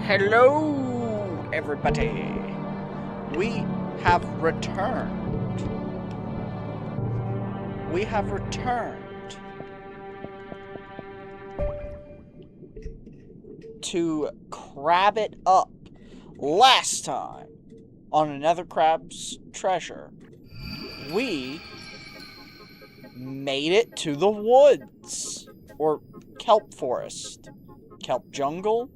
Hello, everybody. We have returned. We have returned to Crab It Up. Last time, on Another Crab's Treasure, we made it to the woods, or kelp forest, kelp jungle,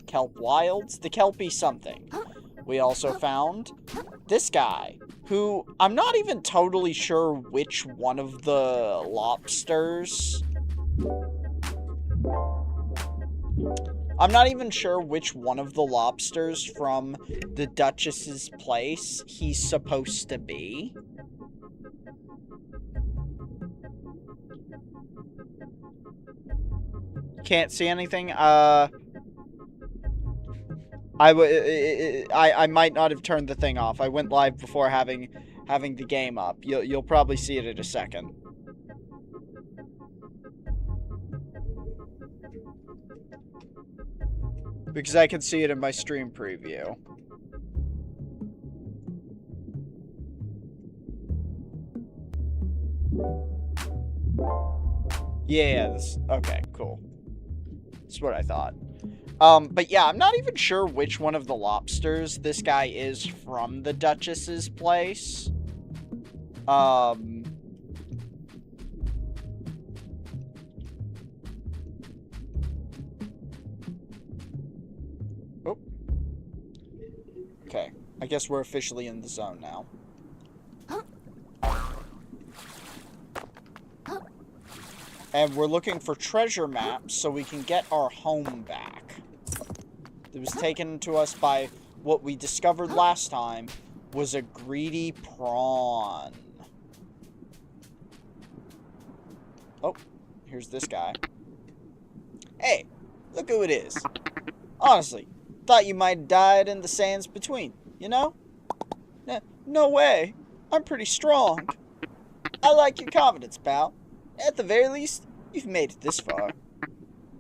kelp wilds, the kelpie something. We also found this guy, who I'm not even totally sure which one of the lobsters. I'm not even sure which one of the lobsters from the Duchess's place he's supposed to be. Can't see anything. I might not have turned the thing off. I went live before having the game up. You'll probably see it in a second. Because I can see it in my stream preview. Yeah, okay, cool. That's what I thought. But yeah, I'm not even sure which one of the lobsters this guy is from the Duchess's place. Oh. Okay, I guess we're officially in the zone now. And we're looking for treasure maps so we can get our home back. It was taken to us by what we discovered last time was a greedy prawn. Oh, here's this guy. Hey, look who it is. Honestly, thought you might have died in the sands between, you know? No way. I'm pretty strong. I like your confidence, pal. At the very least, you've made it this far.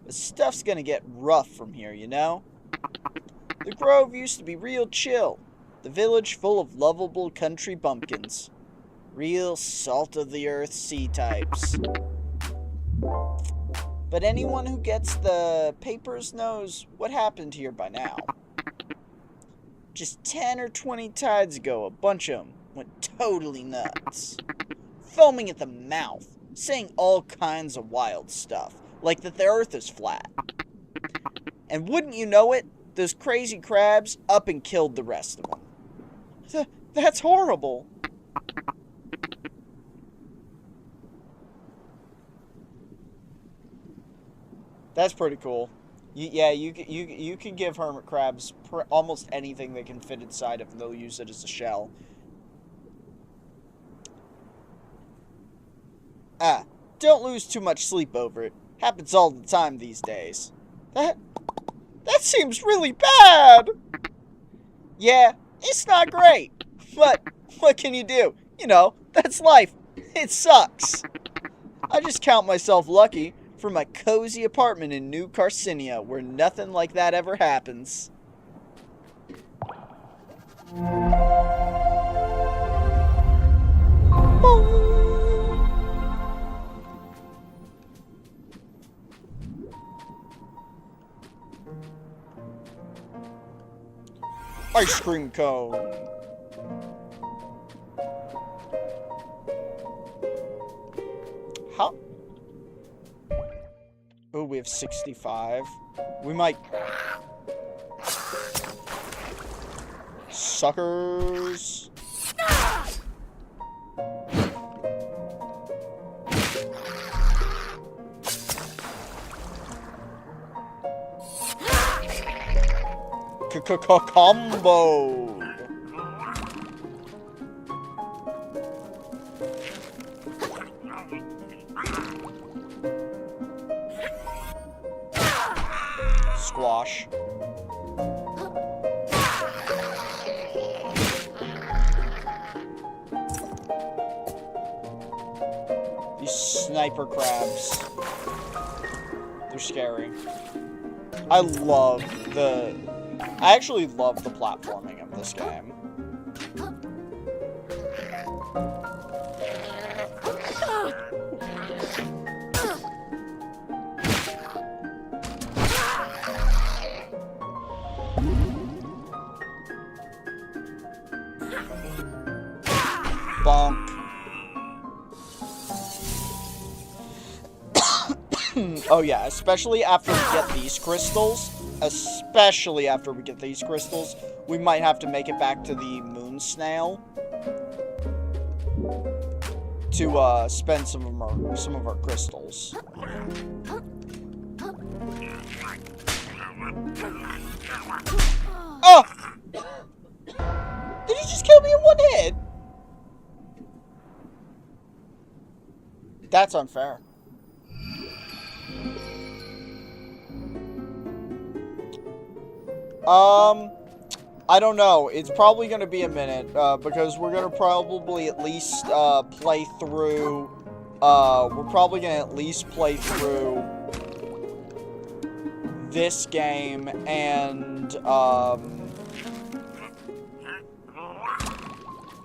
But stuff's gonna get rough from here, you know? The grove used to be real chill. The village full of lovable country bumpkins. Real salt-of-the-earth sea types. But anyone who gets the papers knows what happened here by now. Just 10 or 20 tides ago, a bunch of them went totally nuts. Foaming at the mouth. Saying all kinds of wild stuff, like that the earth is flat. And wouldn't you know it, those crazy crabs up and killed the rest of them. That's horrible. That's pretty cool. You can give hermit crabs almost anything they can fit inside of, and they'll use it as a shell. Don't lose too much sleep over it. Happens all the time these days. That seems really bad. Yeah, it's not great. But what can you do? You know, that's life. It sucks. I just count myself lucky for my cozy apartment in New Carcinia, where nothing like that ever happens. Ice cream cone. How? Oh, we have 65. We might... Suckers. Combo. Squash. These sniper crabs. They're scary. I love the I actually love the platforming of this game. Bonk. Oh yeah, especially after we get these crystals. Especially after we get these crystals, we might have to make it back to the moon snail to spend some of our crystals. Oh! Did he just kill me in one hit? That's unfair. I don't know. It's probably going to be a minute, because we're going to probably at least, play through, we're probably going to at least play through this game and,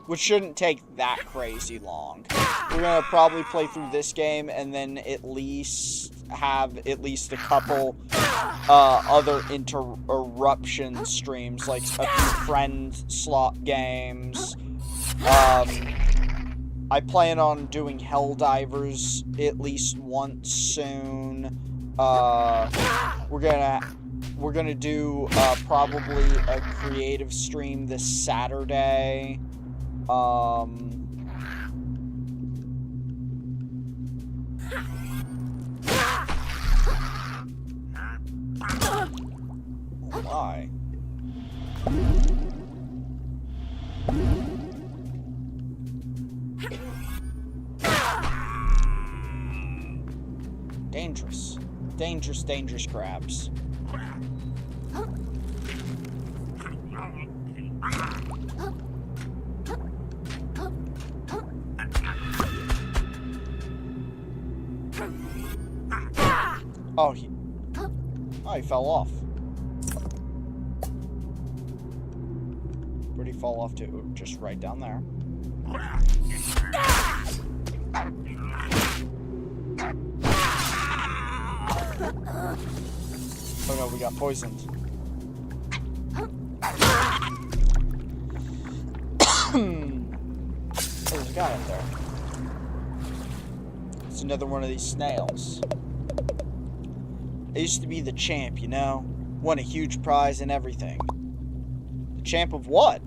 which shouldn't take that crazy long. We're going to probably play through this game and then at least have at least a couple other interruption streams, like a few friend slot games. I plan on doing Helldivers at least once soon. We're gonna do probably a creative stream this Saturday. Oh my. Dangerous. Dangerous, dangerous crabs. Oh, he fell off. Where'd he fall off to? Just right down there. Oh no, we got poisoned. There's a guy up there. It's another one of these snails. I used to be the champ, you know? Won a huge prize and everything. The champ of what?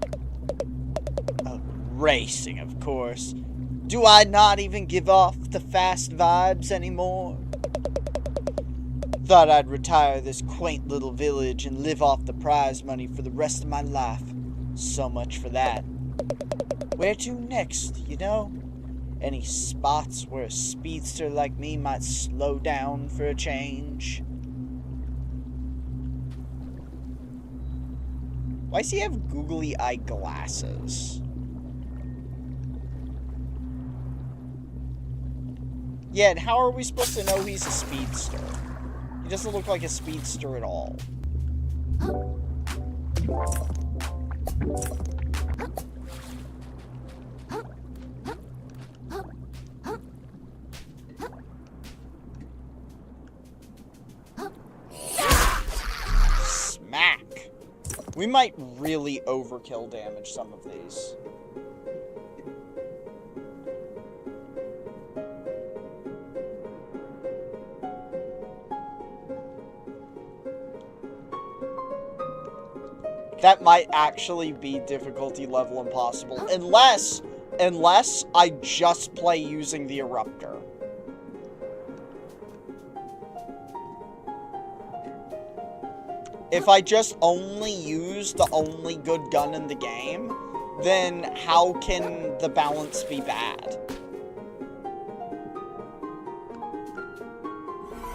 Racing, of course. Do I not even give off the fast vibes anymore? Thought I'd retire this quaint little village and live off the prize money for the rest of my life. So much for that. Where to next, you know? Any spots where a speedster like me might slow down for a change? Why does he have googly eye glasses? Yeah, and how are we supposed to know he's a speedster? He doesn't look like a speedster at all. Smack! We might really overkill damage some of these. That might actually be difficulty level impossible, unless I just play using the Eruptor. If I just only use the only good gun in the game, then how can the balance be bad?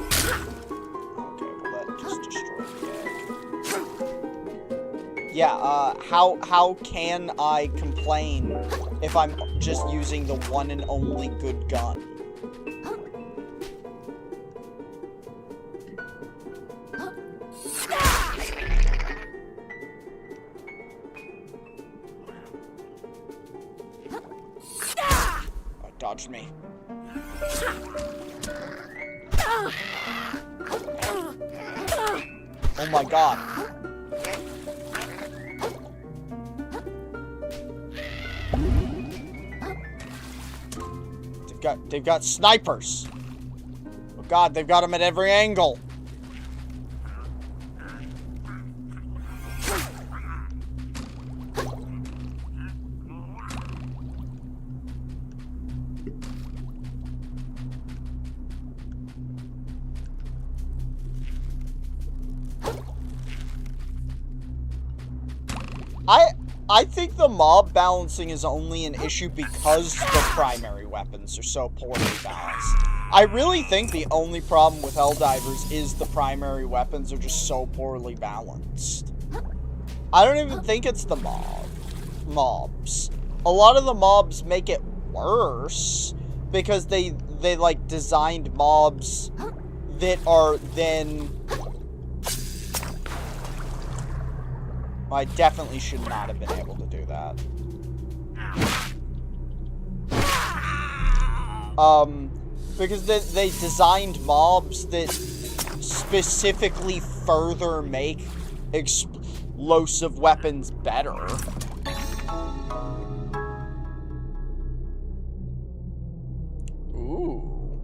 Okay, well that just destroyed the egg. Yeah, how can I complain if I'm just using the one and only good gun? dodged me. Oh my god. They've got snipers. Oh god, they've got them at every angle. I think the mob balancing is only an issue because the primary weapons are so poorly balanced. I really think the only problem with Helldivers is the primary weapons are just so poorly balanced. I don't even think it's the mobs. A lot of the mobs make it worse because they like designed mobs that are then... I definitely should not have been able to do that. Because they designed mobs that specifically further make explosive weapons better. Ooh,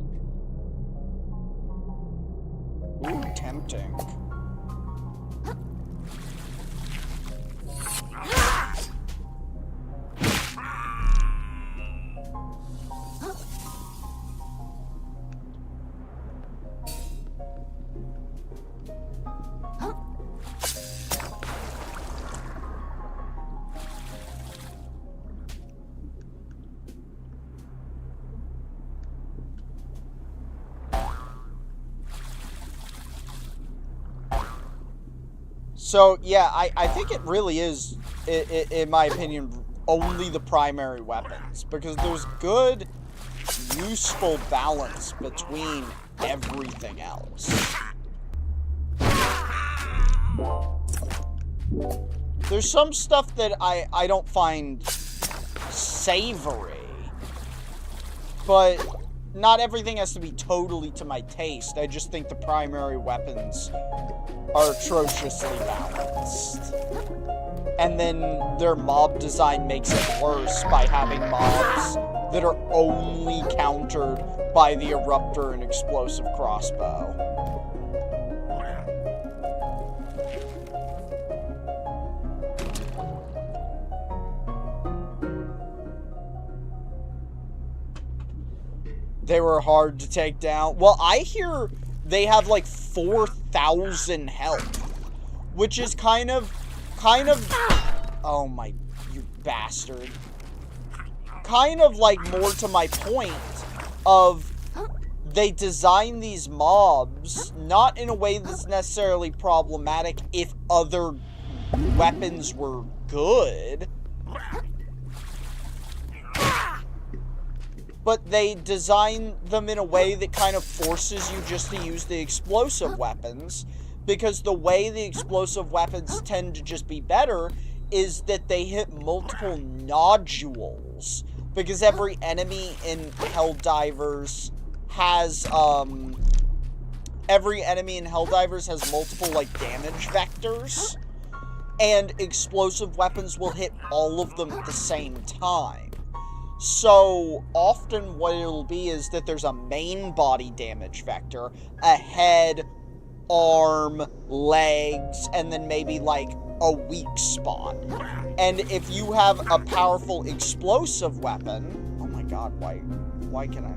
tempting. So, yeah, I think it really is, in my opinion, only the primary weapons. Because there's good, useful balance between everything else. There's some stuff that I don't find savory. But not everything has to be totally to my taste. I just think the primary weapons are atrociously balanced. And then their mob design makes it worse by having mobs that are only countered by the eruptor and explosive crossbow. They were hard to take down. Well, I hear they have like 4,000 health, which is kind of, oh my, you bastard. Kind of like more to my point of they design these mobs not in a way that's necessarily problematic if other weapons were good, but they design them in a way that kind of forces you just to use the explosive weapons, because the way the explosive weapons tend to just be better is that they hit multiple nodules, because every enemy in Helldivers has, multiple, like, damage vectors, and explosive weapons will hit all of them at the same time. So, often what it'll be is that there's a main body damage vector, a head, arm, legs, and then maybe, like, a weak spot. And if you have a powerful explosive weapon... Oh my god, why can I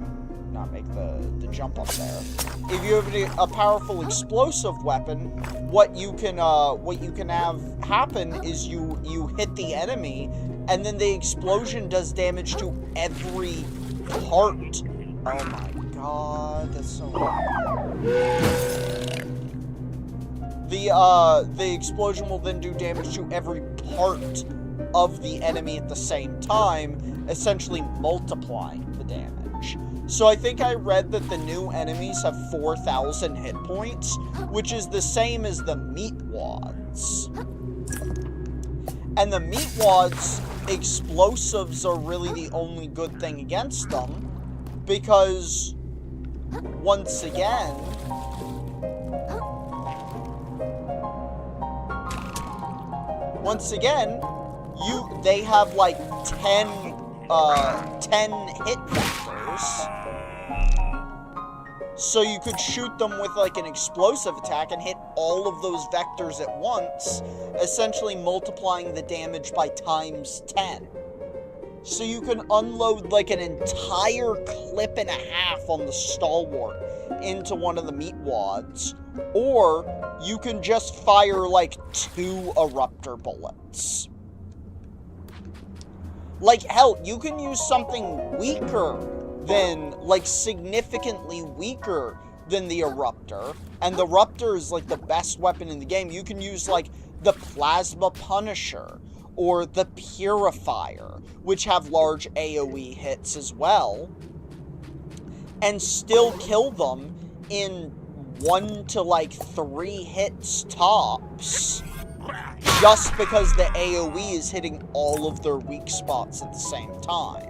not make the jump up there? If you have a powerful explosive weapon, what you can have happen is you hit the enemy, and then the explosion does damage to every part. Oh my god, that's so hard. The explosion will then do damage to every part of the enemy at the same time, essentially multiplying the damage. So I think I read that the new enemies have 4,000 hit points, which is the same as the meat wads. And the meat wads, explosives are really the only good thing against them, Because, once again, they have like 10 hit vectors. So you could shoot them with like an explosive attack and hit all of those vectors at once, essentially multiplying the damage by times 10. So you can unload like an entire clip and a half on the stalwart into one of the meat wads, or you can just fire like 2 eruptor bullets. Like, hell, you can use something weaker than, like, significantly weaker than the eruptor, and the eruptor is like the best weapon in the game. You can use like the plasma punisher or the purifier, which have large AoE hits as well, and still kill them in 1 to like 3 hits tops, just because the AoE is hitting all of their weak spots at the same time.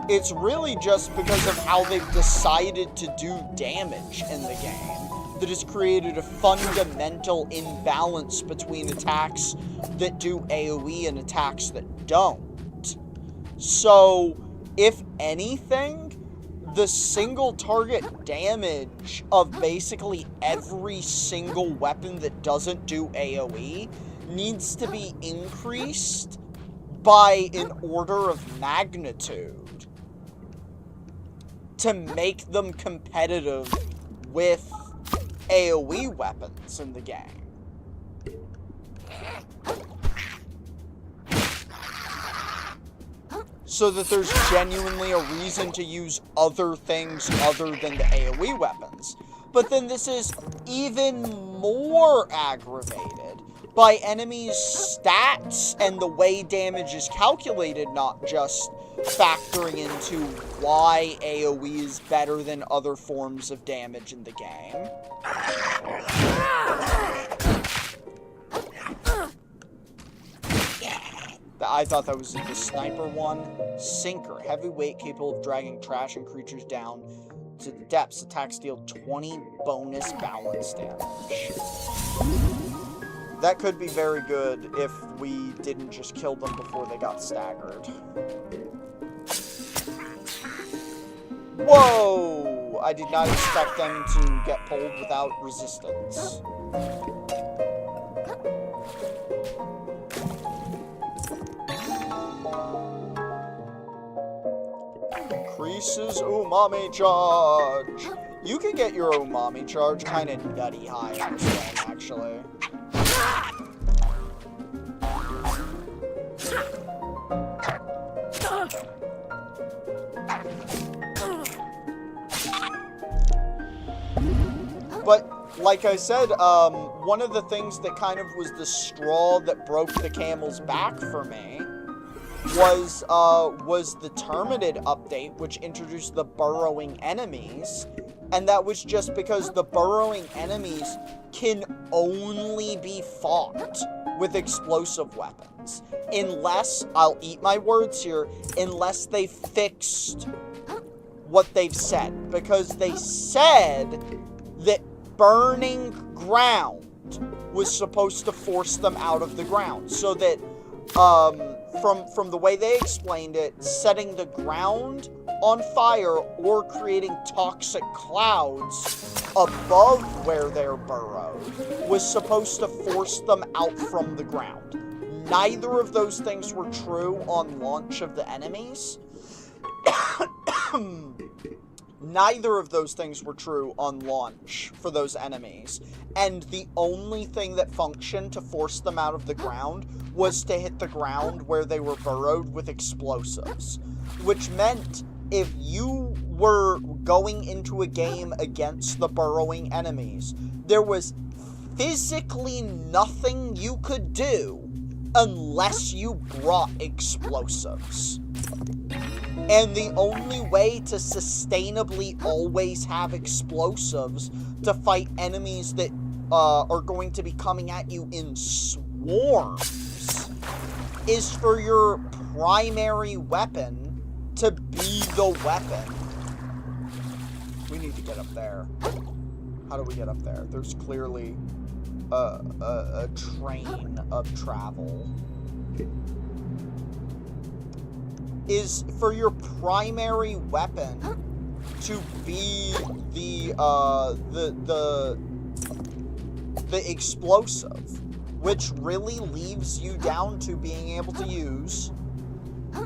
It's really just because of how they've decided to do damage in the game that has created a fundamental imbalance between attacks that do AoE and attacks that don't. So, if anything, the single target damage of basically every single weapon that doesn't do AoE needs to be increased by an order of magnitude to make them competitive with AoE weapons in the game. So that there's genuinely a reason to use other things other than the AoE weapons. But then this is even more aggravated by enemies' stats and the way damage is calculated, not just factoring into why AoE is better than other forms of damage in the game. I thought that was the sniper one. Sinker. Heavyweight capable of dragging trash and creatures down to the depths. Attacks deal 20 bonus balance damage. That could be very good if we didn't just kill them before they got staggered. Whoa! I did not expect them to get pulled without resistance. Increases umami charge. You can get your umami charge kind of nutty high in this game, actually. But, like I said, one of the things that kind of was the straw that broke the camel's back for me was the Terminid update, which introduced the burrowing enemies, and that was just because the burrowing enemies can only be fought with explosive weapons. Unless, I'll eat my words here, unless they fixed what they've said. Because they said that burning ground was supposed to force them out of the ground. So that, from the way they explained it, setting the ground on fire or creating toxic clouds above where they're burrowed was supposed to force them out from the ground. Neither of those things were true on launch of the enemies. Neither of those things were true on launch for those enemies. And the only thing that functioned to force them out of the ground was to hit the ground where they were burrowed with explosives. Which meant if you were going into a game against the burrowing enemies, there was physically nothing you could do unless you brought explosives. And the only way to sustainably always have explosives to fight enemies that are going to be coming at you in swarms is for your primary weapon to be the weapon. We need to get up there. How do we get up there? There's clearly a train of travel. Is for your primary weapon to be the explosive, which really leaves you down to being able to use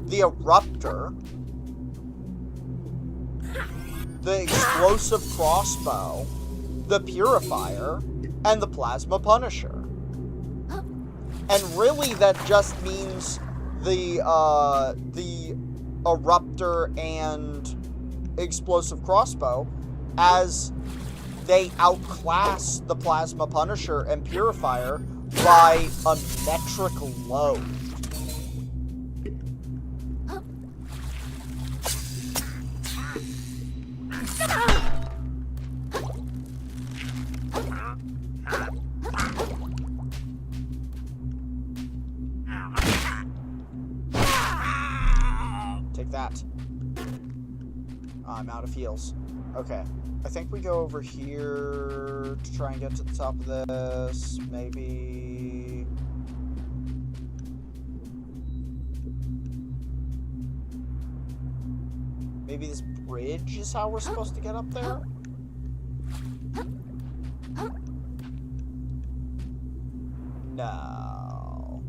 the eruptor, the explosive crossbow, the purifier, and the plasma punisher. And really that just means the eruptor and explosive crossbow, as they outclass the plasma punisher and purifier by a metric load. Take that. I'm out of heals. Okay. I think we go over here to try and get to the top of this. Maybe. Maybe this bridge is how we're supposed to get up there? No.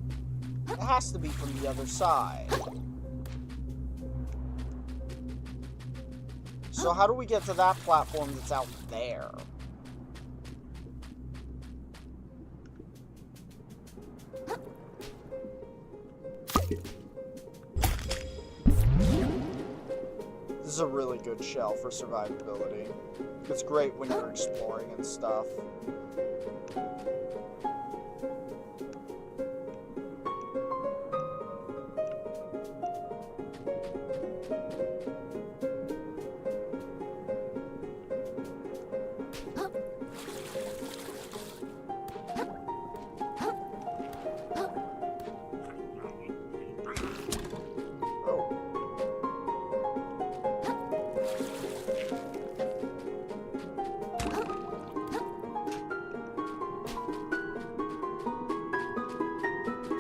It has to be from the other side. So how do we get to that platform that's out there? This is a really good shell for survivability. It's great when you're exploring and stuff.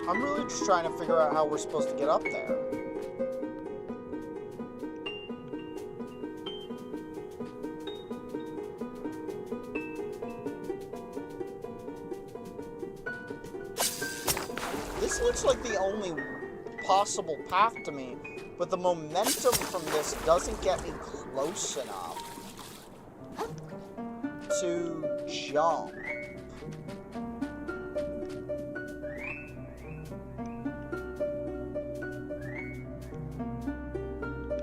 I'm really just trying to figure out how we're supposed to get up there. This looks like the only possible path to me, but the momentum from this doesn't get me close enough to jump.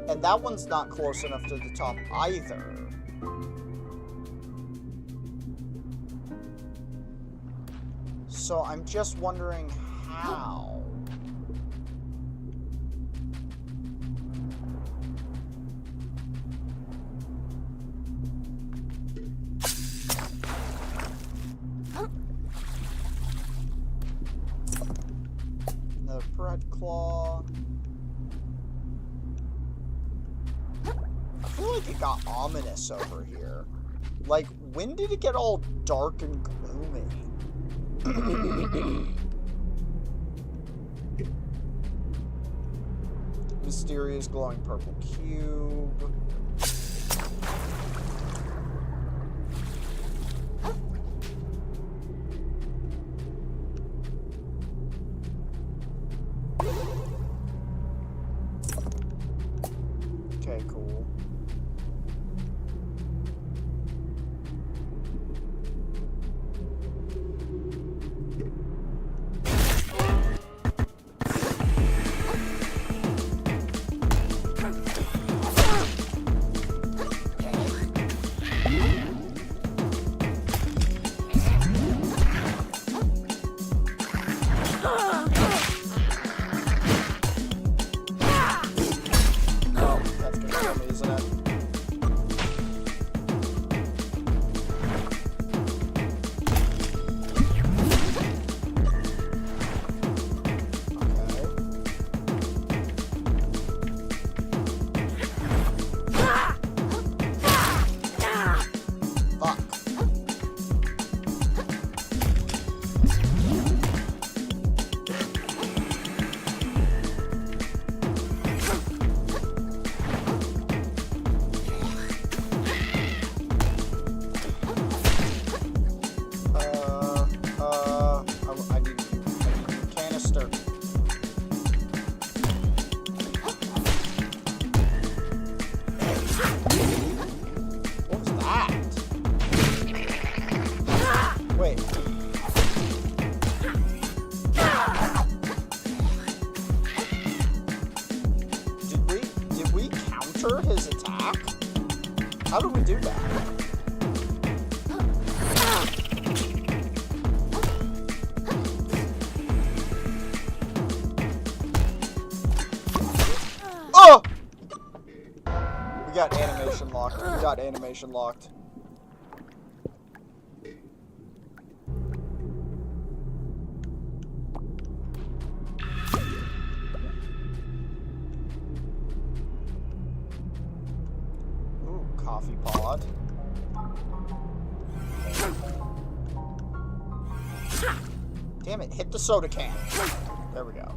And that one's not close enough to the top either. So I'm just wondering how. Another bread claw. I feel like it got ominous over here. Like, when did it get all dark and gloomy? Mysterious glowing purple cube. Okay, cool. counter his attack? How do we do that? Oh! We got animation locked. We got animation locked. Ooh, coffee pod. Damn it, hit the soda can. There we go.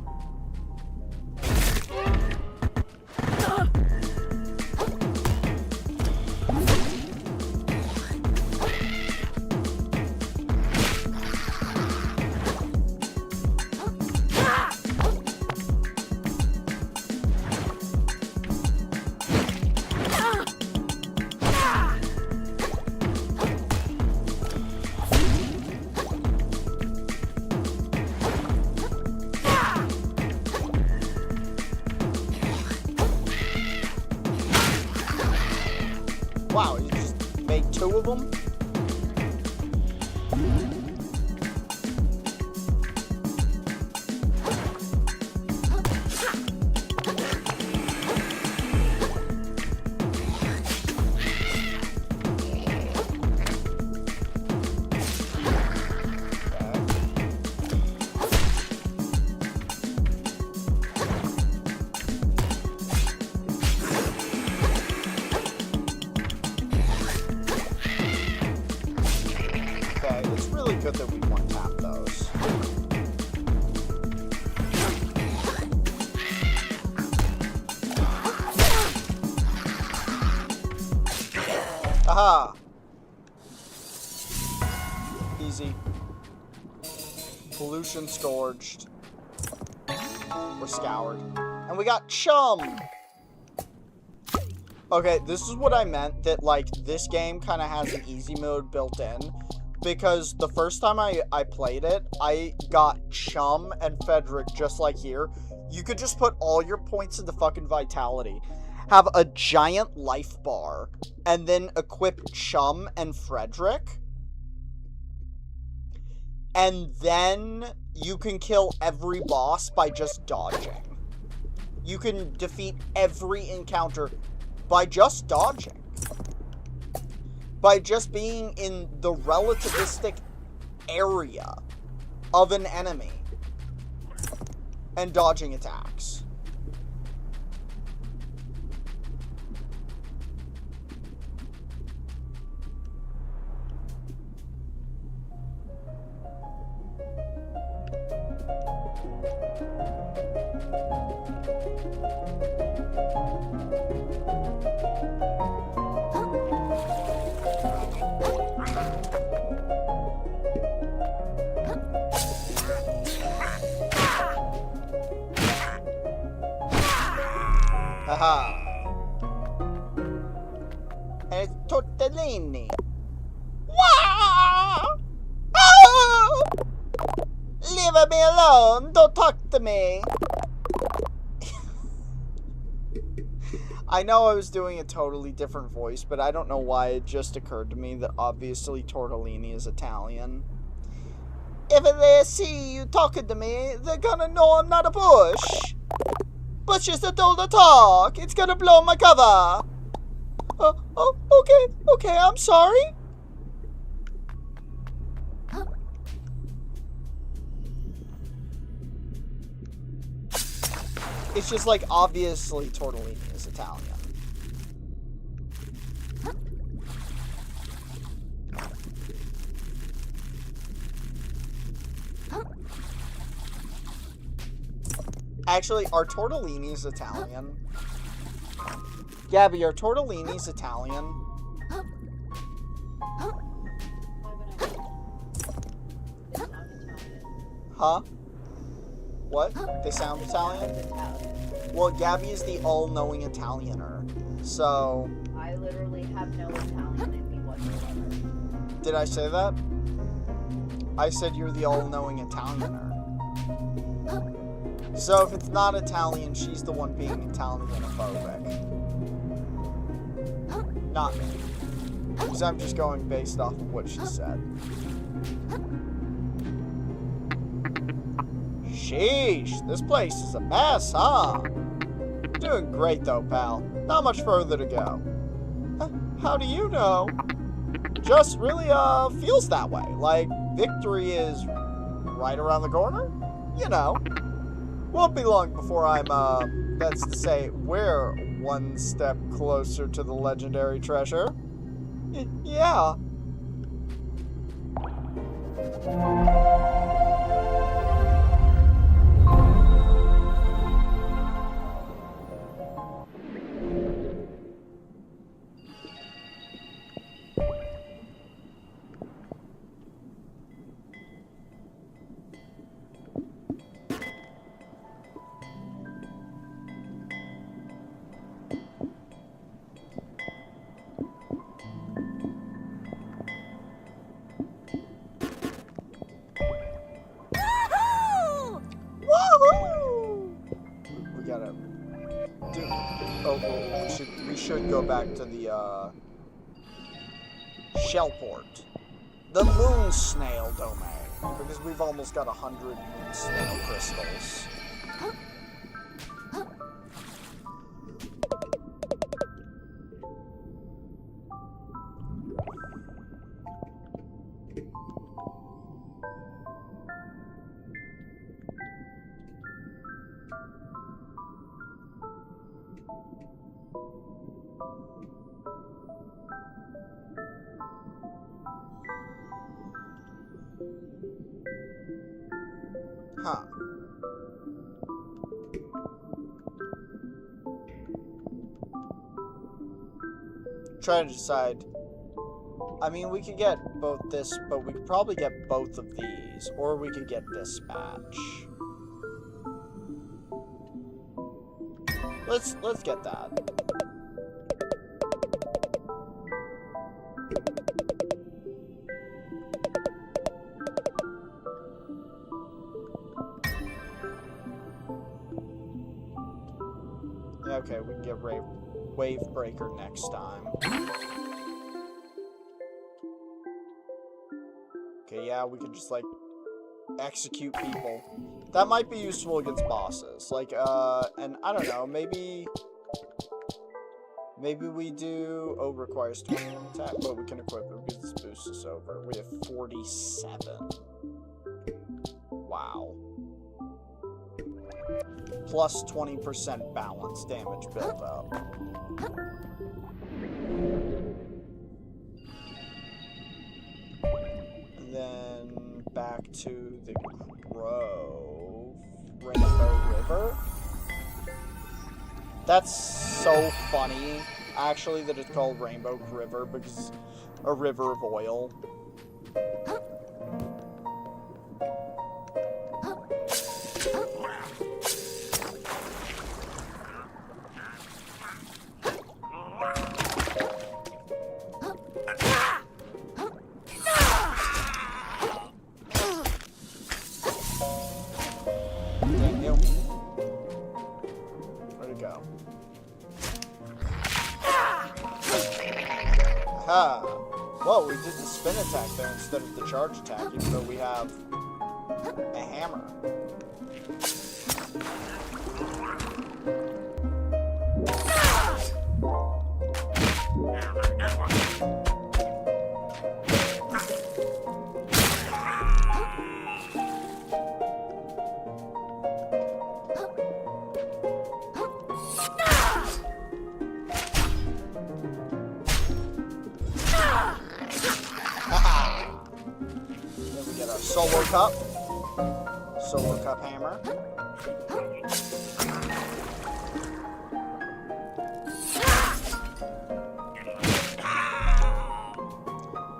Wow, you just made 2 of them? It's really good that we one-tap those. Aha! Easy. Pollution scourged. We're scoured. And we got chum! Okay, this is what I meant, that, like, this game kind of has an easy mode built in. Because the first time I played it, I got Chum and Frederick just like here. You could just put all your points into fucking Vitality, have a giant life bar, and then equip Chum and Frederick. And then you can kill every boss by just dodging. You can defeat every encounter by just dodging. By just being in the relativistic area of an enemy and dodging attacks. Haha. And it's tortellini. Wow! Oh! Leave me alone. Don't talk to me. I know I was doing a totally different voice, but I don't know why it just occurred to me that obviously tortellini is Italian. If they see you talking to me, they're gonna know I'm not a bush. Bushes that don't talk. It's gonna blow my cover. Okay, I'm sorry. It's just like, obviously, tortellini is Italian. Actually, are tortellinis Italian? Gabby, are tortellinis Italian? Huh? What? They sound Italian? Well, Gabby is the all-knowing Italianer, so... I literally have no Italian in me whatsoever. Did I say that? I said you're the all-knowing Italianer. So if it's not Italian, she's the one being Italianophobic. Not me. Because I'm just going based off of what she said. Sheesh, this place is a mess, huh? Doing great though, pal. Not much further to go. How do you know? Just really, feels that way. Like, victory is right around the corner? You know. Won't be long before I'm, that's to say, we're one step closer to the legendary treasure. Yeah. We gotta do. We should go back to the Shellport, the moon snail domain, because we've almost got 100 moon snail crystals. Huh. Trying to decide. I mean, we could get both this, but we could probably get both of these, or we could get dispatch. Let's get that. Okay, we can get Wave Breaker next time. Okay, yeah, we can just, like, execute people. That might be useful against bosses. Like, and I don't know, maybe we do... Oh, requires 20 attack, but we can equip it because this boost is over. We have 47. Wow. Plus 20% balance damage build up. And then back to the Grove. Rainbow River? That's so funny, actually, that it's called Rainbow River, because a river of oil. Whoa, we did the spin attack there instead of the charge attack, even though we have a hammer. Solo cup hammer.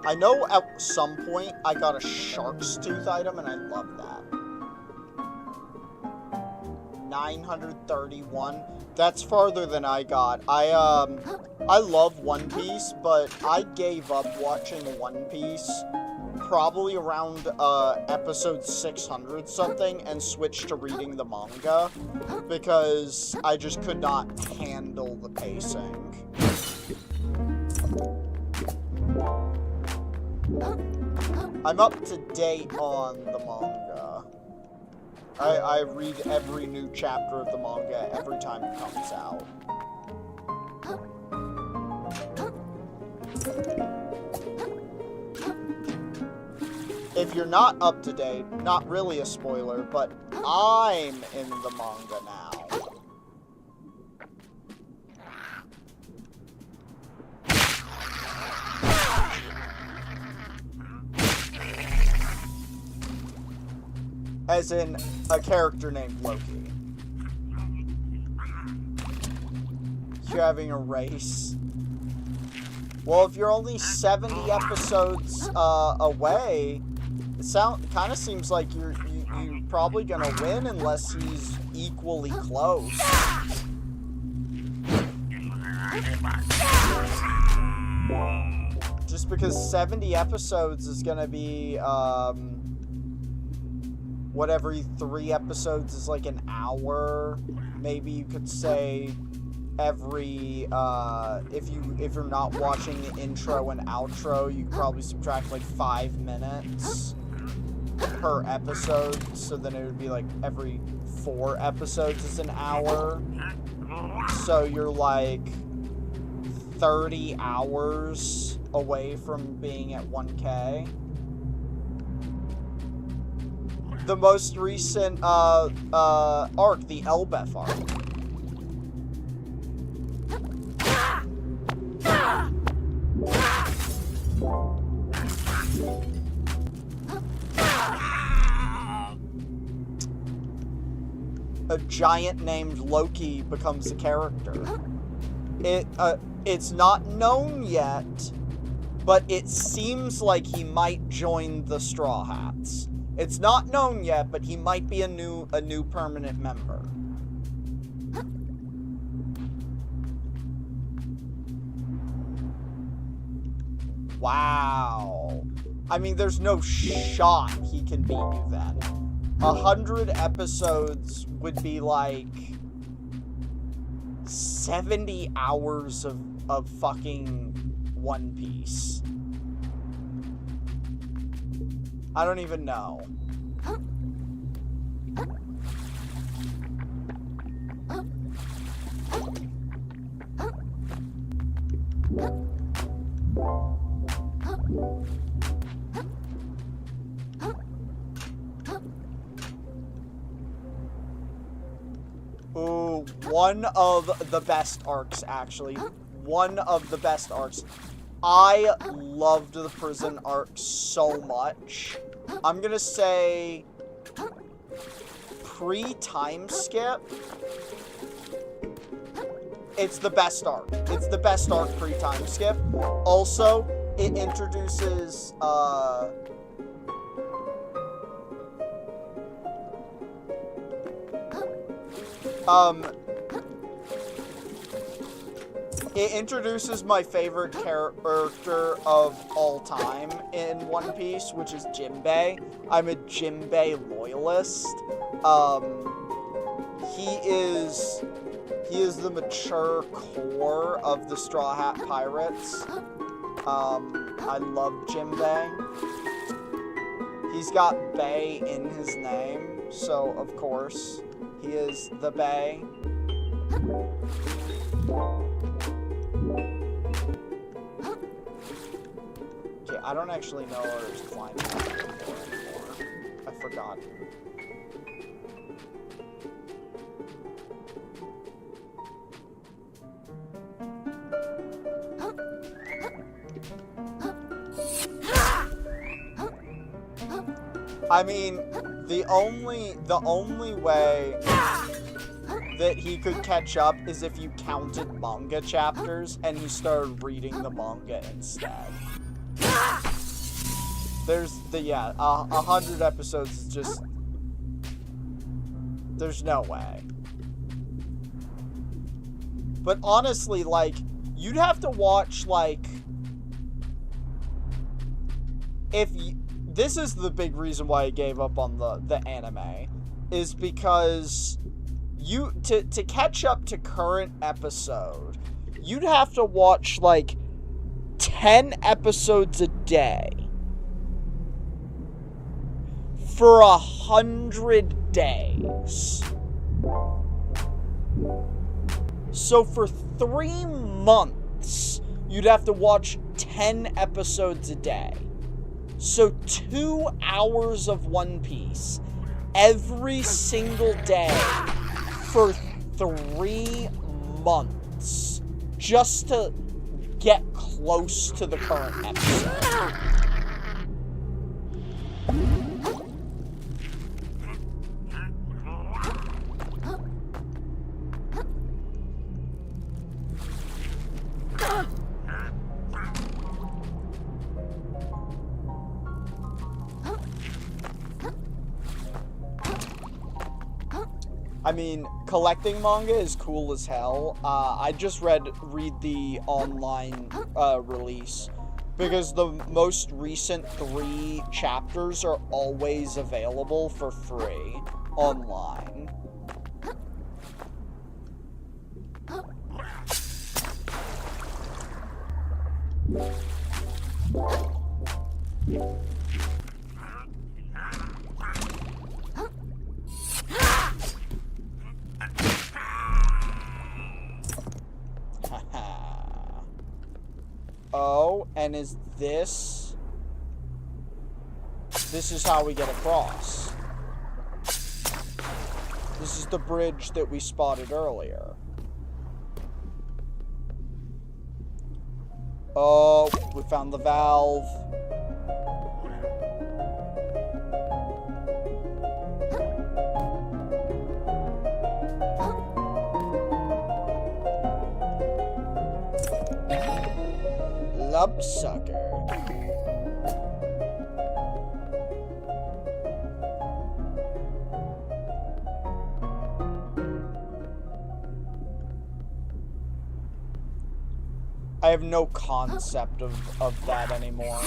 I know at some point I got a shark's tooth item and I love that. 931. That's farther than I got. I love One Piece, but I gave up watching One Piece probably around episode 600 something and switched to reading the manga because I just could not handle the pacing. I'm up to date on the manga. I read every new chapter of the manga every time it comes out. If you're not up to date, not really a spoiler, but I'm in the manga now. As in a character named Loki. You're having a race. Well, if you're only 70 episodes away, it kind of seems like you're probably gonna win unless he's equally close. Just because 70 episodes is gonna be what, every 3 episodes is like an hour. Maybe you could say every if you're not watching the intro and outro, you could probably subtract like 5 minutes per episode, so then it would be like every 4 episodes is an hour. So you're like 30 hours away from being at 1K. The most recent arc, the Elbeth arc. A giant named Loki becomes a character. It's not known yet, but it seems like he might join the Straw Hats. It's not known yet, but he might be a new permanent member. Wow. I mean, there's no shot he can beat you then. 100 episodes would be like 70 hours of fucking One Piece. I don't even know. Ooh, one of the best arcs, actually. One of the best arcs. I loved the prison arc so much. I'm gonna say pre-time skip. It's the best arc. It's the best arc pre-time skip. Also, it introduces it introduces my favorite character of all time in One Piece, which is Jinbei. I'm a Jinbei loyalist. He is the mature core of the Straw Hat Pirates. I love Jinbei. He's got Bay in his name, so of course he is the Bay. Okay, I don't actually know where there's climbing anymore. I forgot. I mean, the only way that he could catch up is if you counted manga chapters and he started reading the manga instead. There's 100 episodes is just, there's no way. But honestly, like, you'd have to watch, like, this is the big reason why I gave up on the anime, is because to catch up to current episode, you'd have to watch like 10 episodes a day for 100 days. So for 3 months, you'd have to watch 10 episodes a day. So 2 hours of One Piece every single day for 3 months just to get close to the current episode. I mean, collecting manga is cool as hell. I just read the online release because the most recent 3 chapters are always available for free online. Oh, and is this... This is how we get across. This is the bridge that we spotted earlier. Oh, we found the valve. Lubsucker. I have no concept of that anymore.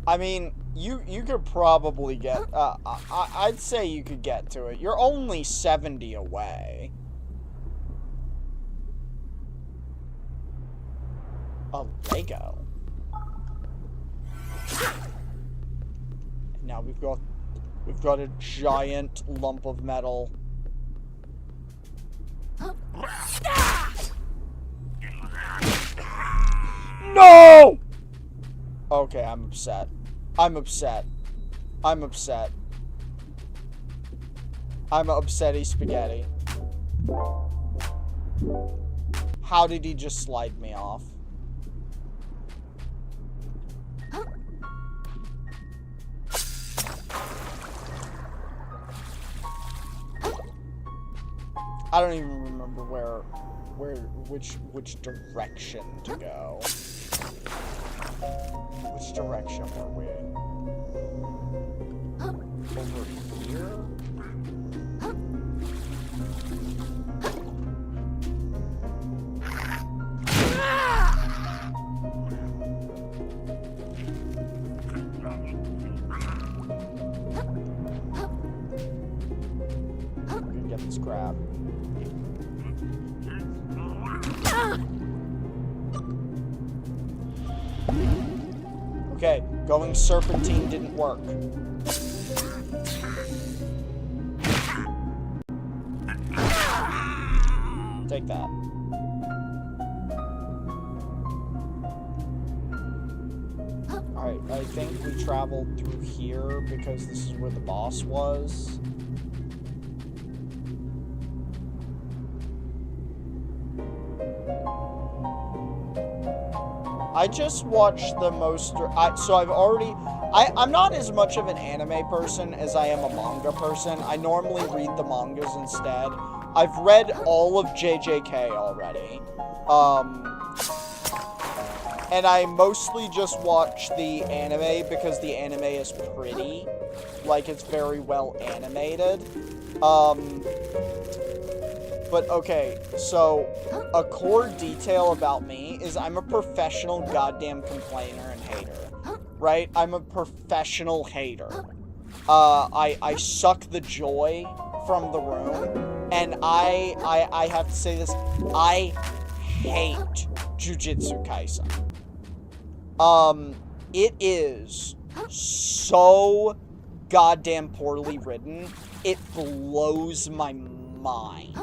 I mean, you could probably get, I'd say you could get to it. You're only 70 away. A Lego. And now we've got a giant lump of metal. No! Okay, I'm upset. I'm upset. I'm upset. I'm upsetty spaghetti. How did he just slide me off? I don't even remember which direction to go. Which direction were we? Over here? I'm gonna get this crab. Okay, going serpentine didn't work. Take that. Alright, I think we traveled through here because this is where the boss was. I just watched the most... so I've already... I'm not as much of an anime person as I am a manga person. I normally read the mangas instead. I've read all of JJK already. And I mostly just watch the anime because the anime is pretty. Like, it's very well animated. But okay, so a core detail about me is I'm a professional goddamn complainer and hater, right? I'm a professional hater. I suck the joy from the room, and I have to say this, I hate Jujutsu Kaisen. it is so goddamn poorly written. It blows my mind.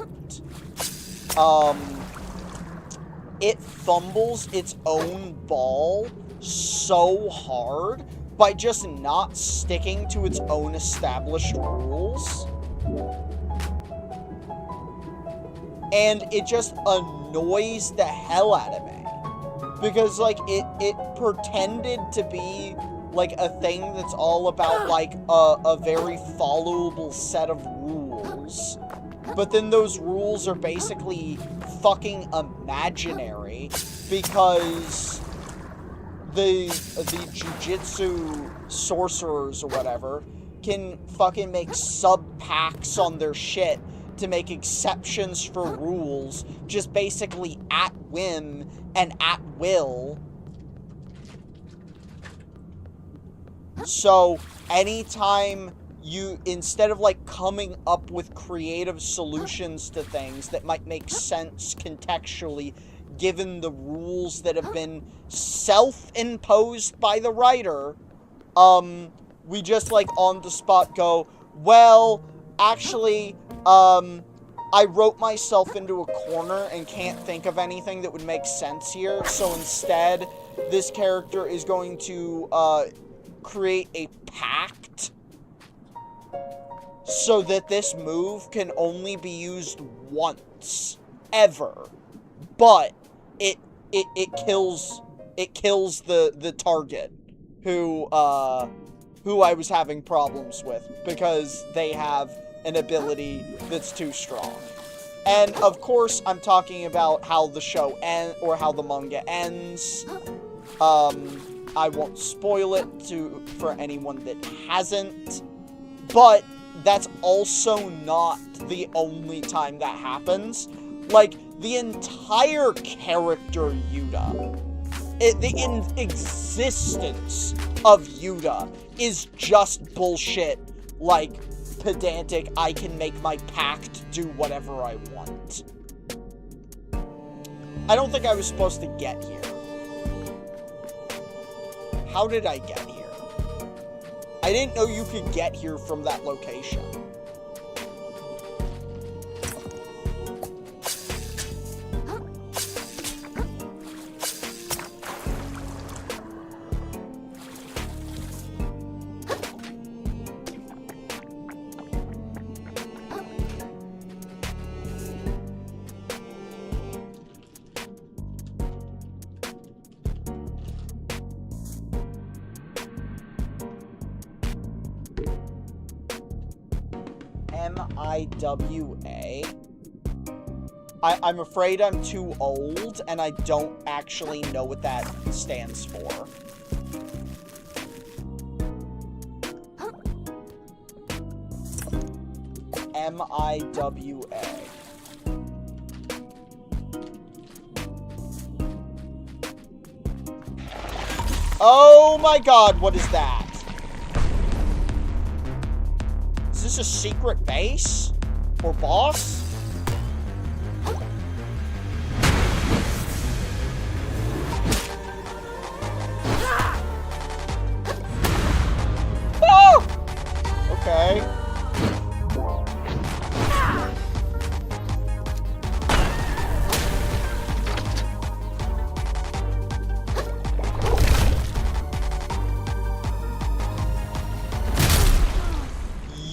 It fumbles its own ball so hard by just not sticking to its own established rules. And it just annoys the hell out of me. Because, like, it pretended to be, like, a thing that's all about, like, a very followable set of rules. But then those rules are basically fucking imaginary because the jujitsu sorcerers or whatever can fucking make sub-packs on their shit to make exceptions for rules just basically at whim and at will. So anytime you, instead of like coming up with creative solutions to things that might make sense contextually given the rules that have been self-imposed by the writer, we just like on the spot go, well, actually, I wrote myself into a corner and can't think of anything that would make sense here, so instead, this character is going to, create a pact so that this move can only be used once, ever, but it kills the target who I was having problems with because they have an ability that's too strong. And of course, I'm talking about how the show ends, or how the manga ends. I won't spoil it for anyone that hasn't, but that's also not the only time that happens. Like, the entire character Yuta, the existence of Yuta is just bullshit, like, pedantic, I can make my pact do whatever I want. I don't think I was supposed to get here. How did I get here? I didn't know you could get here from that location. MIWA? I'm afraid I'm too old, and I don't actually know what that stands for. MIWA. Oh my god, what is that? Is this a secret base? Or boss? Oh! Okay.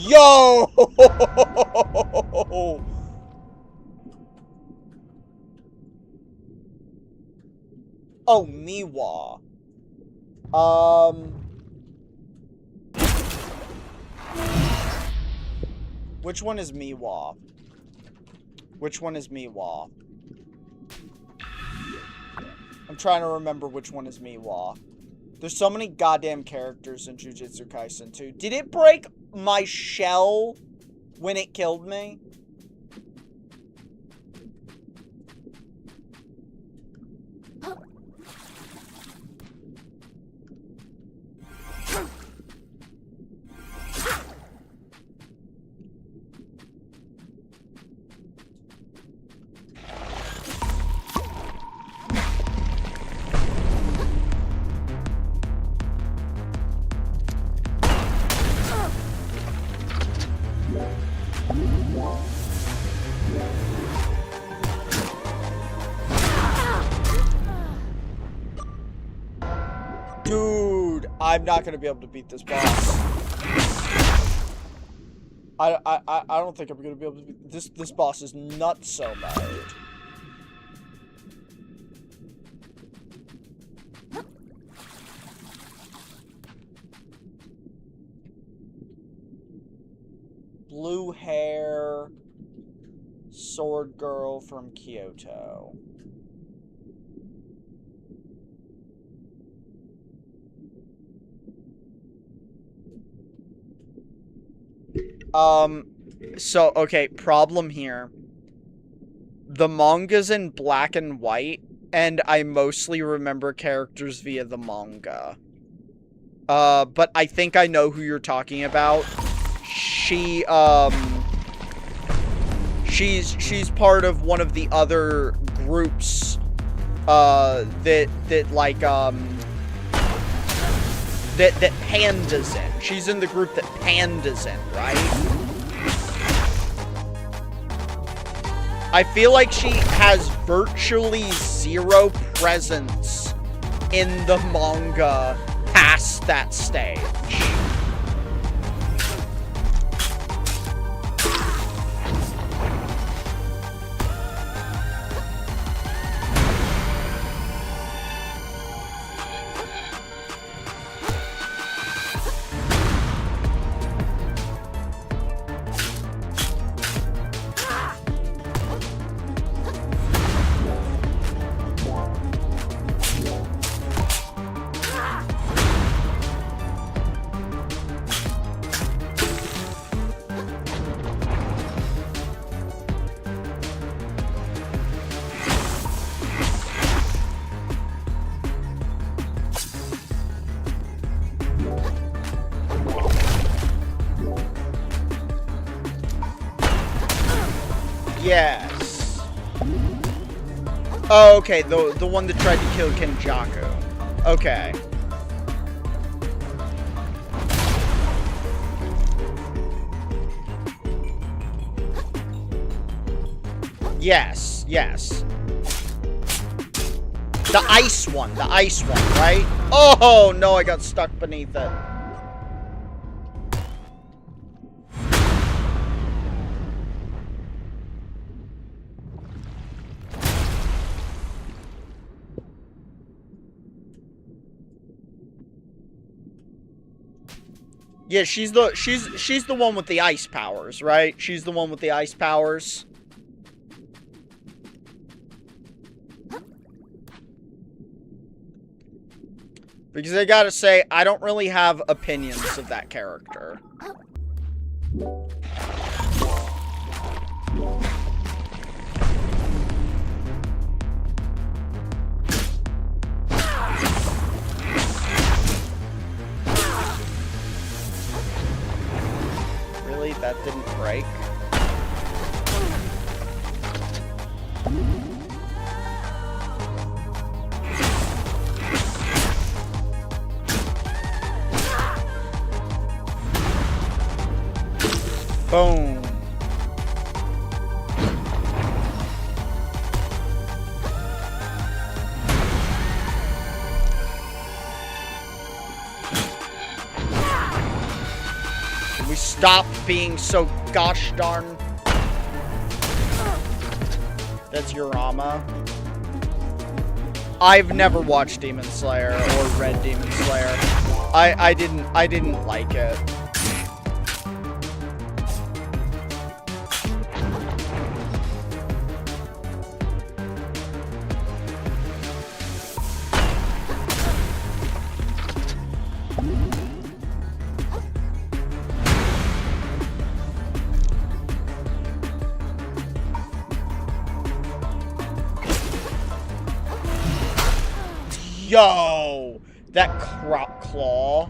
Yo! Oh, Miwa. Which one is Miwa? Which one is Miwa? I'm trying to remember which one is Miwa. There's so many goddamn characters in Jujutsu Kaisen 2. Did it break my shell when it killed me? I'm not gonna be able to beat this boss. I don't think I'm gonna be able to beat this boss is nutso mode. Blue hair, sword girl from Kyoto. So, okay, problem here. The manga's in black and white, and I mostly remember characters via the manga. But I think I know who you're talking about. She's part of one of the other groups, that Panda's in. She's in the group that Panda's in, right? I feel like she has virtually zero presence in the manga past that stage. Yes. Oh, okay, the one that tried to kill Kenjaku. Okay. Yes, yes. The ice one, right? Oh, no, I got stuck beneath it. Yeah, she's the one with the ice powers, right? She's the one with the ice powers. Because I gotta say, I don't really have opinions of that character. Really? That didn't break? Boom. Can we stop being so gosh darn... That's Urama. I've never watched Demon Slayer or read Demon Slayer. I didn't like it. Yo! That crop claw.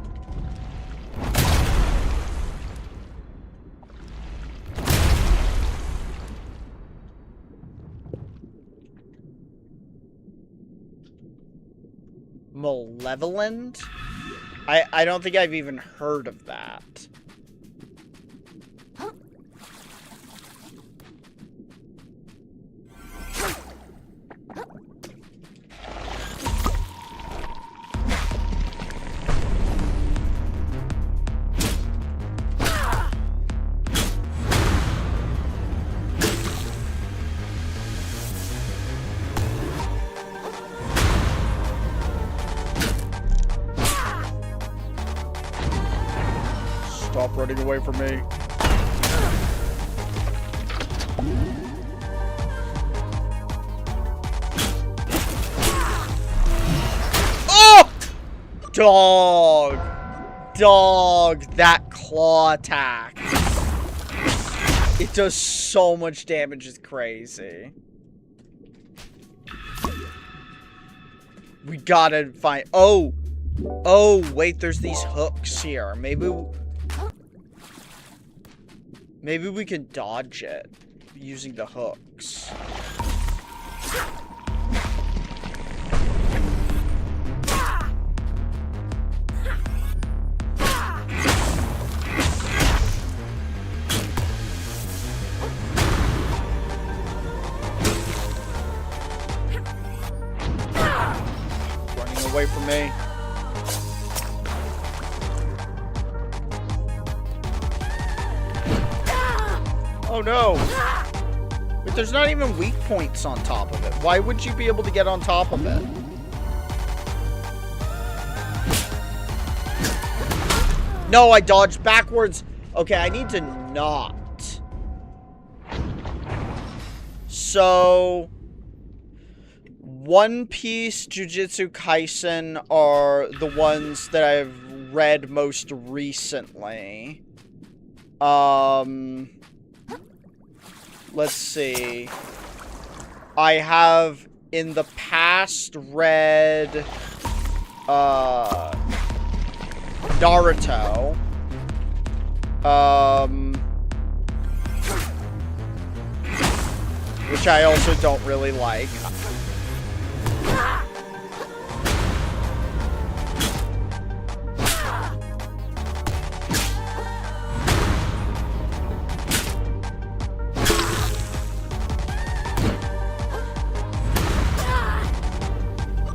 Malevolent? I don't think I've even heard of that. Stop running away from me. Oh! Dog! Dog! That claw attack. It does so much damage, it's crazy. We gotta find... Oh! Oh, wait, there's these hooks here. Maybe we can dodge it using the hooks. Running away from me. Oh no! But there's not even weak points on top of it. Why would you be able to get on top of it? No, I dodged backwards. Okay, I need to not. So... One Piece, Jujutsu Kaisen are the ones that I've read most recently. Let's see. I have in the past read Naruto. Which I also don't really like.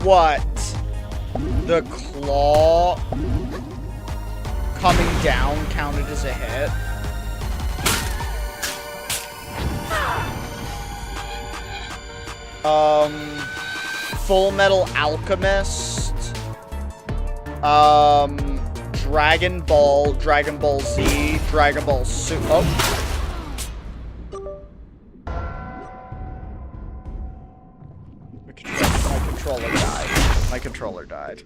What? The claw coming down counted as a hit? Full Metal Alchemist. Dragon Ball, Dragon Ball Z, Dragon Ball Super. Oh. My controller died.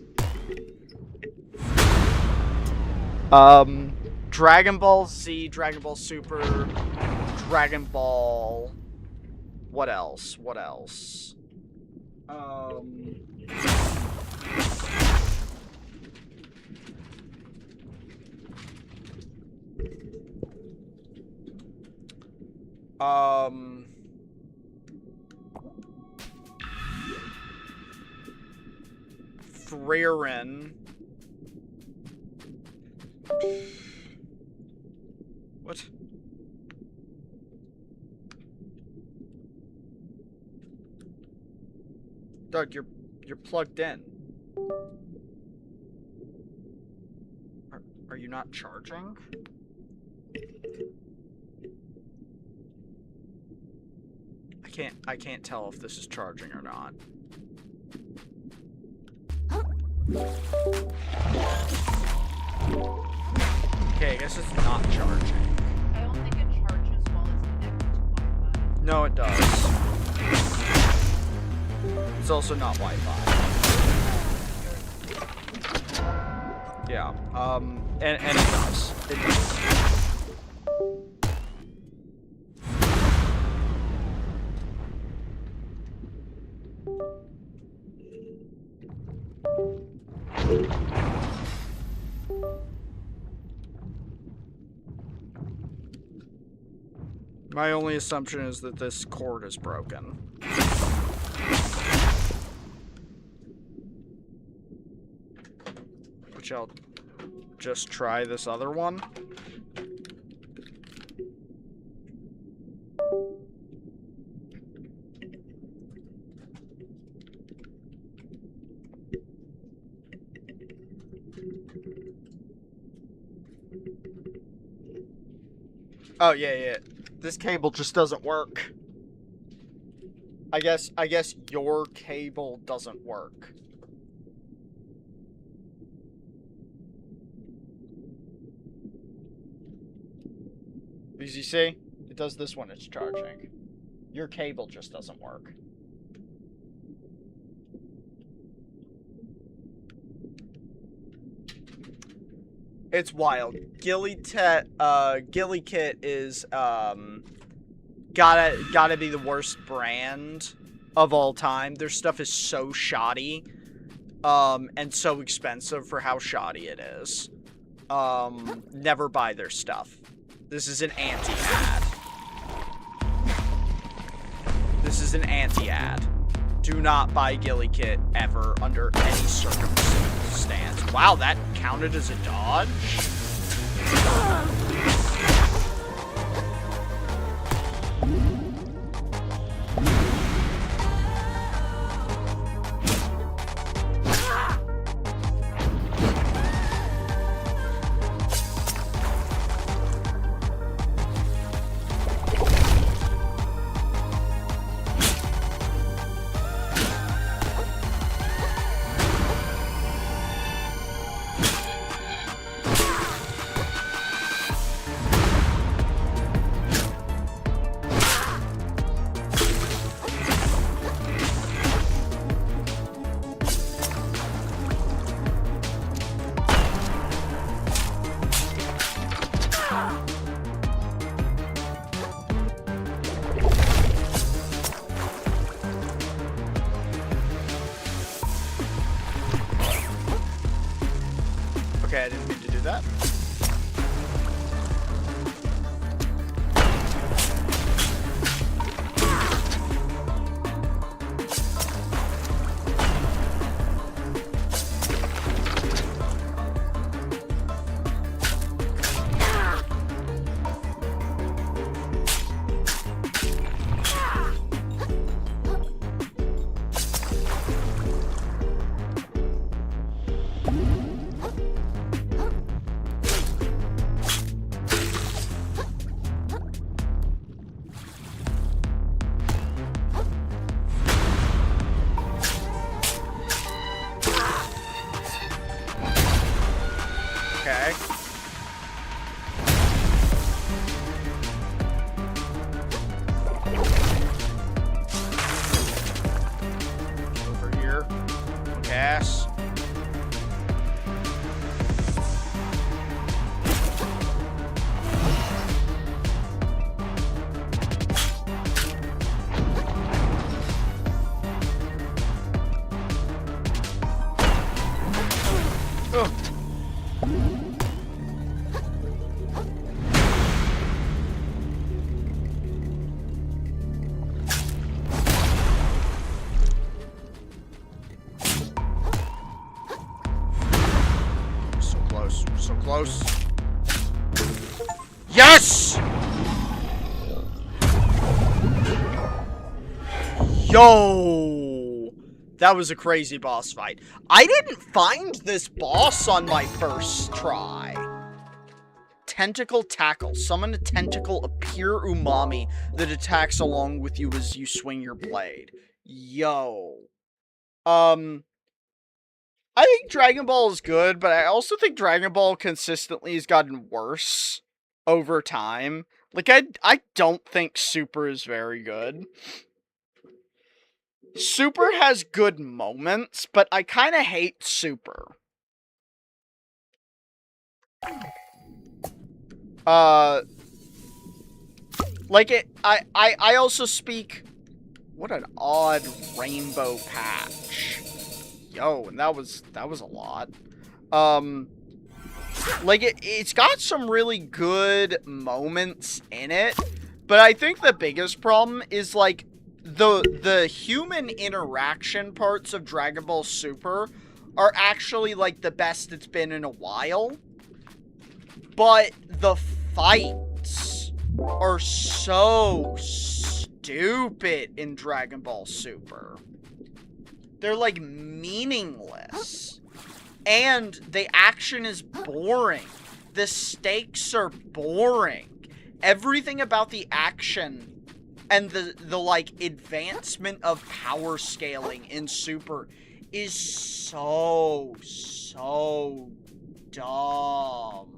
Dragon Ball Z, Dragon Ball Super, Dragon Ball... What else? What else? Frieren. What? Doug, you're plugged in. Are you not charging? I can't tell if this is charging or not. Okay, I guess it's not charging. I don't think it charges while it's connected to Wi-Fi. No, it does. It's also not Wi-Fi. Yeah, and it does. It does. My only assumption is that this cord is broken. Which I'll just try this other one. Oh, yeah. This cable just doesn't work. I guess your cable doesn't work. Because you see, it does this when it's charging. Your cable just doesn't work. It's wild. Ghillie Kit is gotta be the worst brand of all time. Their stuff is so shoddy, and so expensive for how shoddy it is. Never buy their stuff. This is an anti-ad. This is an anti-ad. Do not buy Ghillie Kit ever under any circumstance. Wow, that counted as a dodge? Okay, I didn't mean to do that. Okay. Over here. Gas. Oh. So close. So close. Yes! Yo! That was a crazy boss fight. I didn't find this boss on my first try. Tentacle Tackle. Summon a tentacle of pure umami that attacks along with you as you swing your blade. Yo. I think Dragon Ball is good, but I also think Dragon Ball consistently has gotten worse over time. Like, I don't think Super is very good. Super has good moments, but I kind of hate Super. Like I also speak. What an odd rainbow patch. Yo, and that was a lot. Like it's got some really good moments in it, but I think the biggest problem is like the human interaction parts of Dragon Ball Super are actually like the best it's been in a while. But the fights are so stupid in Dragon Ball Super. They're like meaningless. And the action is boring. The stakes are boring. Everything about the action and the like advancement of power scaling in Super is so dumb.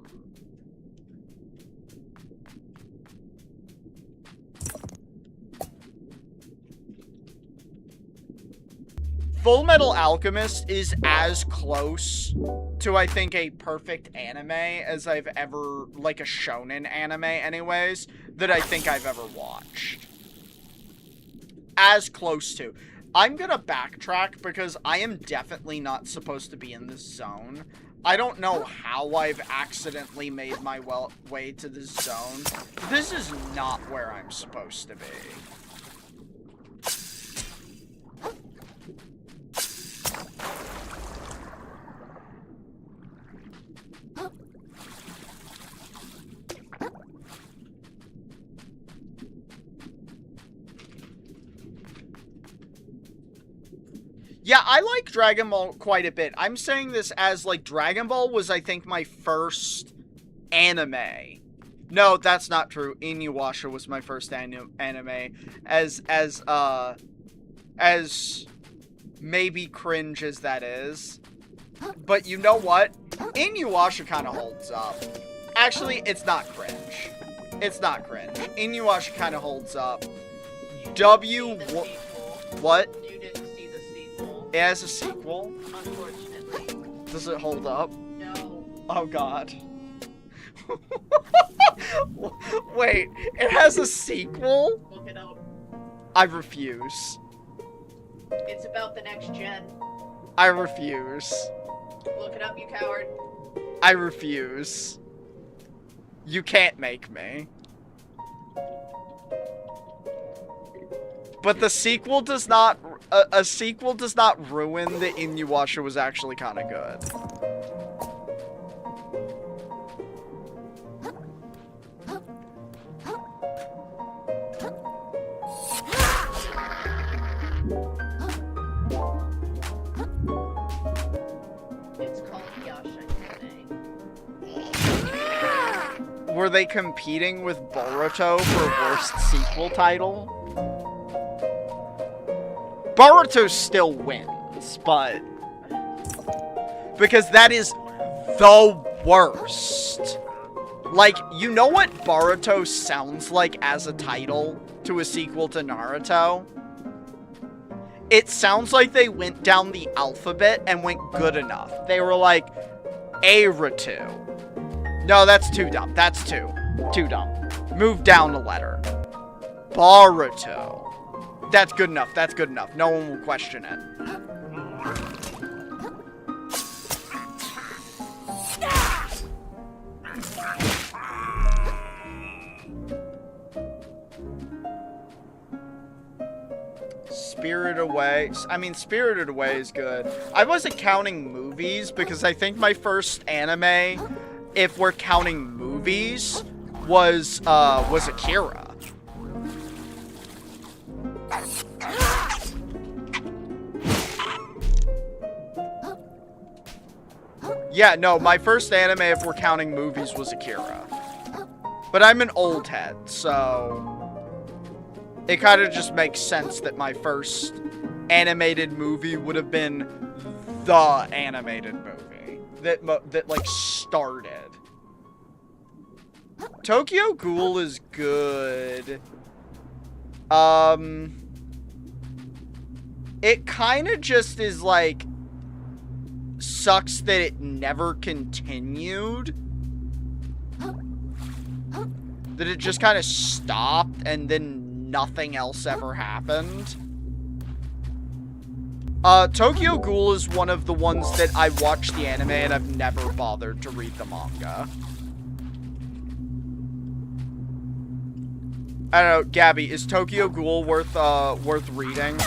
Full Metal Alchemist is as close to, I think, a perfect anime as I've ever, like a shonen anime anyways, that I think I've ever watched. As close to. I'm gonna backtrack because I am definitely not supposed to be in this zone. I don't know how I've accidentally made my way to this zone. This is not where I'm supposed to be. Yeah, I like Dragon Ball quite a bit. I'm saying this as, like, Dragon Ball was, I think, my first anime. No, that's not true. Inuyasha was my first anime. As maybe cringe as that is. But you know what? Inuyasha kind of holds up. Actually, it's not cringe. It's not cringe. Inuyasha kind of holds up. What? It has a sequel? Unfortunately. Does it hold up? No. Oh god. Wait, it has a sequel? Look it up. I refuse. It's about the next gen. I refuse. Look it up, you coward. I refuse. You can't make me. But the sequel does not... A sequel does not ruin that Inuyasha was actually kind of good. It's called Yasha Yone. Were they competing with Boruto for worst sequel title? Boruto still wins, but... because that is the worst. Like, you know what Boruto sounds like as a title to a sequel to Naruto? It sounds like they went down the alphabet and went good enough. They were like, Arutu. No, that's too dumb. That's too dumb. Move down a letter. Boruto. That's good enough. That's good enough. No one will question it. Spirited Away. I mean, Spirited Away is good. I wasn't counting movies because I think my first anime, if we're counting movies, was Akira. Yeah, no, my first anime, if we're counting movies, was Akira. But I'm an old head, so... it kind of just makes sense that my first animated movie would have been the animated movie. That, like, started. Tokyo Ghoul is good. It kind of just is, like... sucks that it never continued. That it just kind of stopped and then nothing else ever happened. Tokyo Ghoul is one of the ones that I watched the anime and I've never bothered to read the manga. I don't know, Gabby, is Tokyo Ghoul worth reading?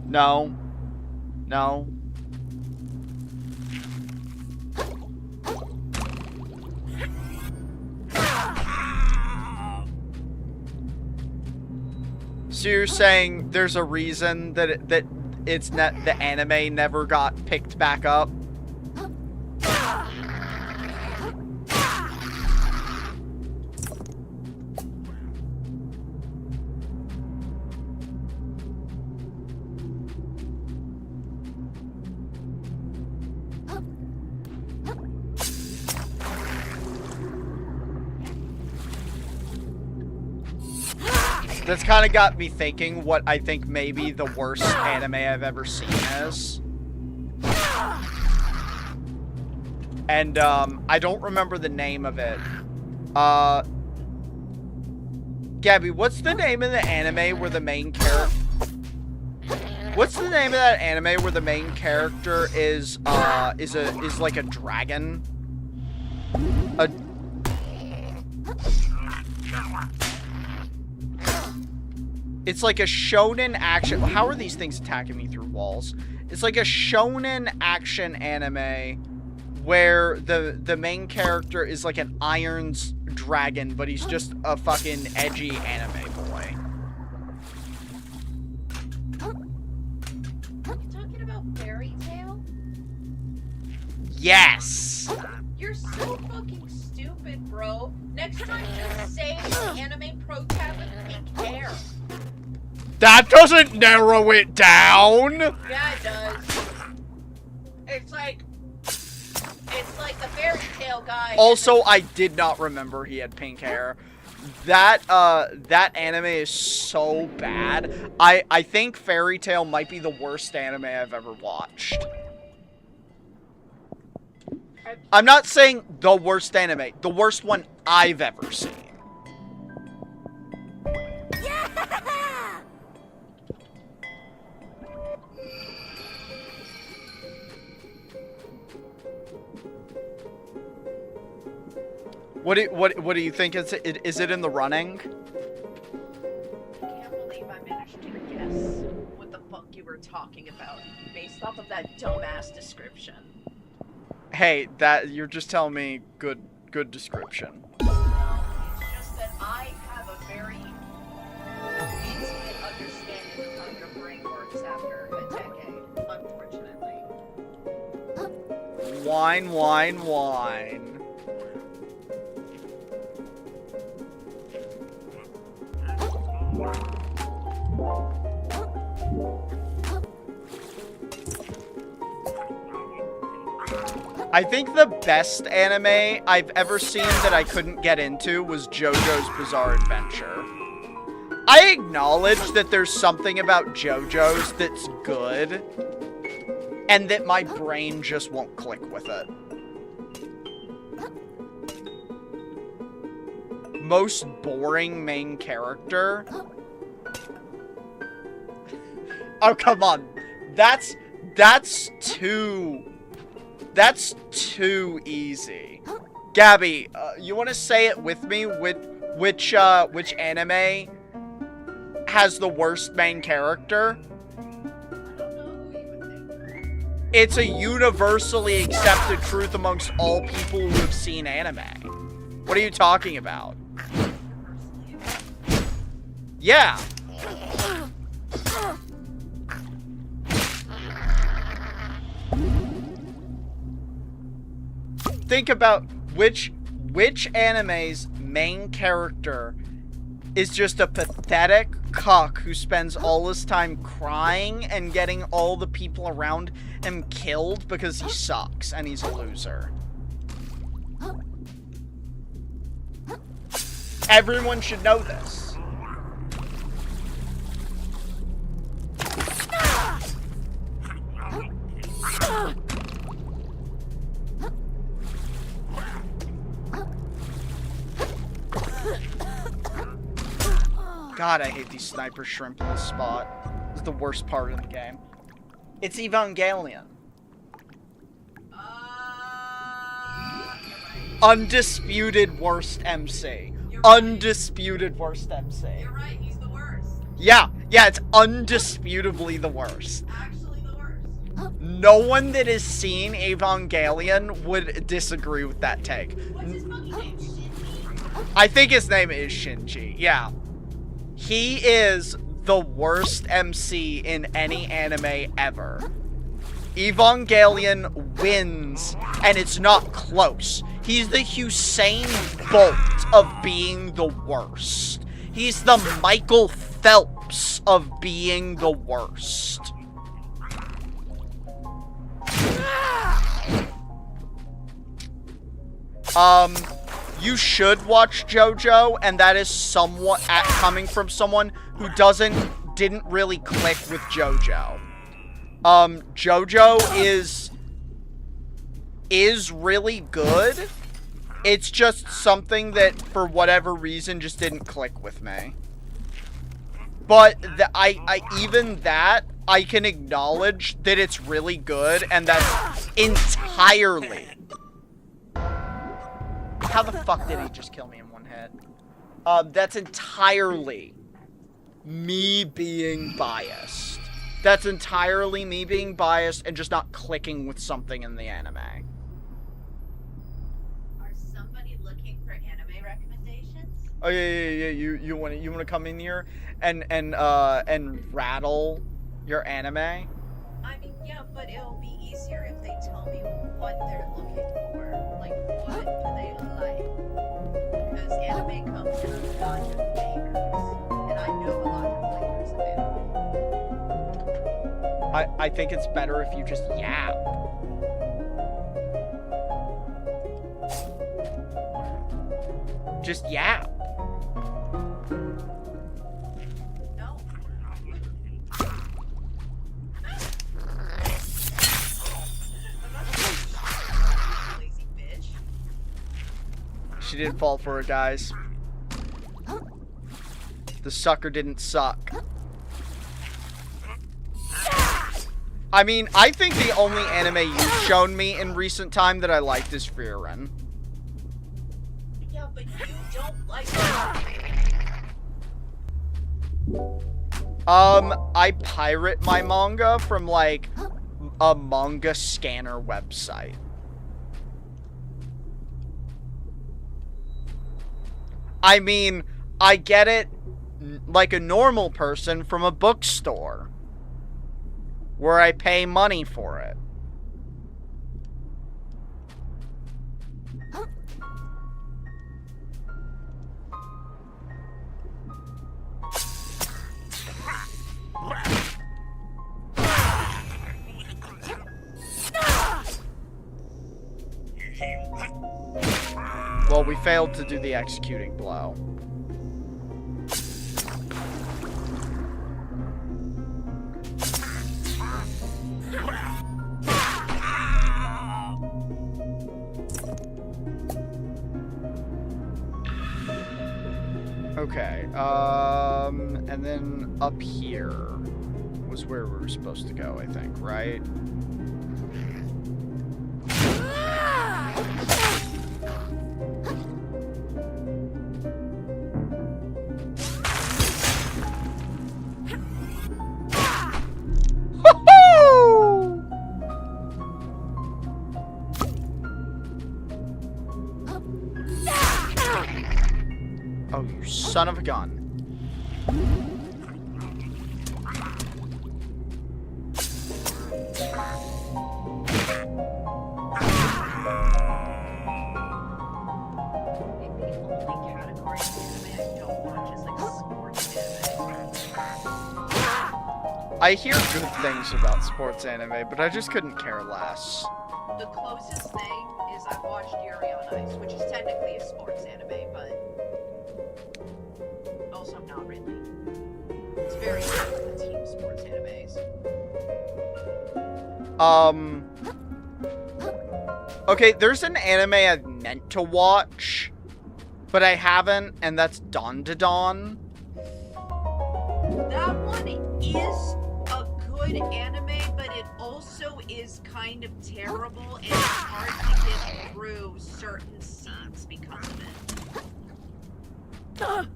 No. No. So you're saying there's a reason that it's not the anime never got picked back up? That's kind of got me thinking what I think maybe the worst anime I've ever seen is. And, I don't remember the name of it. Gabby, what's the name of the anime where the main character... What's the name of that anime where the main character is like a dragon? It's like a shonen action... How are these things attacking me through walls? It's like a shonen action anime where the main character is like an iron's dragon, but he's just a fucking edgy anime boy. You talking about Fairy Tail? Yes! You're so fucking stupid, bro. Next time, just say anime pro cat with pink hair. That doesn't narrow it down! Yeah, it does. It's like the Fairy Tail guy. Also, I did not remember he had pink hair. That anime is so bad. I think Fairy Tail might be the worst anime I've ever watched. I'm not saying the worst anime. The worst one I've ever seen. What do you think? Is it in the running? I can't believe I managed to guess what the fuck you were talking about based off of that dumbass description. Hey, you're just telling me good description. No, it's just that I have a very intimate understanding of how your brain works after a decade, unfortunately. Wine, wine, wine. I think the best anime I've ever seen that I couldn't get into was JoJo's Bizarre Adventure. I acknowledge that there's something about JoJo's that's good, and that my brain just won't click with it. Most boring main character. Oh, come on. That's too easy. Gabby, you want to say it with me? Which anime has the worst main character? I don't know who you would think. It's a universally accepted truth amongst all people who have seen anime. What are you talking about? Yeah. Think about which anime's main character is just a pathetic cuck who spends all his time crying and getting all the people around him killed because he sucks and he's a loser. Everyone should know this. God, I hate these sniper shrimp in this spot. This is the worst part of the game. It's Evangelion. Undisputed worst MC. Undisputed worst MC. You're right, he's the worst. Yeah, it's undisputably the worst. Actually the worst. No one that has seen Evangelion would disagree with that take. What's his fucking name? Shinji? I think his name is Shinji, yeah. He is the worst MC in any anime ever. Evangelion wins, and it's not close. He's the Usain Bolt of being the worst. He's the Michael Phelps of being the worst. You should watch JoJo, and that is somewhat coming from someone who didn't really click with JoJo. JoJo is really good. It's just something that, for whatever reason, just didn't click with me. But even that, I can acknowledge that it's really good, and that's entirely... How the fuck did he just kill me in one hit? That's entirely me being biased. That's entirely me being biased and just not clicking with something in the anime. Are somebody looking for anime recommendations? Oh yeah. You wanna come in here and rattle your anime? I mean, yeah, but it'll be easier if they tell me what they're looking for. Like, what do they like? Because anime comes in a lot of flavors, and I know a lot of flavors available. I think it's better if you just yap. Just yap. No. Lazy bitch. She didn't fall for it, guys. The sucker didn't suck. I mean, I think the only anime you've shown me in recent time that I liked is Frieren. Yeah, but you don't like it. I pirate my manga from, like, a manga scanner website. I mean, I get it like a normal person from a bookstore, where I pay money for it. Well, we failed to do the executing blow. Okay, and then up here was where we were supposed to go, I think, right? Oh, you son of a gun. I hear good things about sports anime, but I just couldn't care less. The closest thing is I've watched Yuri on Ice, which is technically a sports anime, but also not really. It's very different than team sports animes. Okay, there's an anime I've meant to watch, but I haven't, and that's Dawn to Dawn. That one is a good anime, but it also is kind of terrible, and it's hard to get through certain scenes because of it.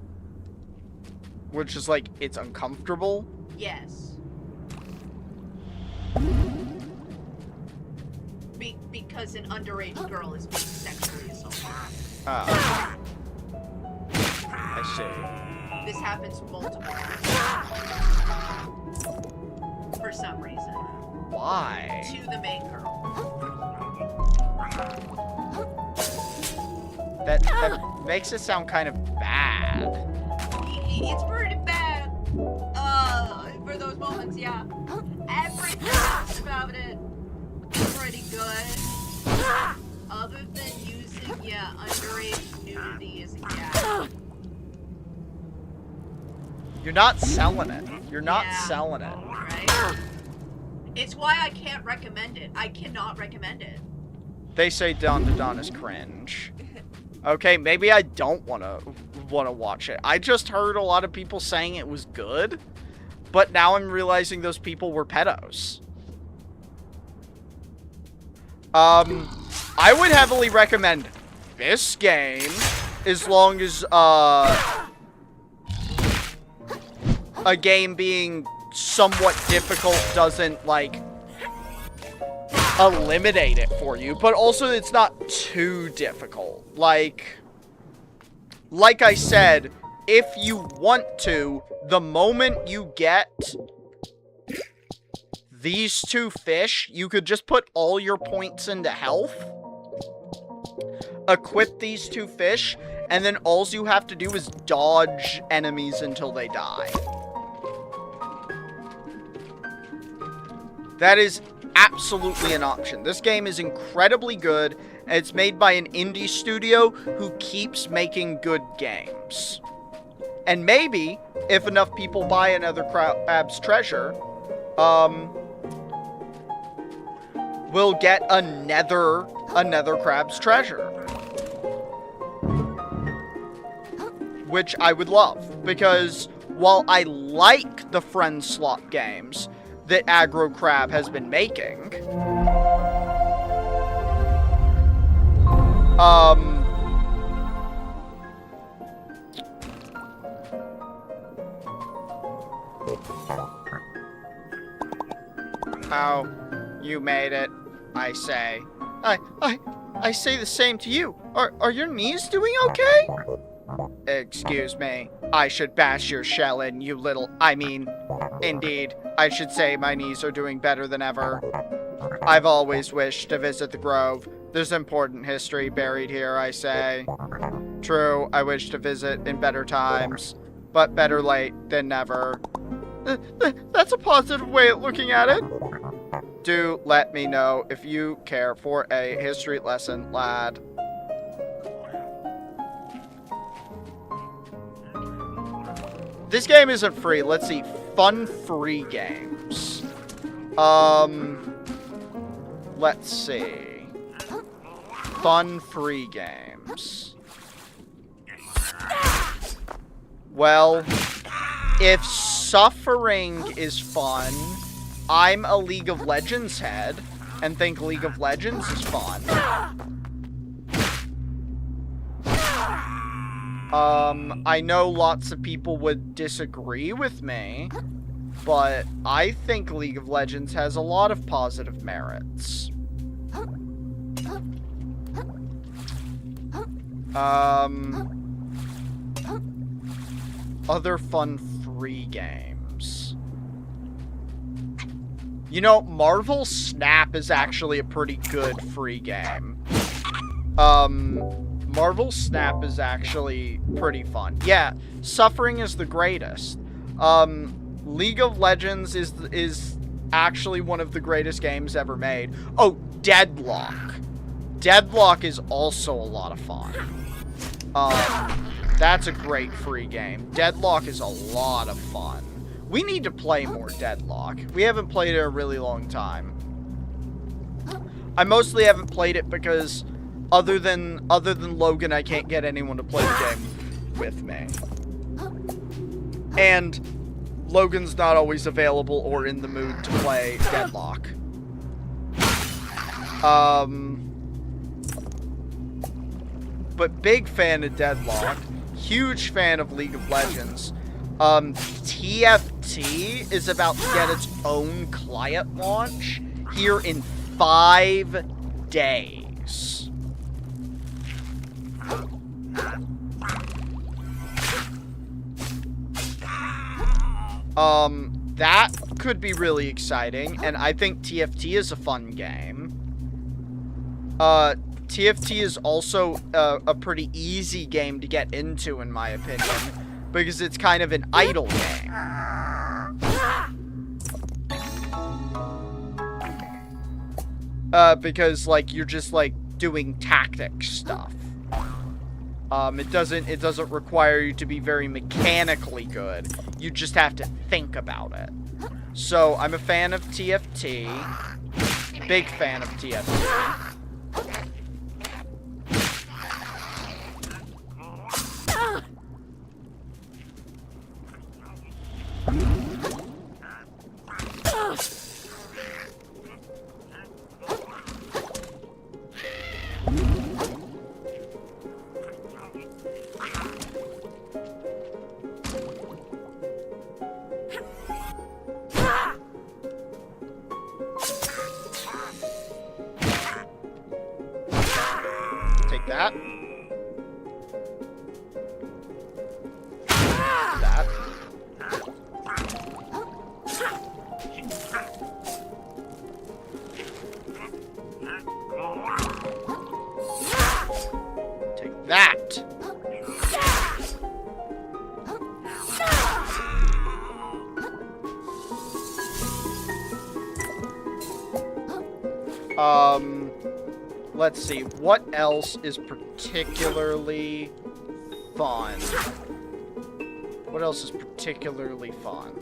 Which is like, it's uncomfortable. Yes. Because an underage girl is being sexually assaulted. Oh. I see. This happens multiple times. For some reason. Why? To the main girl. That makes it sound kind of bad. It's pretty bad. For those moments, yeah. Everything else about it pretty good. Other than using, underage nudity is, You're not selling it. You're not Yeah. selling it. Right? It's why I can't recommend it. I cannot recommend it. They say Dawn to Dawn is cringe. Okay, maybe I don't wanna watch it. I just heard a lot of people saying it was good, but now I'm realizing those people were pedos. I would heavily recommend this game as long as a game being somewhat difficult doesn't like eliminate it for you, but also it's not too difficult. Like I said, if you want to, the moment you get these two fish, you could just put all your points into health, equip these two fish, and then all you have to do is dodge enemies until they die. That is absolutely an option. This game is incredibly good, and it's made by an indie studio who keeps making good games. And maybe, if enough people buy another Crab's Treasure, we'll get another Crab's Treasure. Which I would love, because while I like the friend slot games that Aggro Crab has been making, oh, you made it, I say. I say the same to you. Are your knees doing okay? Excuse me. I should bash your shell in, you little... Indeed, I should say my knees are doing better than ever. I've always wished to visit the Grove. There's important history buried here, I say. True, I wish to visit in better times, but better late than never. That's a positive way of looking at it. Do let me know if you care for a history lesson, lad. This game isn't free. Let's see. Fun free games. Let's see. Fun free games. Well, if suffering is fun, I'm a League of Legends head and think League of Legends is fun. I know lots of people would disagree with me, but I think League of Legends has a lot of positive merits. Other fun free games. You know, Marvel Snap is actually a pretty good free game. Marvel Snap is actually pretty fun. Yeah, Suffering is the greatest. League of Legends is actually one of the greatest games ever made. Oh, Deadlock. Deadlock is also a lot of fun. That's a great free game. Deadlock is a lot of fun. We need to play more Deadlock. We haven't played it in a really long time. I mostly haven't played it because other than Logan, I can't get anyone to play the game with me. And Logan's not always available or in the mood to play Deadlock. But big fan of Deadlock. Huge fan of League of Legends. TFT is about to get its own client launch here in 5 days. That could be really exciting, and I think TFT is a fun game. TFT is also a pretty easy game to get into, in my opinion, because it's kind of an idle game. Because, like, you're just, like, doing tactic stuff. It doesn't require you to be very mechanically good. You just have to think about it. So, I'm a fan of TFT. Big fan of TFT. Take that. That. Take that. Let's see, what else is particularly fun? What else is particularly fun?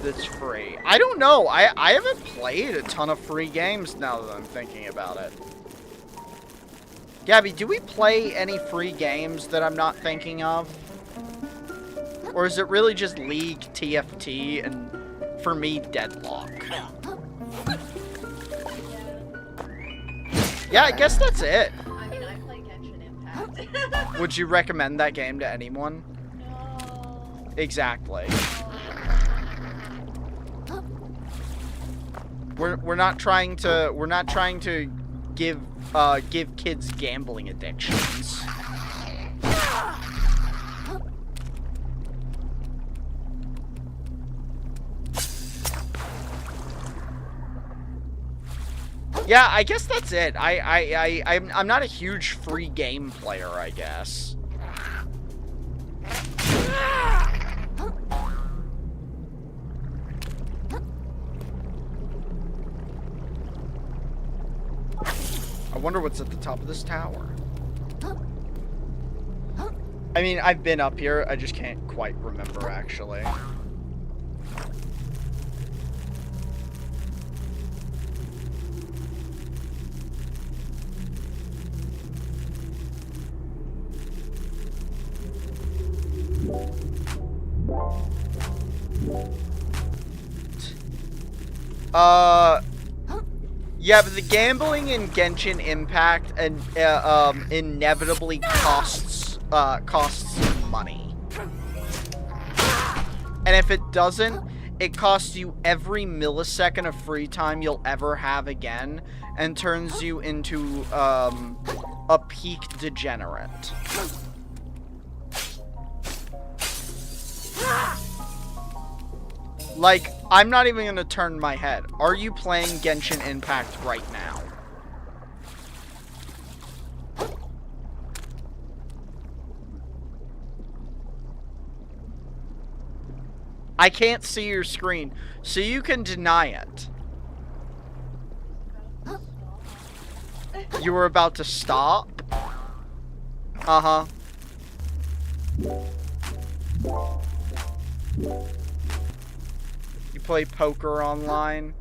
That's free. I don't know. I haven't played a ton of free games now that I'm thinking about it. Gabby, do we play any free games that I'm not thinking of? Or is it really just League, TFT, and, for me, Deadlock? Yeah, I guess that's it. I mean, I play Genshin Impact. Would you recommend that game to anyone? No. Exactly. We're not trying to give kids gambling addictions. Yeah, I guess that's it. I'm not a huge free game player, I guess. I wonder what's at the top of this tower. I mean, I've been up here, I just can't quite remember, actually. Yeah, but the gambling in Genshin Impact and inevitably costs money. And if it doesn't, it costs you every millisecond of free time you'll ever have again, and turns you into a peak degenerate. Like, I'm not even gonna turn my head. Are you playing Genshin Impact right now? I can't see your screen, so you can deny it. You were about to stop? Uh-huh. Play poker online.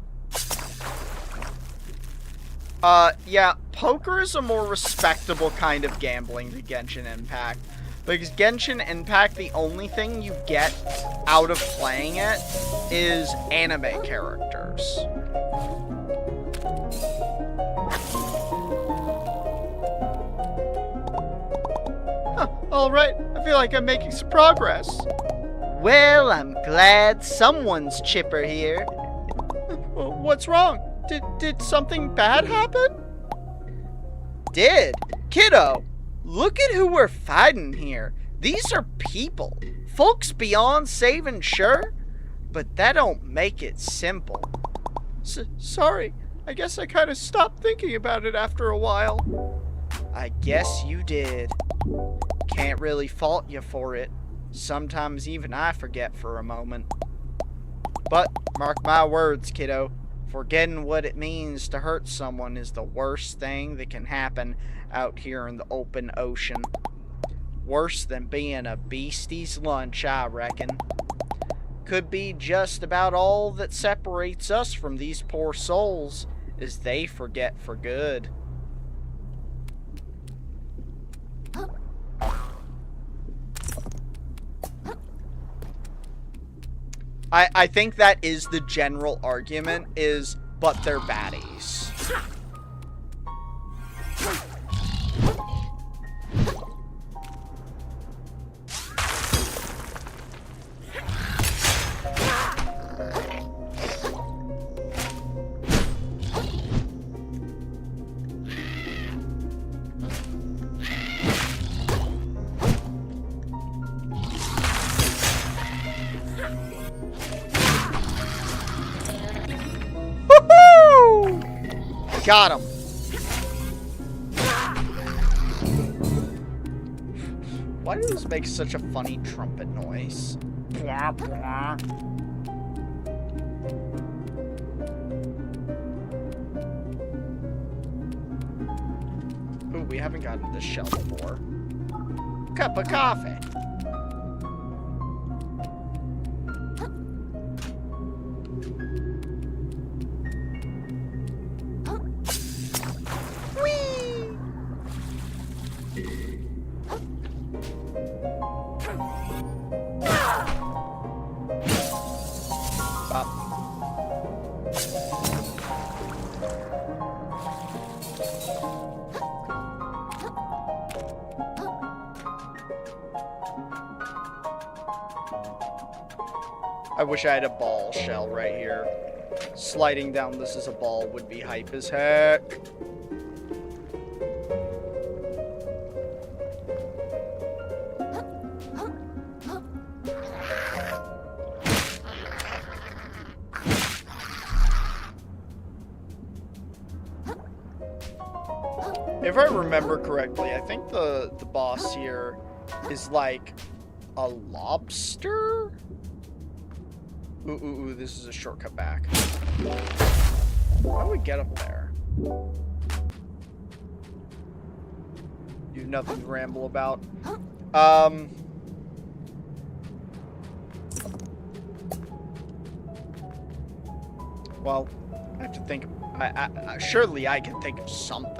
Yeah, poker is a more respectable kind of gambling than Genshin Impact. Because Genshin Impact, the only thing you get out of playing it is anime characters. Huh, alright, I feel like I'm making some progress. Well, I'm glad someone's chipper here. What's wrong? Did something bad happen? Did? Kiddo, look at who we're fighting here. These are people. Folks beyond saving, sure, but that don't make it simple. Sorry, I guess I kind of stopped thinking about it after a while. I guess you did. Can't really fault you for it. Sometimes even I forget for a moment. But, mark my words, kiddo, Forgetting what it means to hurt someone is the worst thing that can happen out here in the open ocean. Worse than being a beastie's lunch, I reckon. Could be just about all that separates us from these poor souls, is they forget for good. I think that is the general argument, is, but they're baddies. Got him. Why does this make such a funny trumpet noise? Blah, blah. Ooh, we haven't gotten this shell before. Cup of coffee. I wish I had a ball shell right here. Sliding down this as a ball would be hype as heck. If I remember correctly, I think the boss here is like a lobster? Ooh, this is a shortcut back. How do we get up there? You have nothing to ramble about. Well, I have to think. Surely I can think of something.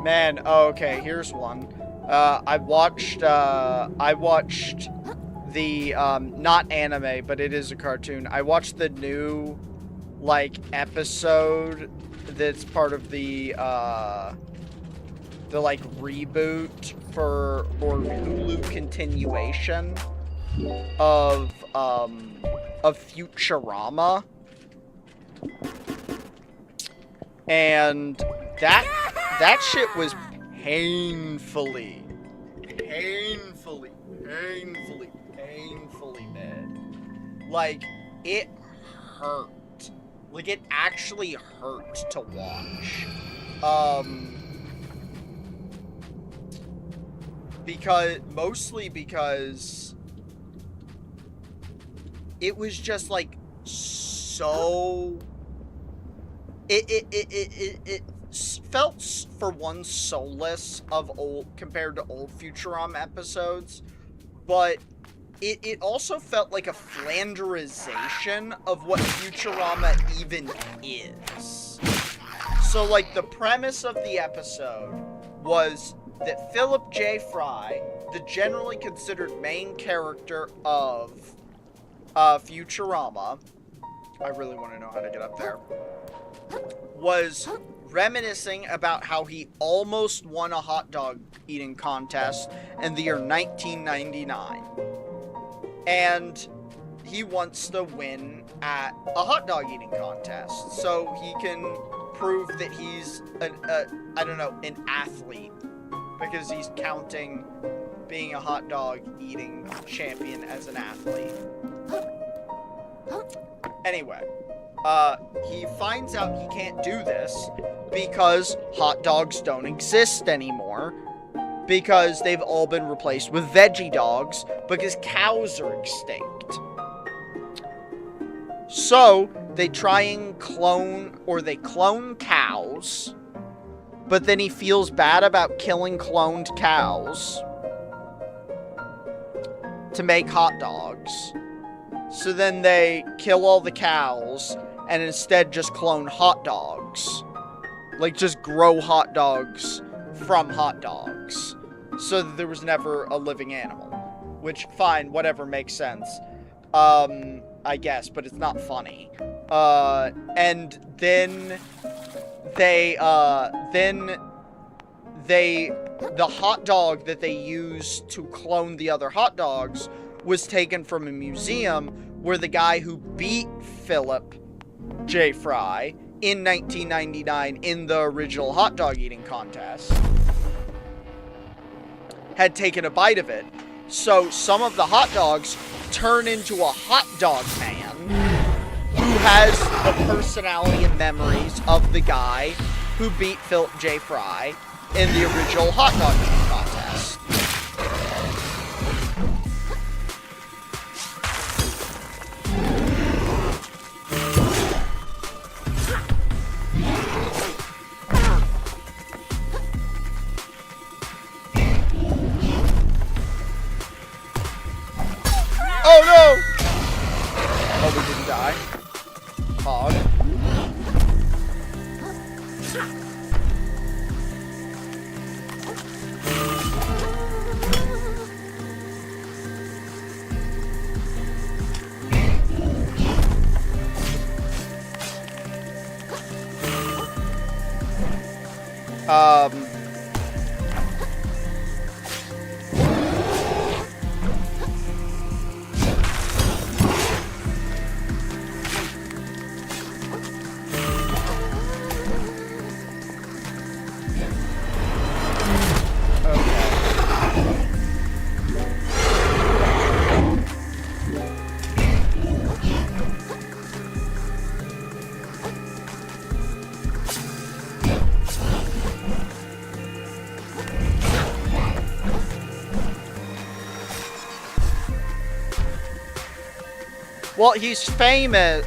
Man, okay, here's one. I watched the, not anime, but it is a cartoon. I watched the new, like, episode that's part of the like, reboot or Hulu continuation of Futurama. And that shit was painfully bad. Like, it hurt. Like, it actually hurt to watch. Mostly because it was just, like, so... It felt, for one, soulless compared to old Futurama episodes, but it also felt like a flanderization of what Futurama even is. So, like, the premise of the episode was that Philip J. Fry, the generally considered main character of Futurama, I really want to know how to get up there, was reminiscing about how he almost won a hot dog eating contest in the year 1999. And he wants to win at a hot dog eating contest so he can prove that he's an athlete, because he's counting being a hot dog eating champion as an athlete. Anyway, he finds out he can't do this because hot dogs don't exist anymore. Because they've all been replaced with veggie dogs because cows are extinct. So, they try and clone cows, but then he feels bad about killing cloned cows to make hot dogs. So then they kill all the cows and instead just clone hot dogs. Like, just grow hot dogs from hot dogs. So that there was never a living animal. Which, fine, whatever, makes sense. I guess, but it's not funny. And then the hot dog that they used to clone the other hot dogs was taken from a museum where the guy who beat Philip J. Fry in 1999 in the original hot dog eating contest had taken a bite of it. So some of the hot dogs turn into a hot dog man who has the personality and memories of the guy who beat Philip J. Fry in the original hot dog eating contest. Oh no! Oh, we didn't die. Hog. Well, he's famous.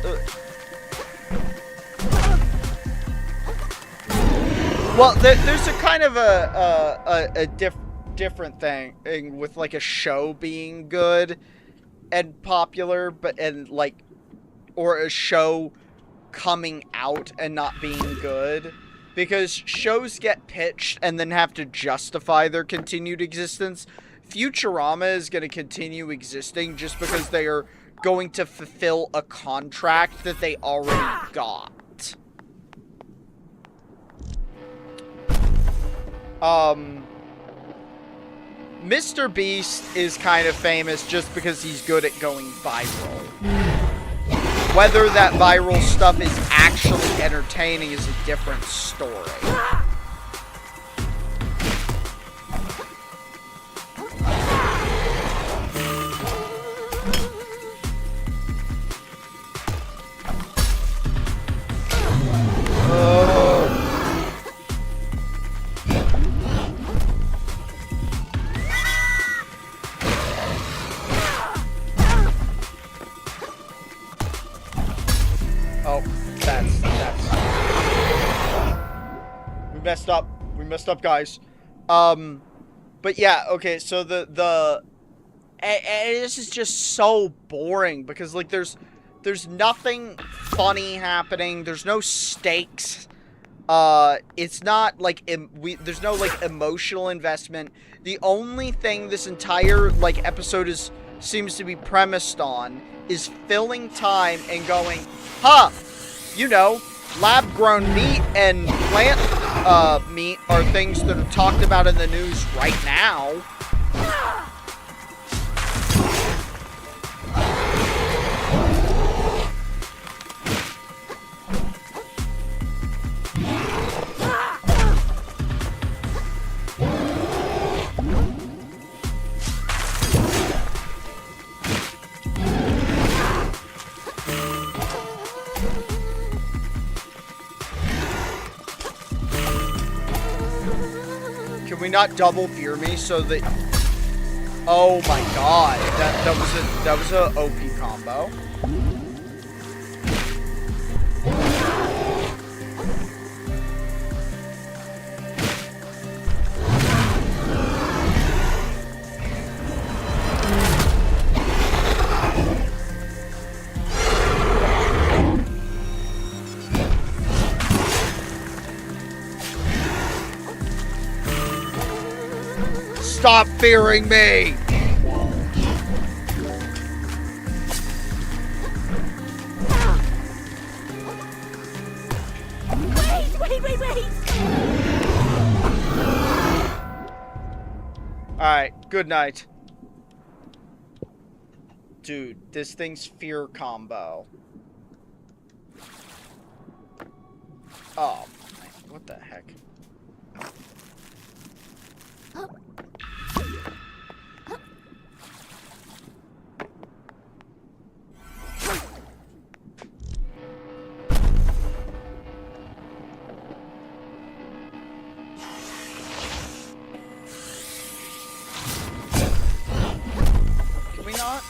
Well, there's a kind of a different thing with like a show being good and popular, or a show coming out and not being good. Because shows get pitched and then have to justify their continued existence. Futurama is going to continue existing just because they are going to fulfill a contract that they already got. Mr. Beast is kind of famous just because he's good at going viral. Whether that viral stuff is actually entertaining is a different story. We messed up, guys. But yeah, okay, so and this is just so boring because like there's nothing funny happening. There's no stakes. It's not like there's no like emotional investment. The only thing this entire like episode seems to be premised on is filling time and going, you know, lab-grown meat and plant meat are things that are talked about in the news right now. Can we not double fear me so that... Oh my god. That was a OP combo. Stop fearing me! Wait! Alright, good night. Dude, this thing's fear combo. Oh, what the heck? Can we not?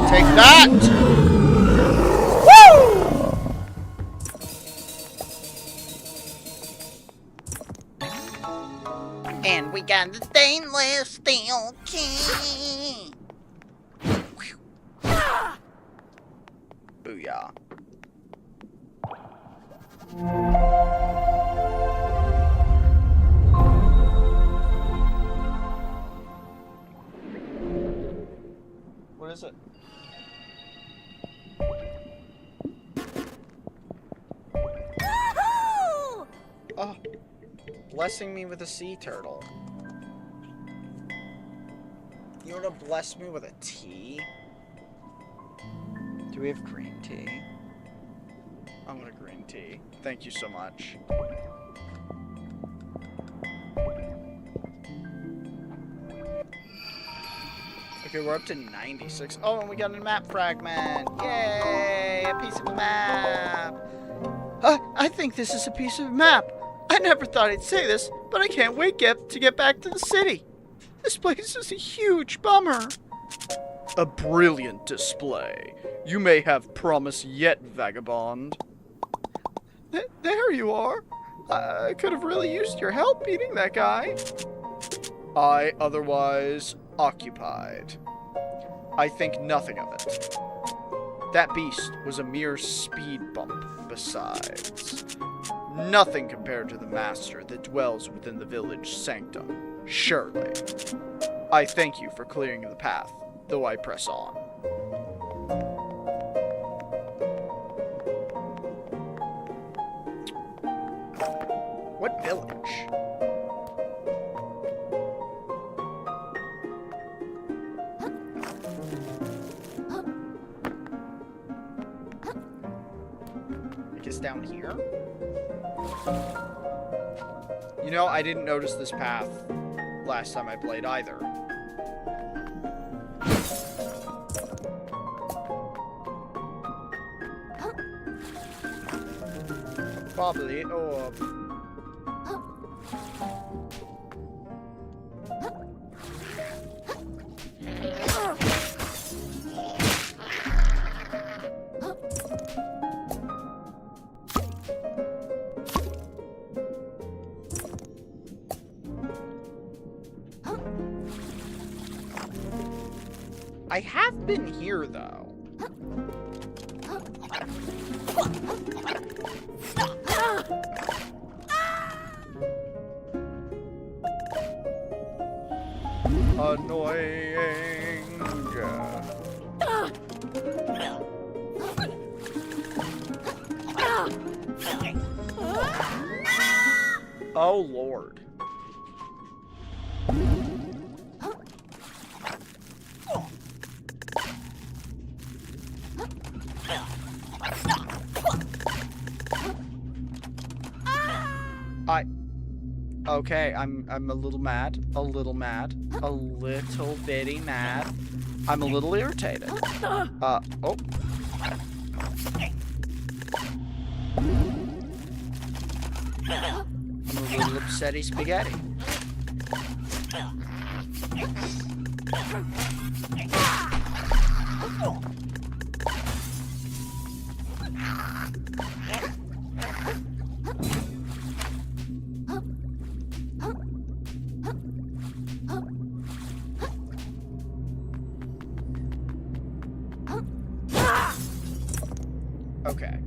Take that! Woo! And we got the stainless steel key. Booyah. What is it? Oh, blessing me with a sea turtle. You want to bless me with a tea? Do we have green tea? I want a green tea. Thank you so much. Okay, we're up to 96. Oh, and we got a map fragment. Yay! A piece of a map. I think this is a piece of map. I never thought I'd say this, but I can't wait to get back to the city. This place is a huge bummer. A brilliant display. You may have promise yet, vagabond. There you are. I could have really used your help beating that guy. I otherwise occupied. I think nothing of it. That beast was a mere speed bump besides. Nothing compared to the master that dwells within the village sanctum, surely. I thank you for clearing the path, though I press on. What village? I guess down here? You know, I didn't notice this path last time I played either. Bubbly orb. I have been here, though. Annoying. Oh, Lord. Okay, I'm a little mad, a little bitty mad. I'm a little irritated. Oh. I'm a little upsetty spaghetti. Okay.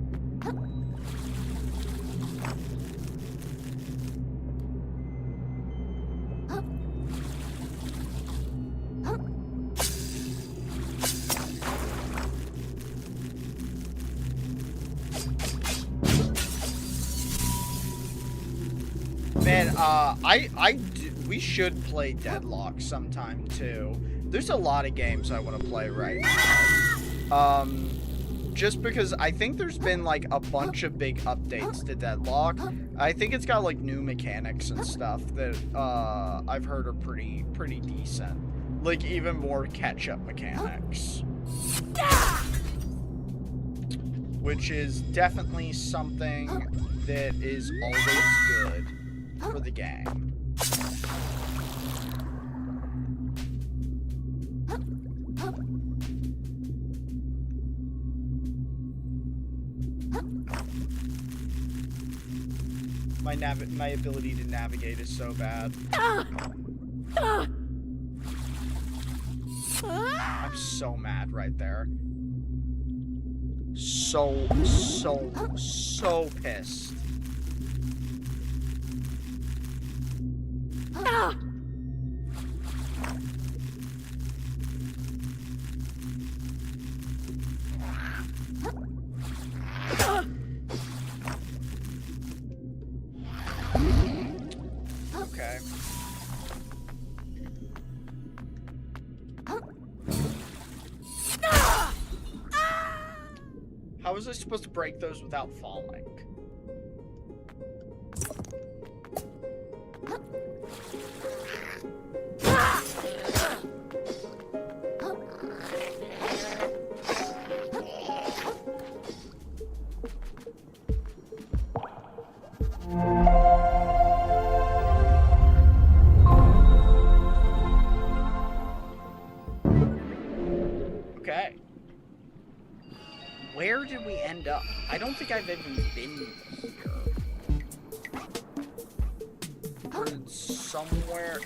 Man, we should play Deadlock sometime too. There's a lot of games I want to play right now. Just because I think there's been like a bunch of big updates to Deadlock. I think it's got like new mechanics and stuff that I've heard are pretty decent. Like even more catch-up mechanics. Which is definitely something that is always good for the game. My ability to navigate is so bad. I'm so mad right there. So pissed. Okay. How was I supposed to break those without falling? Okay. Where did we end up? I don't think I've even been here. We're somewhere.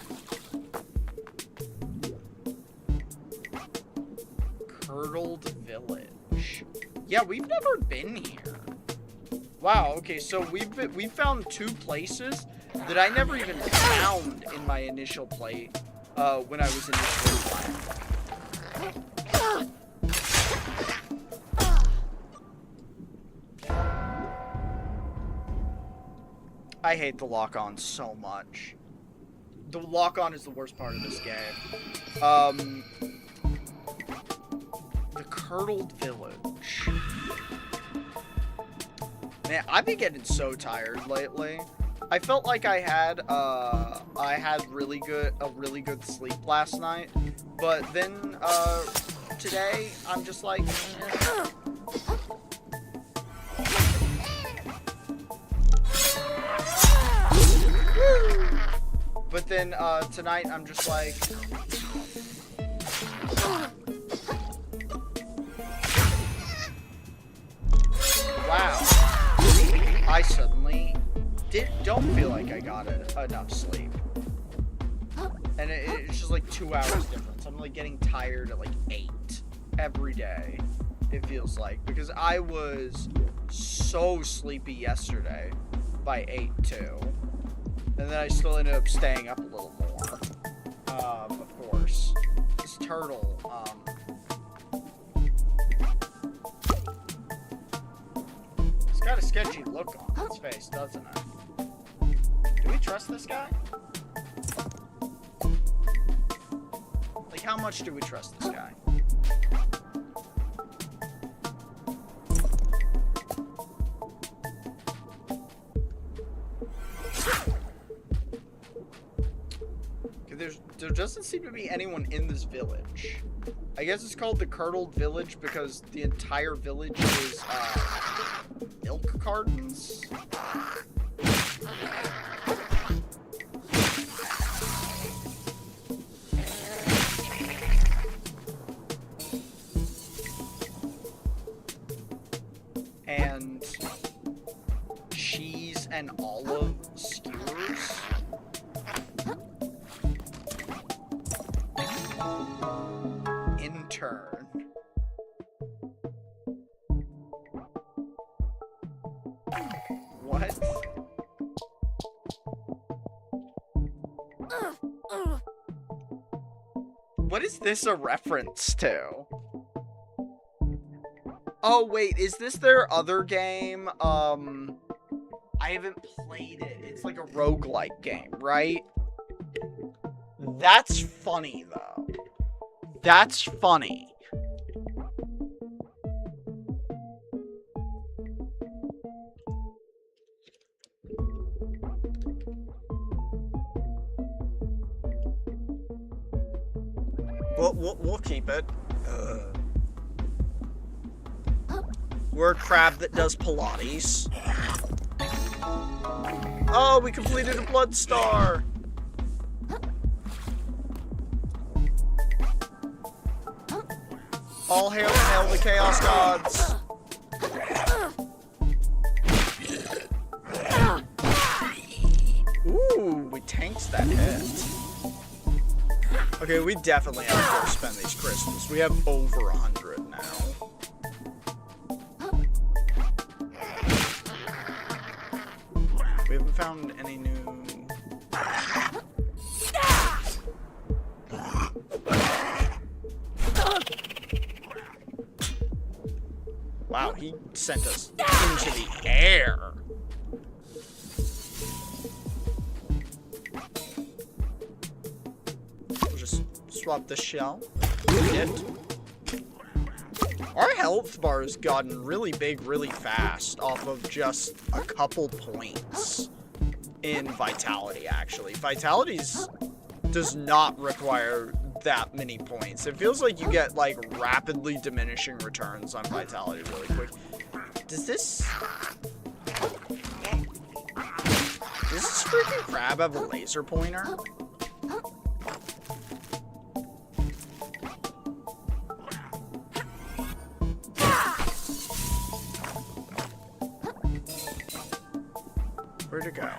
Curdled Village. Yeah, we've never been here. Wow, okay, so we found two places that I never even found in my initial play, when I was initially playing. I hate the lock-on so much. The lock-on is the worst part of this game. The Curdled Village. Man, I've been getting so tired lately. I felt like I had a really good sleep last night, but then today I'm just like, But then tonight I'm just like, wow, I suddenly don't feel like I got enough sleep. And it's just like 2 hours difference. I'm like getting tired at like 8 every day, it feels like. Because I was so sleepy yesterday by 8 too. And then I still ended up staying up a little more. Of course. This turtle, it's got a sketchy look on its face, doesn't it? Do we trust this guy? Like, how much do we trust this guy? There doesn't seem to be anyone in this village. I guess it's called the Curdled Village because the entire village is milk cartons. And cheese and olive skewers. Intern. What? What is this a reference to? Oh wait, is this their other game? I haven't played it. It's like a roguelike game, right? That's funny though. That's funny. We'll keep it. We're a crab that does Pilates. Oh, we completed a blood star. All hail the Chaos Gods. Ooh, we tanked that hit. Okay, we definitely have to go spend these crystals. We have over 100 now. We haven't found any new... Wow, he sent us into the air. We'll just swap the shell. Our health bar has gotten really big really fast off of just a couple points in Vitality, actually. Vitality's does not require that many points. It feels like you get, like, rapidly diminishing returns on Vitality really quick. Does this freaking crab have a laser pointer? Where'd it go?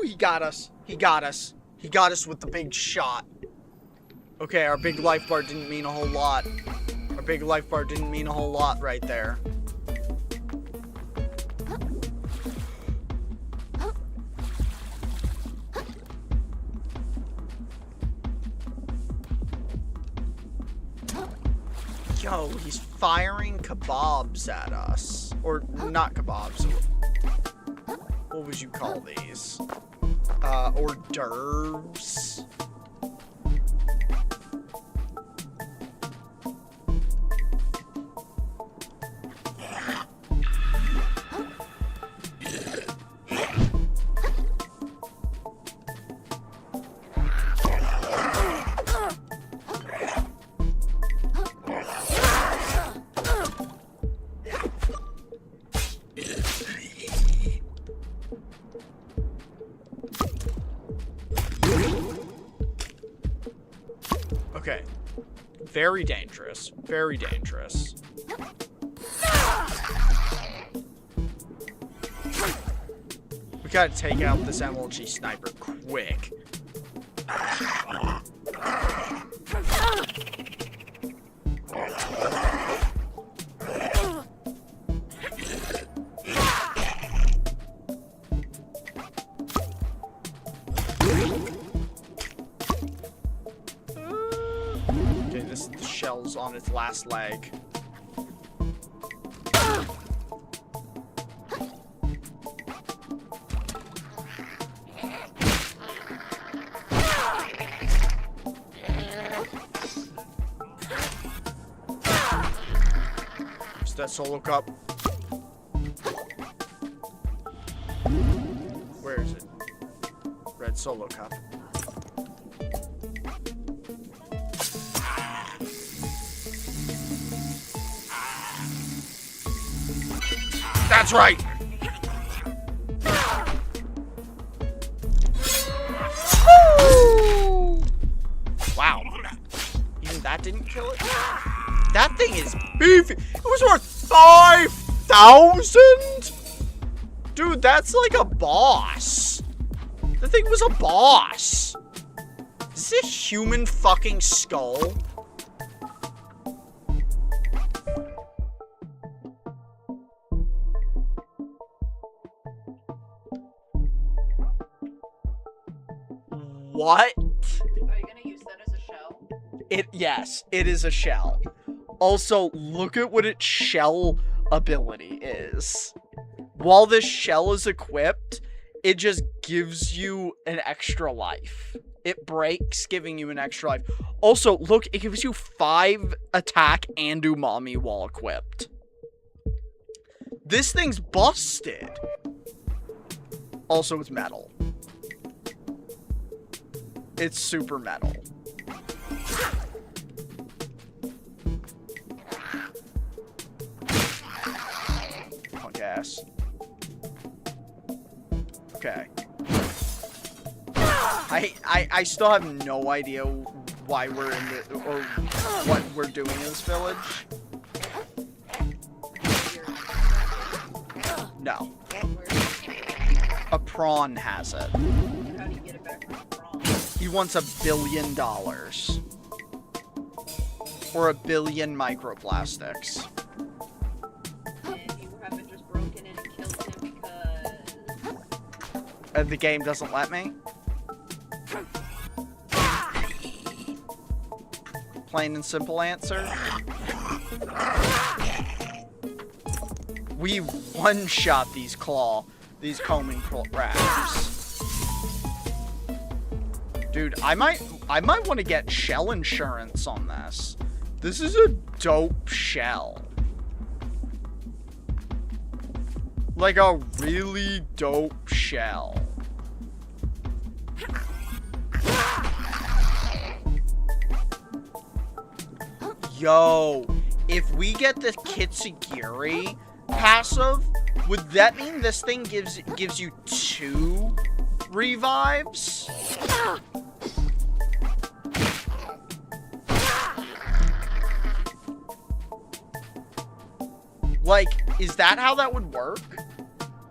He got us. He got us. He got us with the big shot. Okay, our big life bar didn't mean a whole lot. Our big life bar didn't mean a whole lot right there. Yo, he's firing kebabs at us. Or not kebabs. What would you call these? Hors d'oeuvres. Okay. Very dangerous. Very dangerous. We gotta take out this MLG sniper quick. Okay, this the shell's on its last leg. Is that solo cup? Where is it? Red solo cup. That's right! Wow. Even that didn't kill it? That thing is beefy. It was worth 5,000? Dude, that's like a boss. The thing was a boss. Is this a human fucking skull? What? Are you gonna use that as a shell? Yes, it is a shell. Also, look at what its shell ability is. While this shell is equipped, it just gives you an extra life. It breaks, giving you an extra life. Also, look, it gives you 5 attack and umami while equipped. This thing's busted. Also, it's metal. It's super metal. Punk ass. Okay. I still have no idea why we're in the, or what we're doing in this village. No. A prawn has it. How do you get it back from the prawn? He wants $1 billion. Or 1 billion microplastics. And you haven't just broken in and killed him because... The game doesn't let me. Plain and simple answer. We one-shot these combing crabs. Dude, I might want to get shell insurance on this. This is a dope shell. Like a really dope shell. Yo, if we get the Kitsugiri passive, would that mean this thing gives you 2 revives? Like, is that how that would work?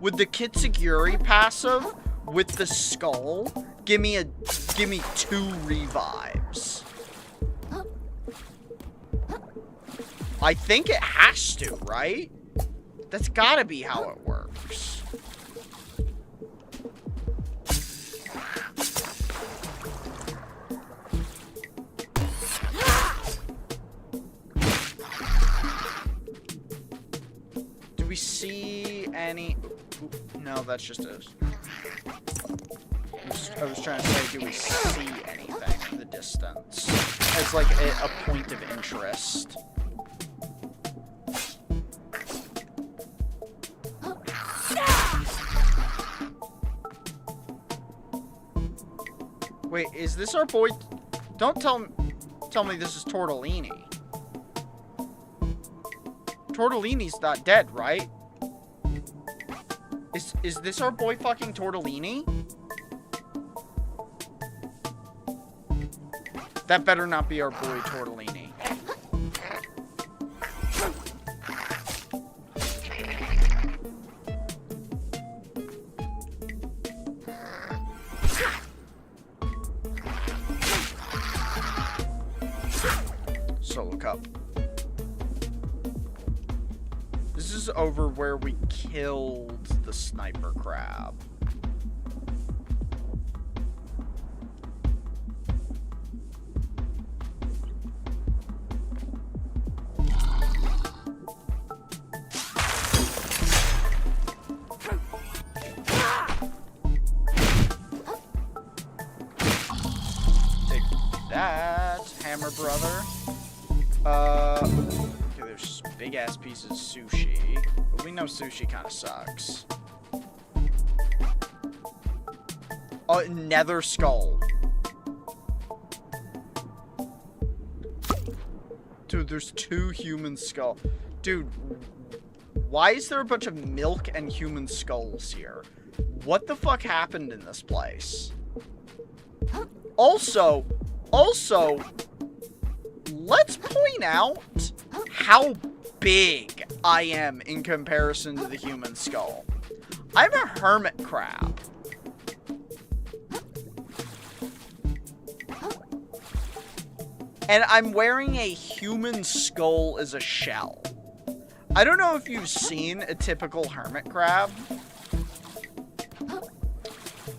Would the Kitsugiri passive with the skull give me 2 revives? I think it has to, right? That's gotta be how it works. Do we see any... No, that's just a... I was trying to say, do we see anything in the distance? It's like a point of interest. Wait, is this our boy? Don't tell me this is Tortellini. Tortellini's not dead, right? Is this our boy fucking Tortellini? That better not be our boy Tortellini. Solo cup. This is over where we killed the sniper crab. Take that, hammer brother. Okay, there's big ass pieces of sushi. But we know sushi kind of sucks. Oh, nether skull. Dude, there's 2 human skull. Dude, why is there a bunch of milk and human skulls here? What the fuck happened in this place? Also, let's point out how big I am in comparison to the human skull. I'm a hermit crab. And I'm wearing a human skull as a shell. I don't know if you've seen a typical hermit crab,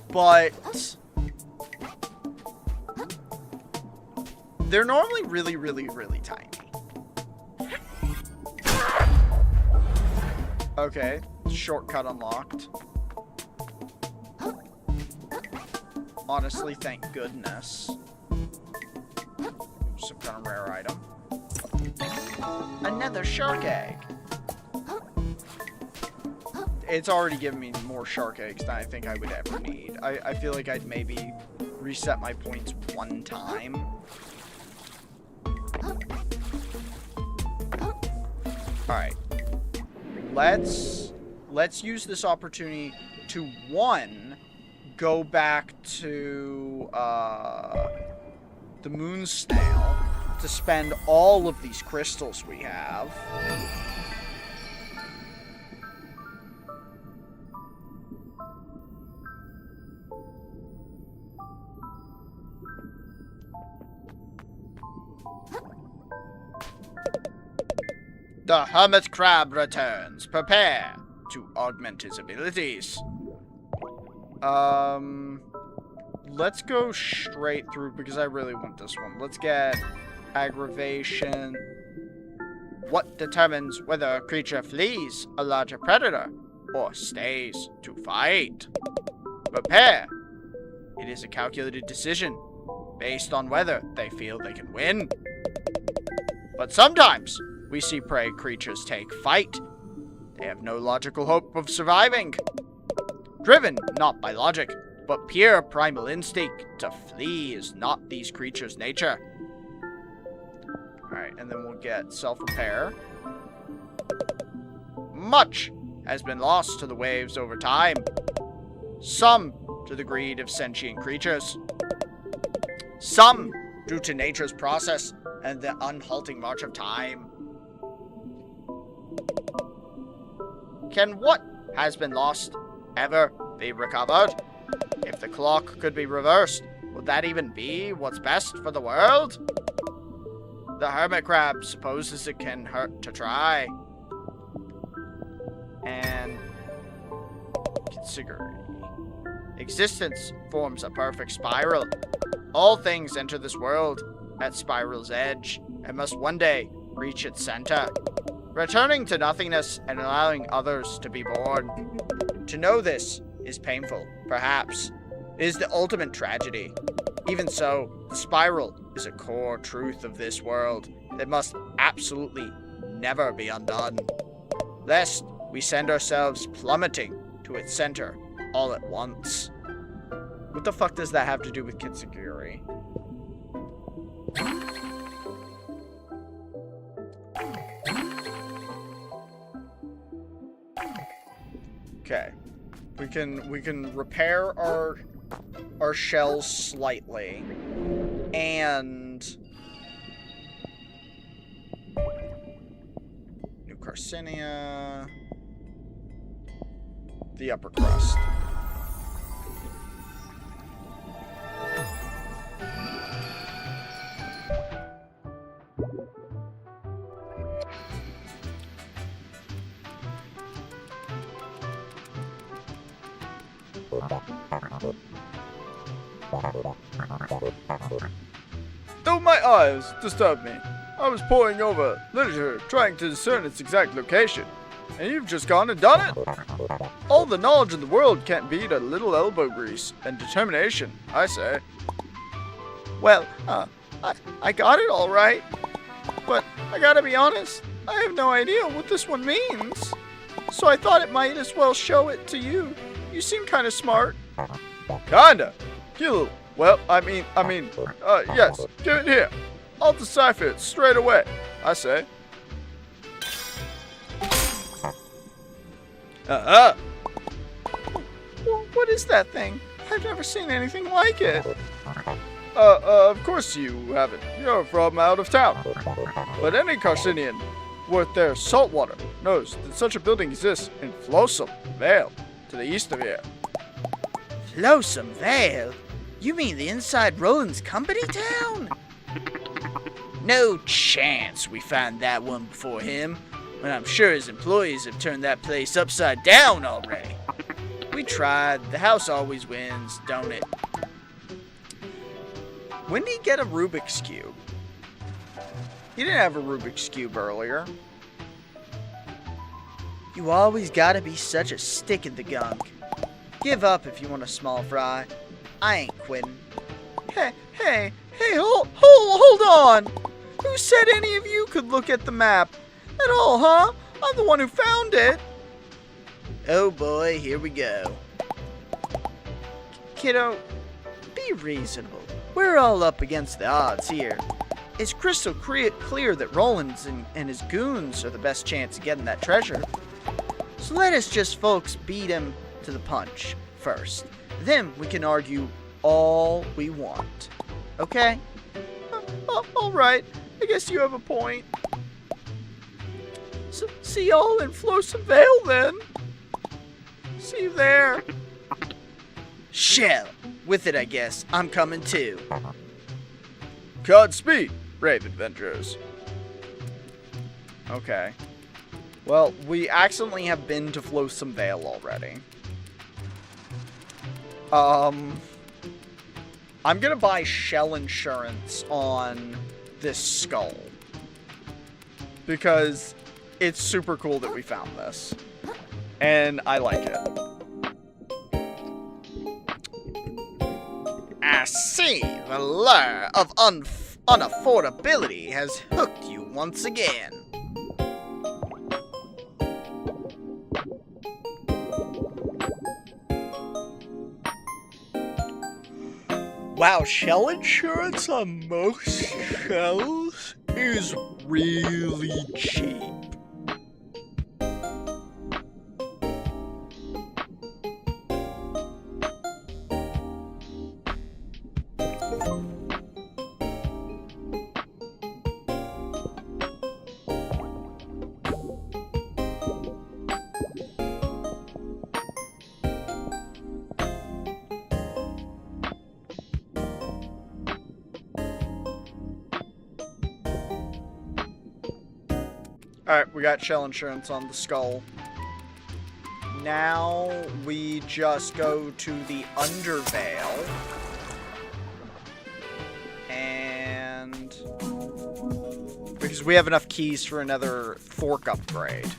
but they're normally really, really, really tiny. Okay, shortcut unlocked. Honestly, thank goodness. Some kind of rare item. Another shark egg. It's already given me more shark eggs than I think I would ever need. I feel like I'd maybe reset my points 1 time. Alright. Let's use this opportunity to, 1, go back to the moon snail to spend all of these crystals we have. The hermit crab returns. Prepare to augment his abilities. Let's go straight through because I really want this one. Let's get aggravation. What determines whether a creature flees a larger predator or stays to fight? Prepare. It is a calculated decision based on whether they feel they can win. But sometimes we see prey creatures take fight. They have no logical hope of surviving. Driven not by logic, but pure primal instinct, to flee is not these creatures' nature. Alright, and then we'll get self-repair. Much has been lost to the waves over time. Some to the greed of sentient creatures. Some due to nature's process and the unhalting march of time. Can what has been lost ever be recovered? If the clock could be reversed, would that even be what's best for the world? The hermit crab supposes it can hurt to try. And consider existence forms a perfect spiral. All things enter this world at spiral's edge and must one day reach its center, returning to nothingness and allowing others to be born. To know this is painful, perhaps. It is the ultimate tragedy. Even so, the spiral is a core truth of this world that must absolutely never be undone, lest we send ourselves plummeting to its center all at once. What the fuck does that have to do with Kitsuguri? Okay. We can repair our shells slightly. And Carcinia. The upper crust. Though my eyes disturb me, I was poring over literature trying to discern its exact location, and you've just gone and done it. All the knowledge in the world can't beat a little elbow grease and determination, I say. Well, I got it all right. But I gotta be honest, I have no idea what this one means. So I thought it might as well show it to you. You seem kind of smart. Kinda. You, well, yes, give it here. I'll decipher it straight away, I say. What is that thing? I've never seen anything like it. Of course you haven't. You're from out of town. But any Carcinian worth their salt water knows that such a building exists in Flotsam Vale, to the east of here. Flotsam Vale? You mean the inside Roland's company town? No chance we find that one before him, when I'm sure his employees have turned that place upside down already. We tried. The house always wins, don't it? When did he get a Rubik's Cube? He didn't have a Rubik's Cube earlier. You always gotta be such a stick in the gunk. Give up if you want a small fry. I ain't quitting. Hey, hold on! Who said any of you could look at the map? At all, huh? I'm the one who found it. Oh boy, here we go. Kiddo, be reasonable. We're all up against the odds here. It's crystal clear that Rollins and his goons are the best chance of getting that treasure. So let us just folks beat him to the punch first. Then we can argue all we want. Okay? Alright. I guess you have a point. So, see y'all in Flotsam Vale then. See you there. Shell. With it, I guess. I'm coming too. Godspeed, brave adventurers. Okay. Well, we accidentally have been to Flotsam Vale already. I'm gonna buy shell insurance on this skull. Because it's super cool that we found this. And I like it. I see the lure of unaffordability has hooked you once again. Wow, shell insurance on most shells is really cheap. Alright, we got shell insurance on the skull. Now we just go to the Undervale. And because we have enough keys for another fork upgrade.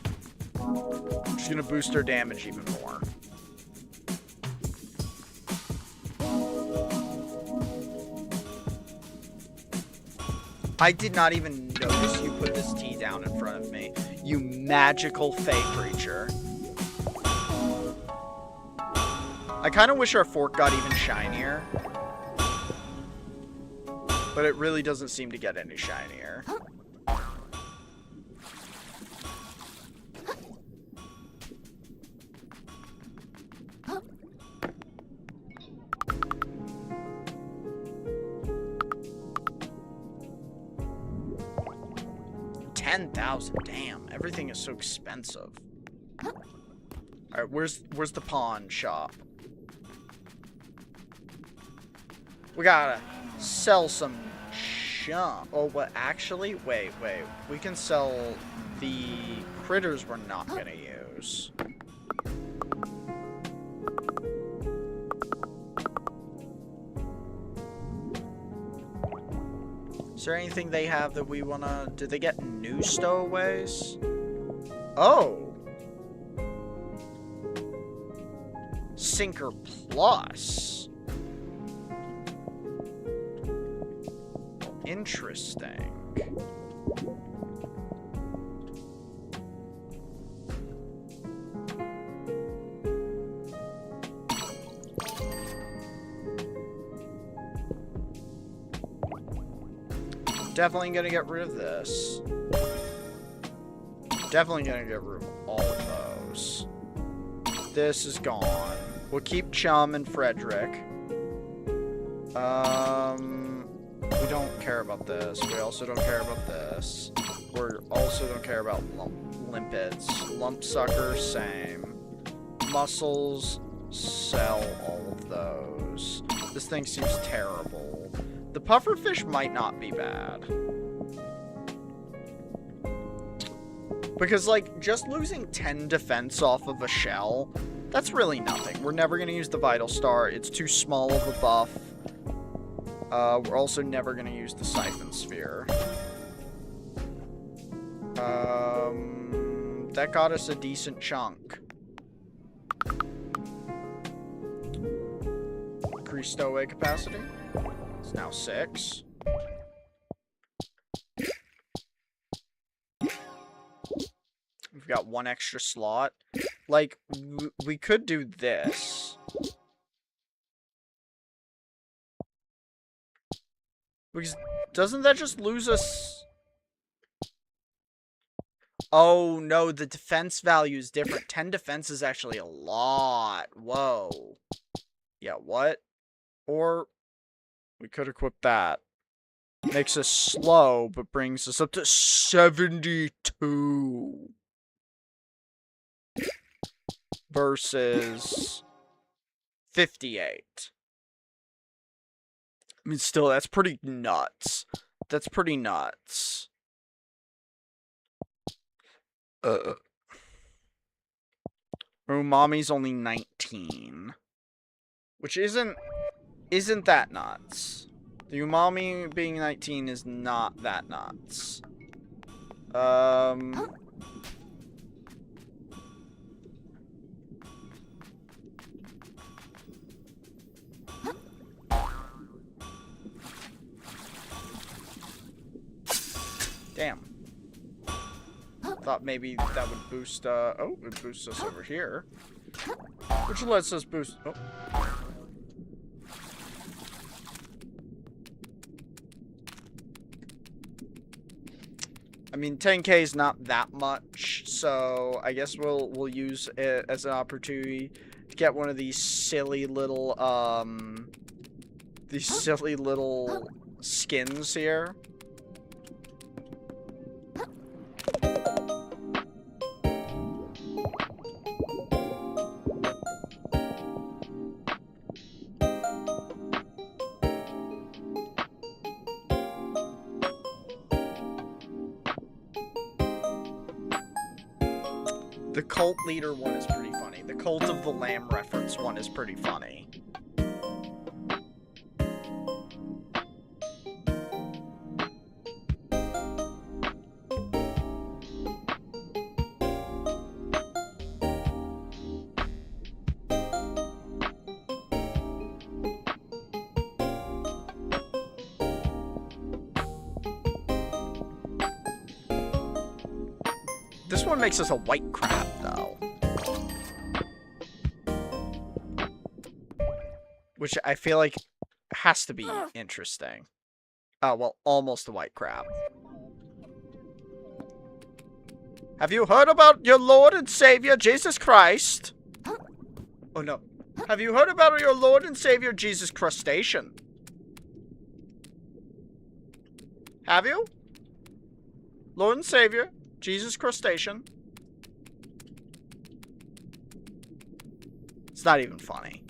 Which is gonna boost our damage even more. I did not even notice you put this tea down in front of me. You magical fey creature. I kind of wish our fork got even shinier. But it really doesn't seem to get any shinier. 10,000. Damn, everything is so expensive. Alright, where's the pawn shop? We gotta sell some junk. Oh, but actually, wait. We can sell the critters we're not gonna use. Is there anything they have that we wanna... Did they get new stowaways? Oh! Sinker Plus. Interesting. Definitely gonna get rid of this. Definitely gonna get rid of all of those. This is gone. We'll keep Chum and Frederick. We don't care about this. We also don't care about this. We also don't care about limpets. Lumpsucker, same. Mussels, sell all of those. This thing seems terrible. The pufferfish might not be bad. Because, like, just losing 10 defense off of a shell, that's really nothing. We're never going to use the Vital Star. It's too small of a buff. We're also never going to use the Siphon Sphere. That got us a decent chunk. Increase stowaway capacity. It's now 6. We've got 1 extra slot. Like, we could do this. Because doesn't that just lose us? Oh, no, the defense value is different. 10 defense is actually a lot. Whoa. Yeah, what? Or we could equip that. Makes us slow, but brings us up to 72. Versus 58. I mean, still, that's pretty nuts. That's pretty nuts. Umami's only 19. Which isn't that nuts. The umami being 19 is not that nuts. Damn. Thought maybe that would boost, oh, it would boost us over here. Which lets us boost, oh. I mean, 10k is not that much, so I guess we'll use it as an opportunity to get one of these silly little, skins here. The cult leader one is pretty funny. The cult of the lamb reference one is pretty funny. This one makes us a white crab, though. Which I feel like has to be interesting. Oh, well, almost a white crab. Have you heard about your Lord and Savior, Jesus Christ? Oh, no. Have you heard about your Lord and Savior, Jesus Crustacean? Have you? Lord and Savior, Jesus Crustacean. It's not even funny.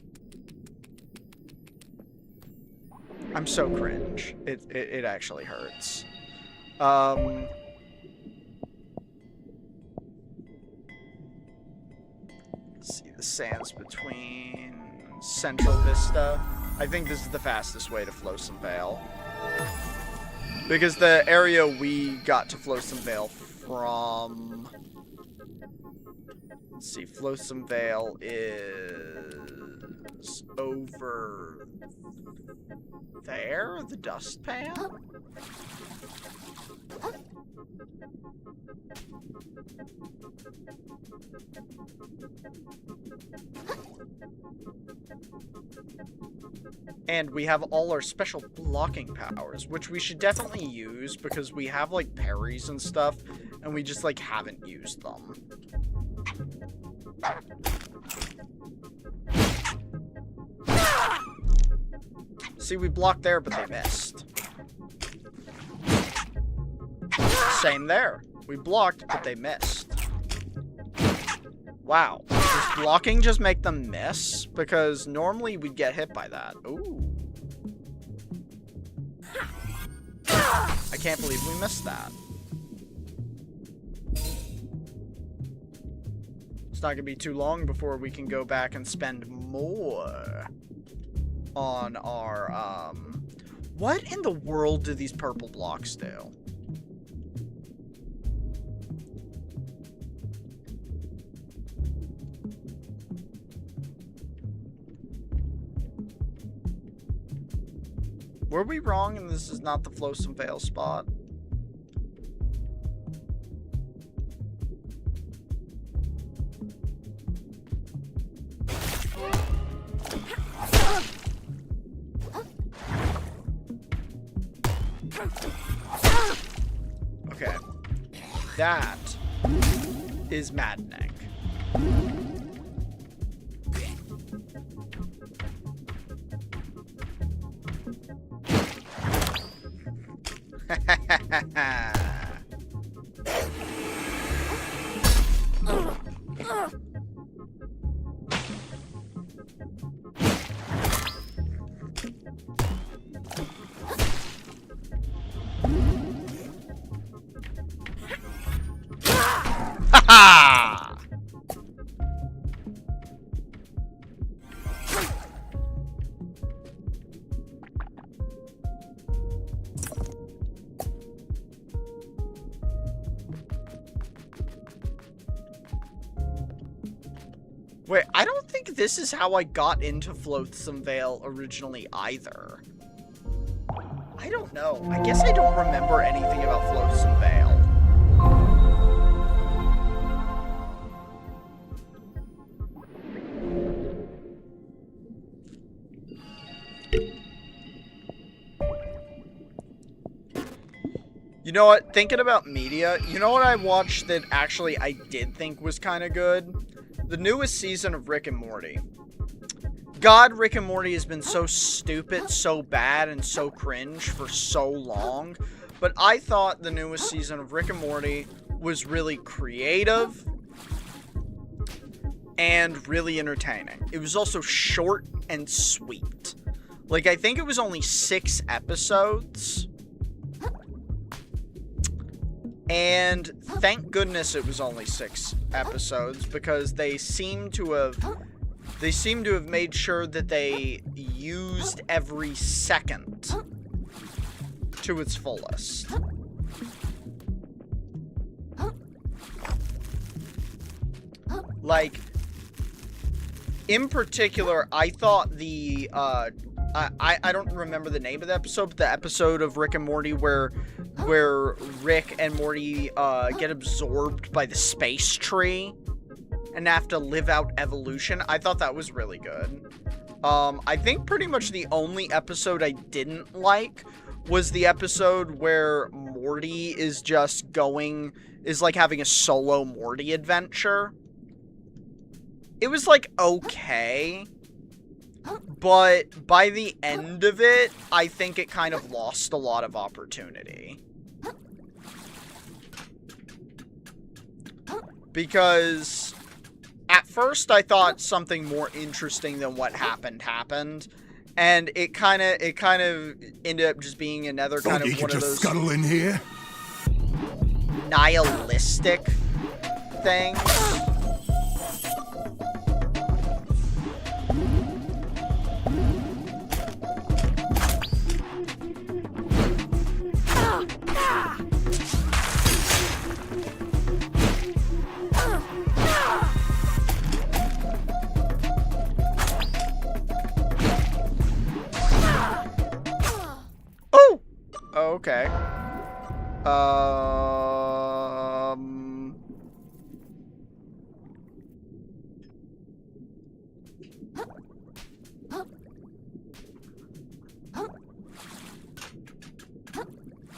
I'm so cringe. It actually hurts. Let's see, the sands between Central Vista. I think this is the fastest way to Flotsam Vale. Because the area we got to Flotsam Vale from... Let's see, Flotsam Vale is over there? The dustpan? And we have all our special blocking powers, which we should definitely use because we have, like, parries and stuff, and we just, like, haven't used them. See, we blocked there, but they missed. Same there. We blocked, but they missed. Wow. Does blocking just make them miss? Because normally we'd get hit by that. Ooh. I can't believe we missed that. It's not gonna be too long before we can go back and spend more on our, What in the world do these purple blocks do? Were we wrong and this is not the Flotsam Vale spot? Okay. That is maddening. Ha! Wait, I don't think this is how I got into Flotsam Vale originally either. I don't know. I guess I don't remember anything about Flotsam Vale. You know what? Thinking about media, you know what I watched that actually I did think was kind of good? The newest season of Rick and Morty. God, Rick and Morty has been so stupid, so bad, and so cringe for so long. But I thought the newest season of Rick and Morty was really creative and really entertaining. It was also short and sweet. Like, I think it was only 6 episodes. And thank goodness it was only 6 episodes, because they seem to have made sure that they used every second to its fullest. Like, in particular, I thought the I don't remember the name of the episode, but the episode of Rick and Morty where Rick and Morty get absorbed by the space tree and have to live out evolution. I thought that was really good. I think pretty much the only episode I didn't like was the episode where Morty is just like having a solo Morty adventure. It was like okay, but by the end of it, I think it kind of lost a lot of opportunity. Because at first I thought something more interesting than what happened. And it kind of ended up just being another kind of one of those scuttle in here. nihilistic things. Oh! Okay.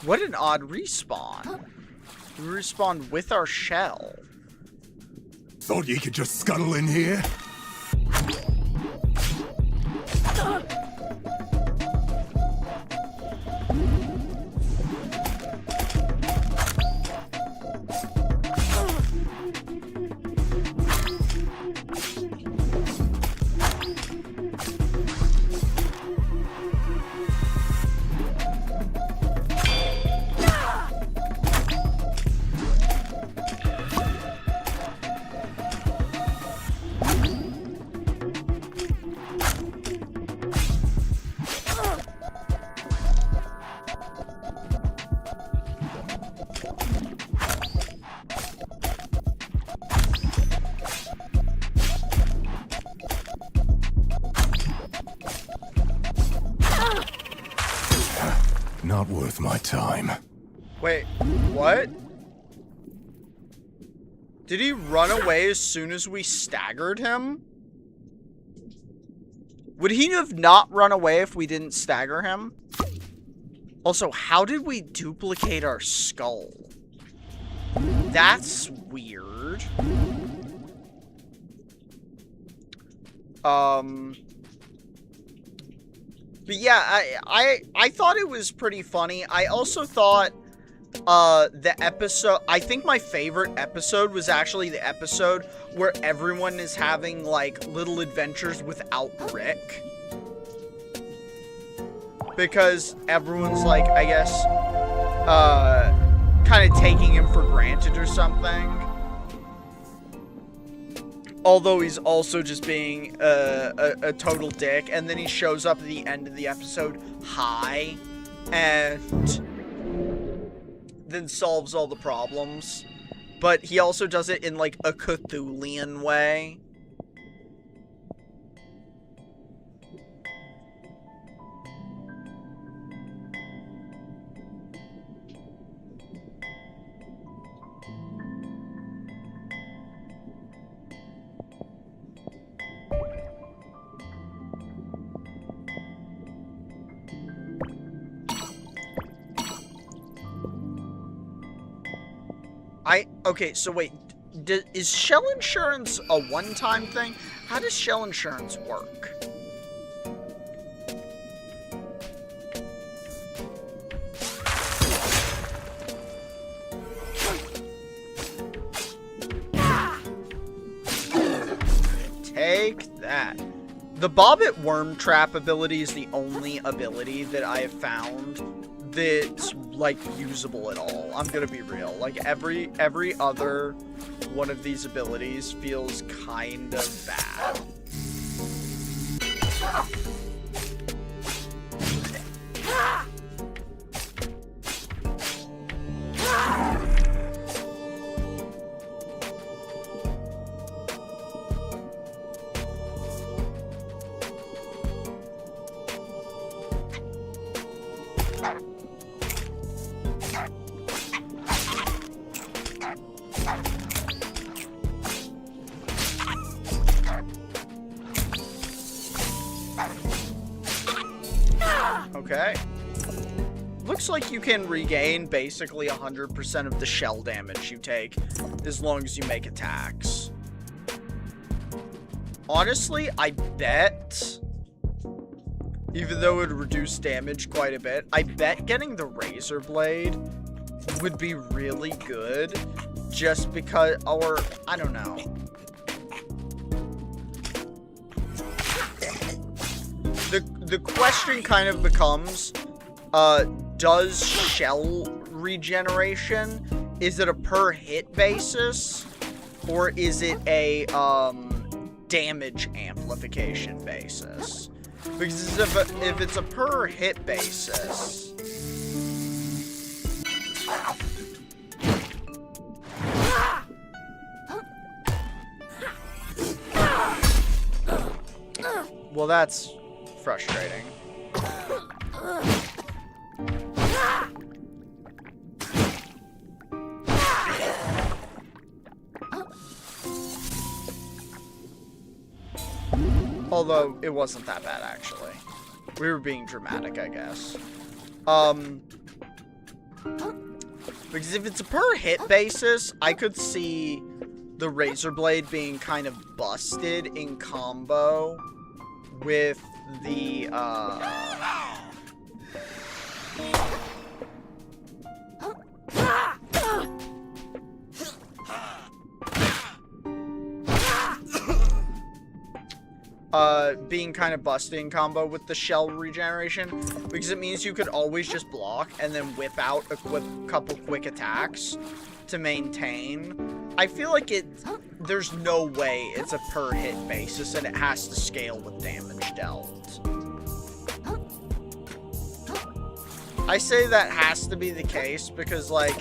What an odd respawn. We respawned with our shell. Thought you could just scuttle in here. Not worth my time. Wait, what? Did he run away as soon as we staggered him? Would he have not run away if we didn't stagger him? Also, how did we duplicate our skull? That's weird. But yeah, I thought it was pretty funny. I also thought the episode, I think my favorite episode was actually the episode where everyone is having like little adventures without Rick. Because everyone's like, I guess, kind of taking him for granted or something. Although he's also just being a total dick. And then he shows up at the end of the episode high. And then solves all the problems. But he also does it in like a Cthulhian way. Okay, so wait, is shell insurance a one-time thing? How does shell insurance work? Take that. The Bobbit Worm Trap ability is the only ability that I have found that's like usable at all. I'm gonna be real. Like every other one of these abilities feels kind of bad. Okay. Looks like you can regain basically 100% of the shell damage you take as long as you make attacks. Honestly, I bet, even though it would reduce damage quite a bit, I bet getting the razor blade would be really good just because, or I don't know. The question kind of becomes, does shell regeneration, is it a per hit basis, or is it a damage amplification basis? Because if it's a per hit basis, well, that's frustrating. Although, it wasn't that bad, actually. We were being dramatic, I guess. Because if it's a per hit basis, I could see the Razor Blade being kind of busted in combo with the, being kind of busted in combo with the shell regeneration, because it means you could always just block and then whip out a couple quick attacks to maintain. I feel like there's no way it's a per hit basis and it has to scale with damage dealt. I say that has to be the case because, like,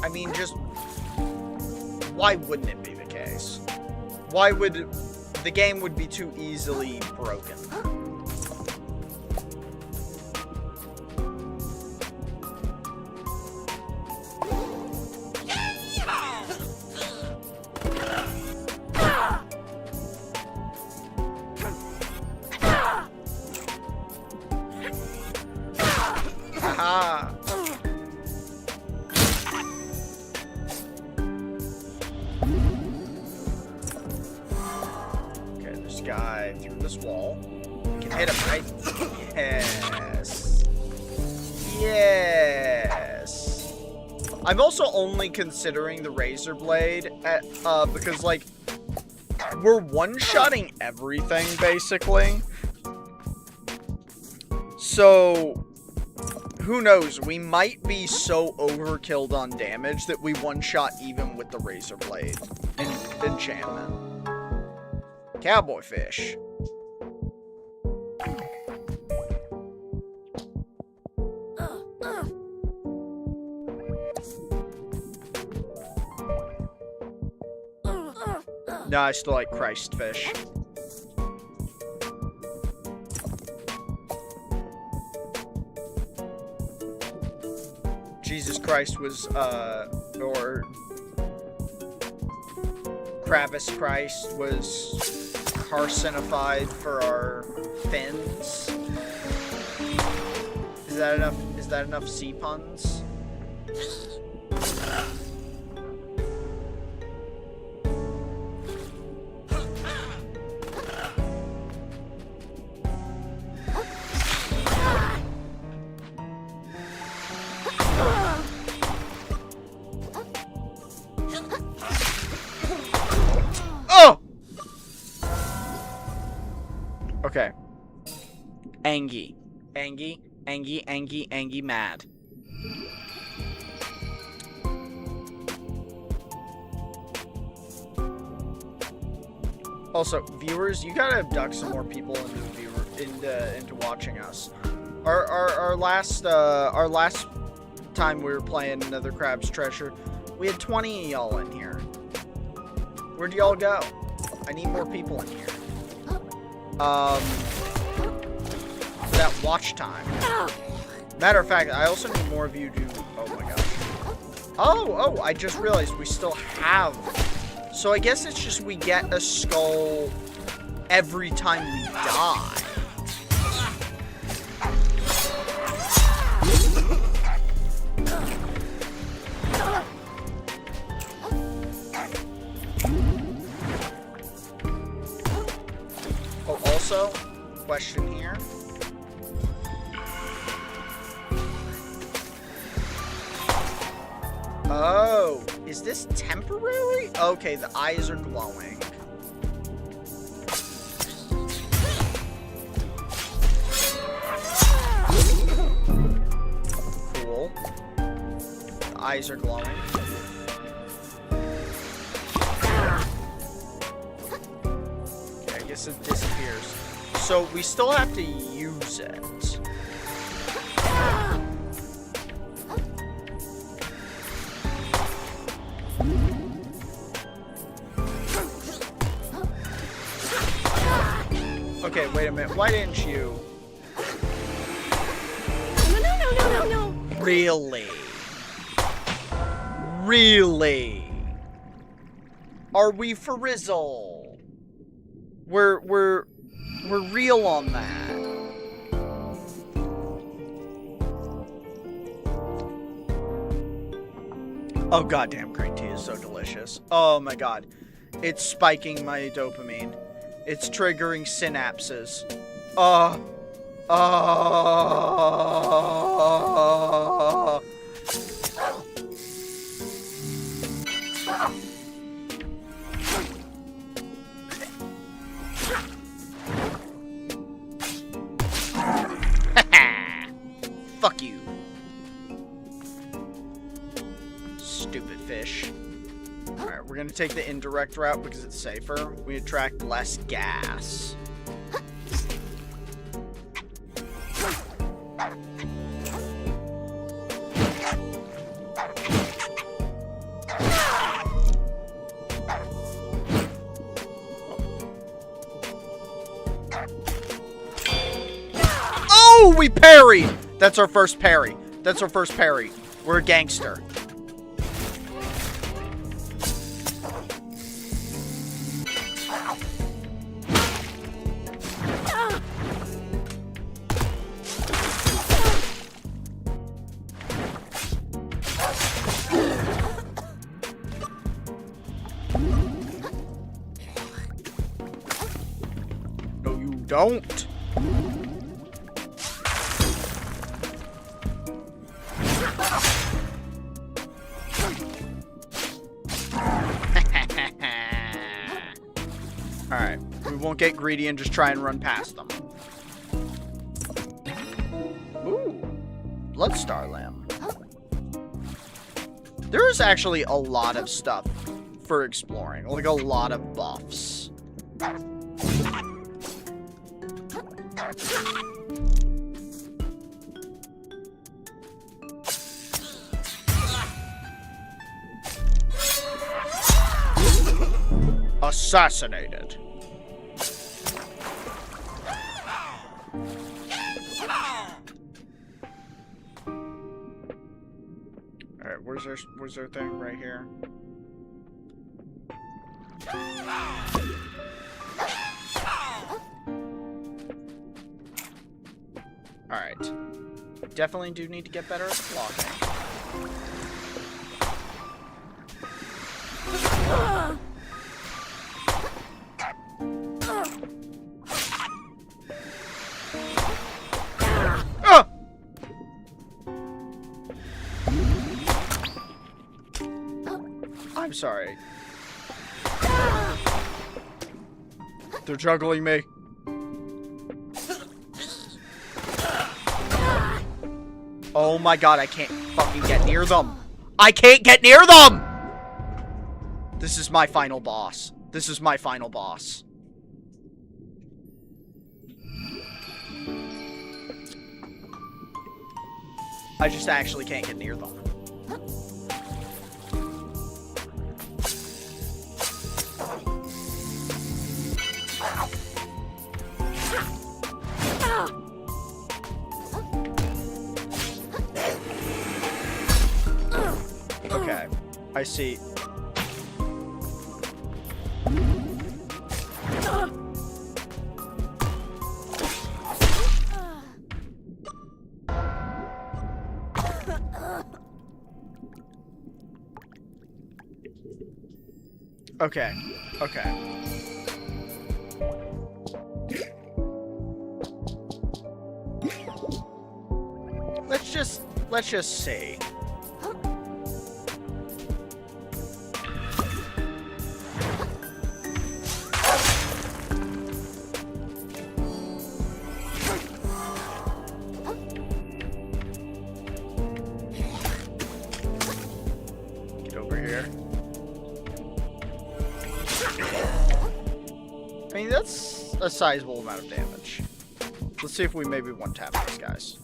I mean, just, why wouldn't it be the case? Why would, the game would be too easily broken. Haha. Guy through this wall. We can hit him, right? Yes. Yes. I'm also only considering the Razor Blade because, like, we're one-shotting everything, basically. So, who knows? We might be so overkilled on damage that we one-shot even with the Razor Blade enchantment. Cowboy fish. No, I still like Christ fish. Jesus Christ was, or Kravis Christ was carcinified for our fins. Is that enough? Is that enough sea puns? Okay. Angie, mad. Also, viewers, you gotta abduct some more people into watching us. Our last time we were playing Another Crab's Treasure, we had 20 of y'all in here. Where'd y'all go? I need more people in here. That watch time. Matter of fact, I also need more of you to... Oh my gosh. Oh, I just realized we still have... So I guess it's just we get a skull every time we die. Oh, also, question here. Oh, is this temporary? Okay, the eyes are glowing. Cool. The eyes are glowing. Okay, I guess it disappears. So we still have to use it. Okay, wait a minute. Why didn't you? No. Really? Really? Are we for Rizzle? We're real on that. Oh goddamn, green tea is so delicious. Oh my god. It's spiking my dopamine. It's triggering synapses. Fuck you. Stupid fish. Alright, we're gonna take the indirect route because it's safer. We attract less gas. Oh, we parried! That's our first parry. That's our first parry. We're a gangster. No, you don't. Alright, we won't get greedy and just try and run past them. Ooh, Bloodstar Lamb. There is actually a lot of stuff for exploring, like a lot of buffs. Assassinated. Alright, where's their thing? Right here. Alright. Definitely do need to get better at blocking. I'm sorry. They're juggling me. Oh my god, I can't fucking get near them. I can't get near them! This is my final boss. This is my final boss. I just actually can't get near them. Okay, I see. Okay, okay. Let's just see. over here. I mean, that's a sizable amount of damage. Let's see if we maybe one-tap these guys.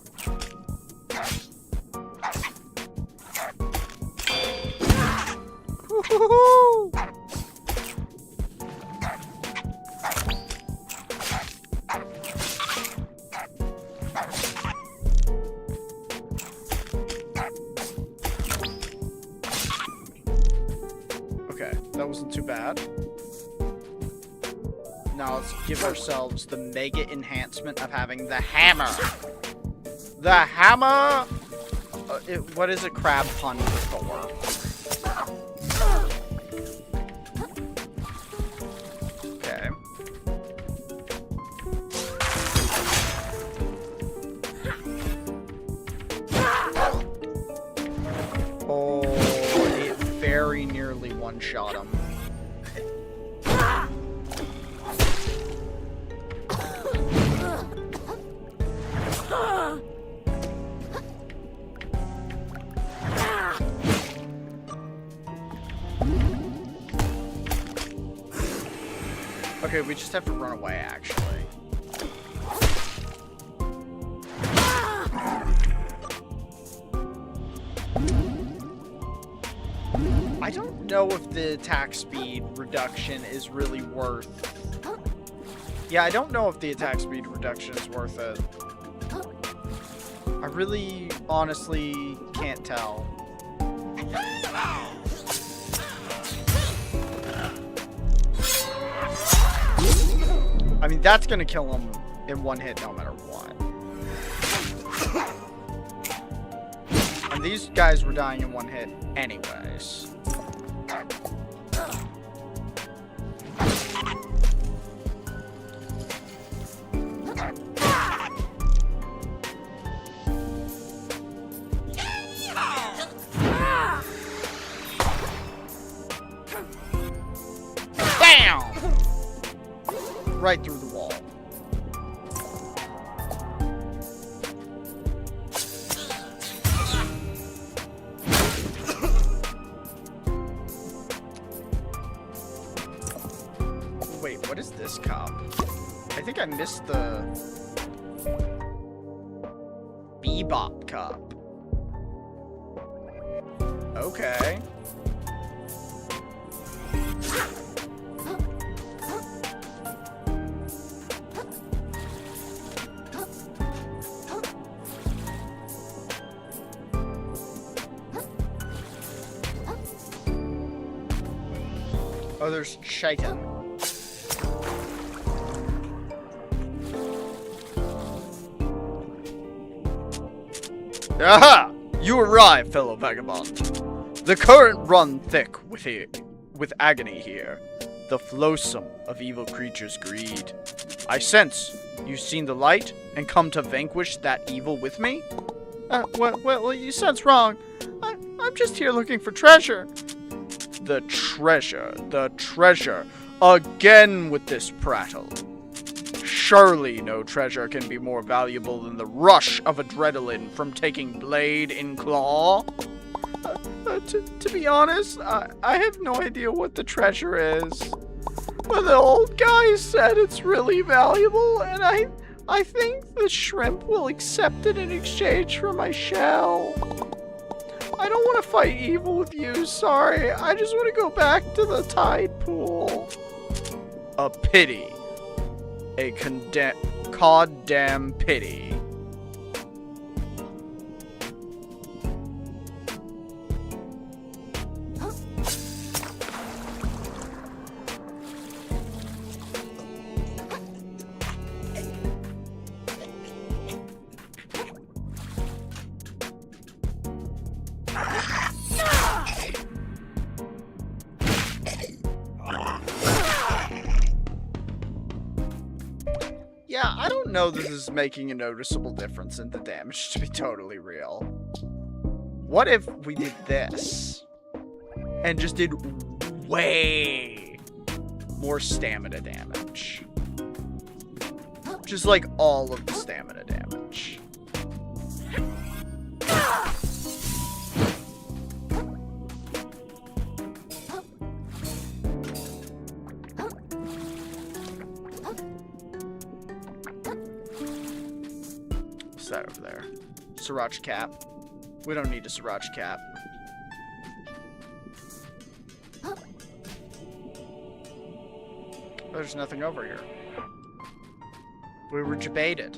Woo-hoo-hoo! Okay, that wasn't too bad. Now let's give ourselves the mega enhancement of having the hammer. The hammer! What is a crab pun for? Okay. Oh, it very nearly one-shot him. Okay, we just have to run away, actually. I don't know if the attack speed reduction is really worth... Yeah, I don't know if the attack speed reduction is worth it. I really, honestly, can't tell. I mean, that's gonna kill him in one hit no matter what. And these guys were dying in one hit anyways. Bam! Right through the wall. Wait, what is this cup? I think I missed the Bebop cup. Okay. Oh, there's Shaitan. Aha! You arrive, fellow vagabond. The current run thick with agony here, the flowsome of evil creatures' greed. I sense you've seen the light and come to vanquish that evil with me? Well, you sense wrong. I'm just here looking for treasure. The treasure, again with this prattle. Surely no treasure can be more valuable than the rush of adrenaline from taking blade in claw. To be honest, I have no idea what the treasure is. But the old guy said it's really valuable, and I think the shrimp will accept it in exchange for my shell. I don't want to fight evil with you, sorry. I just want to go back to the tide pool. A pity. A goddamn pity. Yeah, I don't know that this is making a noticeable difference in the damage, to be totally real. What if we did this? And just did way more stamina damage. Just like all of the stamina damage. that over there? Sriracha cap. We don't need a sriracha cap. There's nothing over here. We were debated.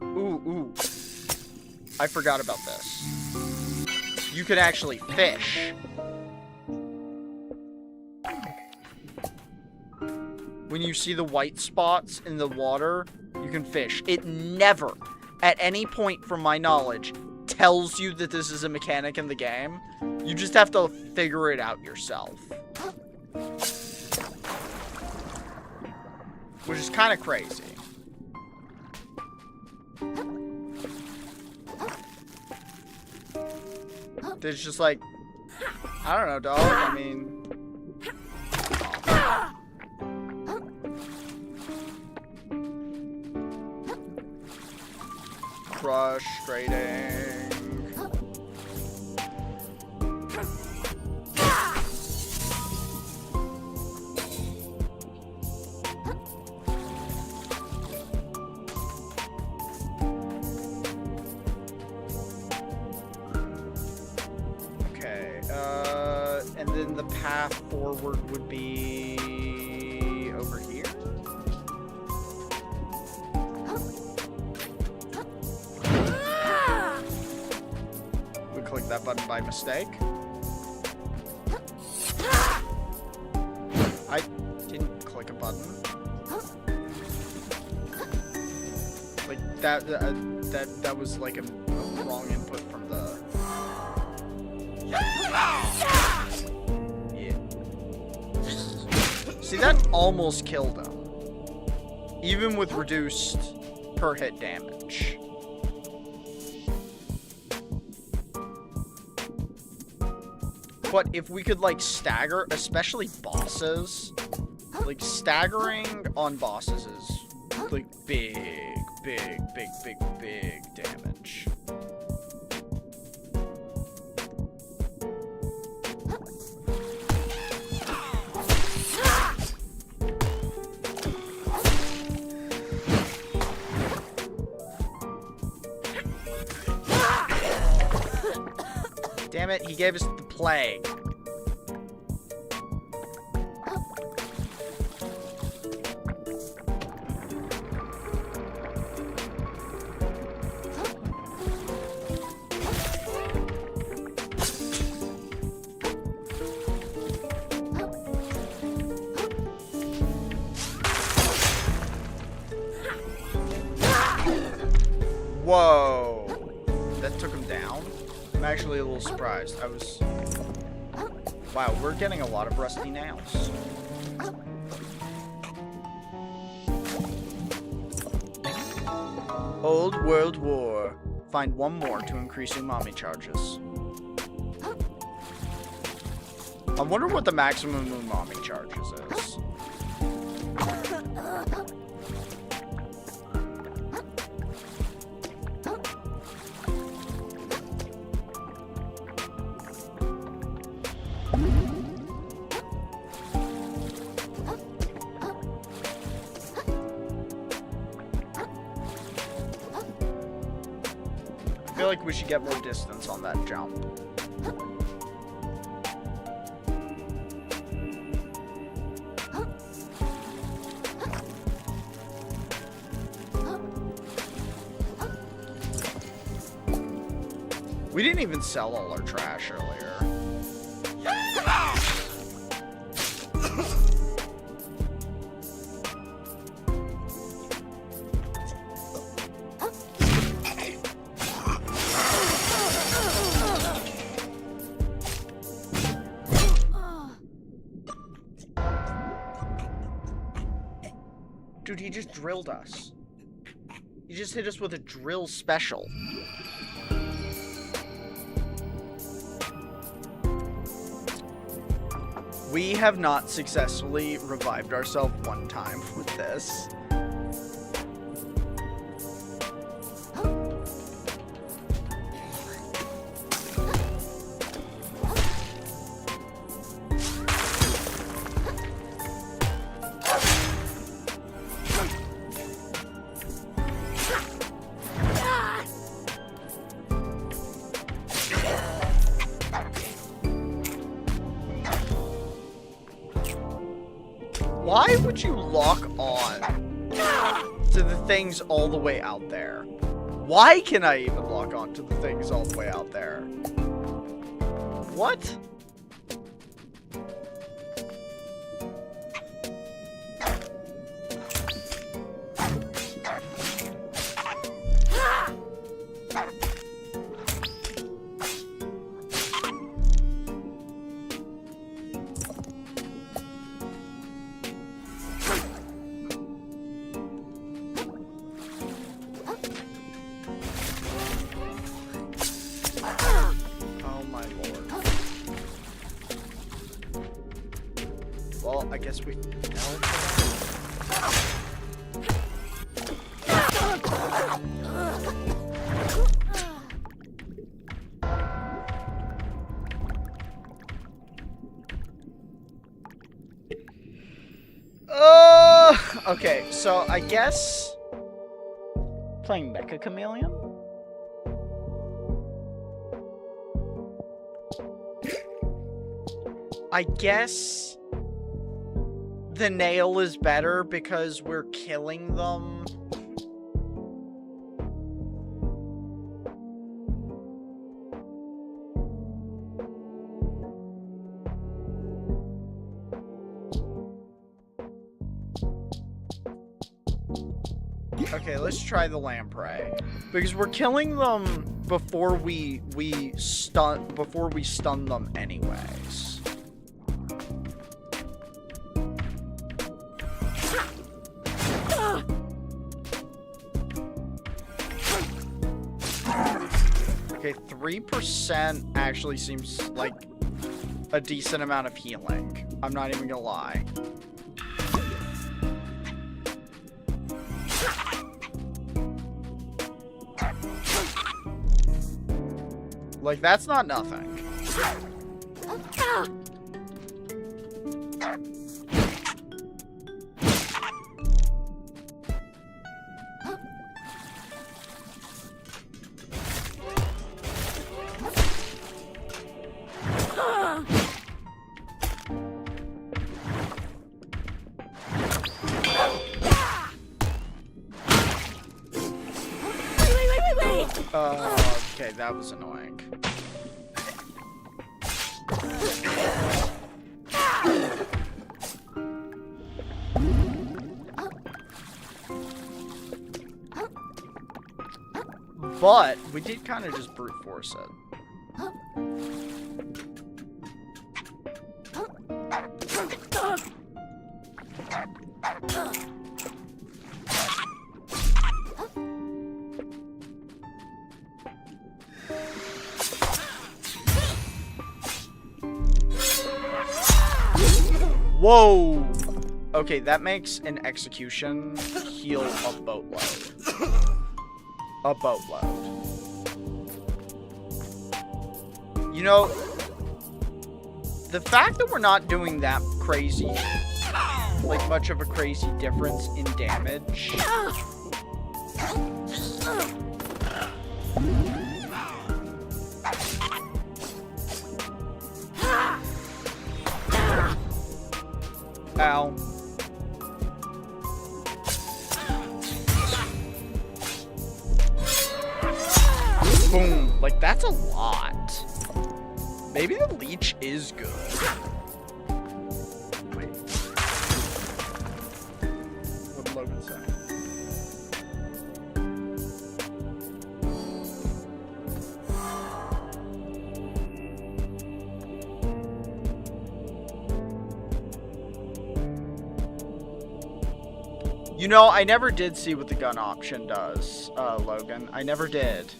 Ooh. I forgot about this. You can actually fish. When you see the white spots in the water, you can fish. It never, at any point from my knowledge, tells you that this is a mechanic in the game. You just have to figure it out yourself. Which is kind of crazy. There's just like, I don't know, dog. I mean... Frustrating. Okay, and then the path forward would be over here? Click that button by mistake. I didn't click a button. Like that was like a wrong input from the. Yeah. See, that almost killed him, even with reduced per hit damage. But if we could, like, stagger, especially bosses, like, staggering on bosses is, like, big damage. Damn it, he gave us the plague. Whoa. That took him down? I'm actually a little surprised. Wow, we're getting a lot of rusty nails. Old World War. Find one more to increase umami charges. I wonder what the maximum umami charges is. I feel like we should get more distance on that jump. We didn't even sell all our trash earlier. Dude, he just drilled us. He just hit us with a drill special. We have not successfully revived ourselves one time with this. Why would you lock on to the things all the way out there? Why can I even lock on to the things all the way out there? What? Well, I guess we... Okay, so I guess... Playing Mecha Chameleon? I guess... the nail is better because we're killing them. Okay, let's try the lamprey. Because we're killing them before we stun them anyways. Okay, 3% actually seems like a decent amount of healing. I'm not even gonna lie. Like, that's not nothing. Okay, that was annoying. But we did kind of just brute force it. Whoa! Okay, that makes an execution heal a boatload. A boatload. You know, the fact that we're not doing that crazy, like much of a crazy difference in damage. Ow. Boom. Like, that's a lot. Maybe the leech is good. Wait. What did Logan say? You know, I never did see what the gun option does, Logan. I never did.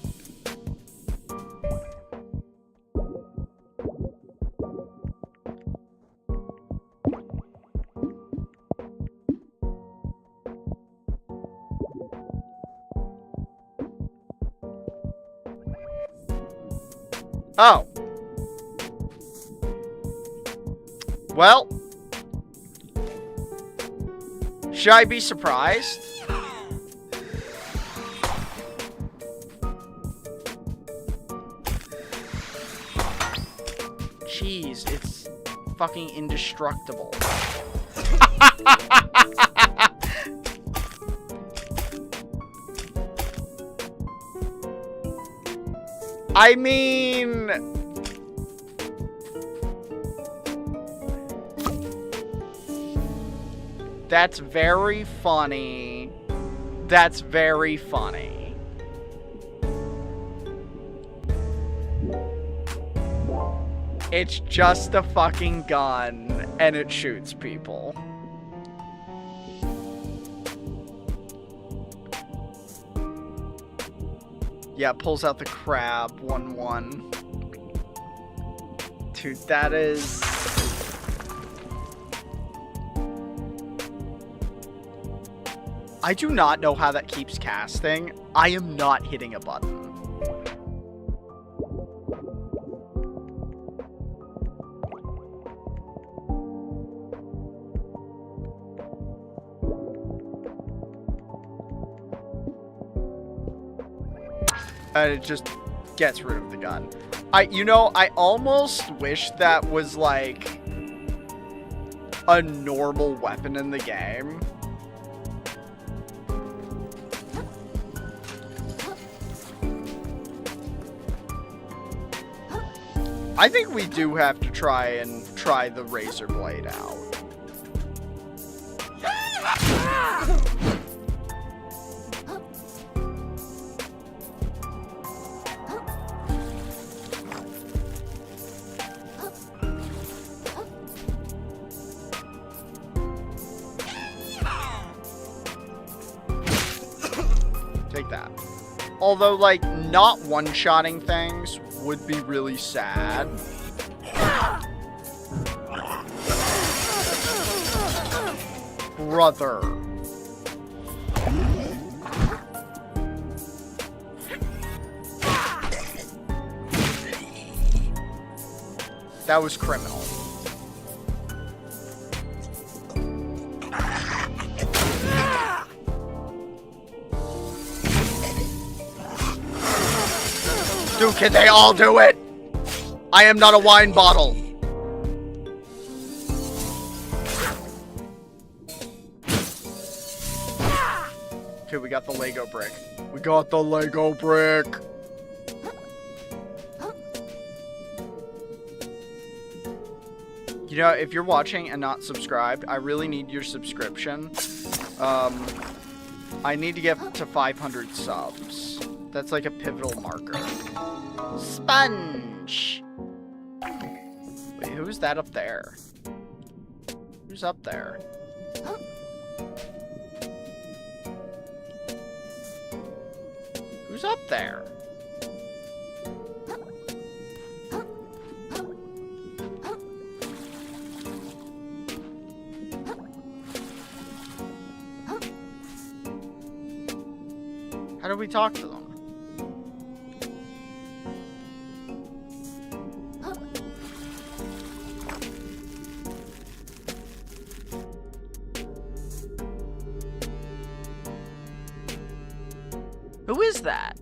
Oh. Well. Should I be surprised? Jeez, it's fucking indestructible. I mean... That's very funny. That's very funny. It's just a fucking gun, and it shoots people. Yeah, pulls out the crab, 1-1. Dude, that is... I do not know how that keeps casting. I am not hitting a button. And it just gets rid of the gun. I almost wish that was like a normal weapon in the game. I think we do have to try the razor blade out. Take that. Although, like, not one-shotting things would be really sad. Brother. That was criminal. Dude, can they all do it? I am not a wine bottle. Okay, we got the Lego brick. We got the Lego brick. You know, if you're watching and not subscribed, I really need your subscription. I need to get to 500 subs. That's like a pivotal marker. Sponge! Wait, who's that up there? Who's up there? Who's up there? How do we talk to them? Who is that?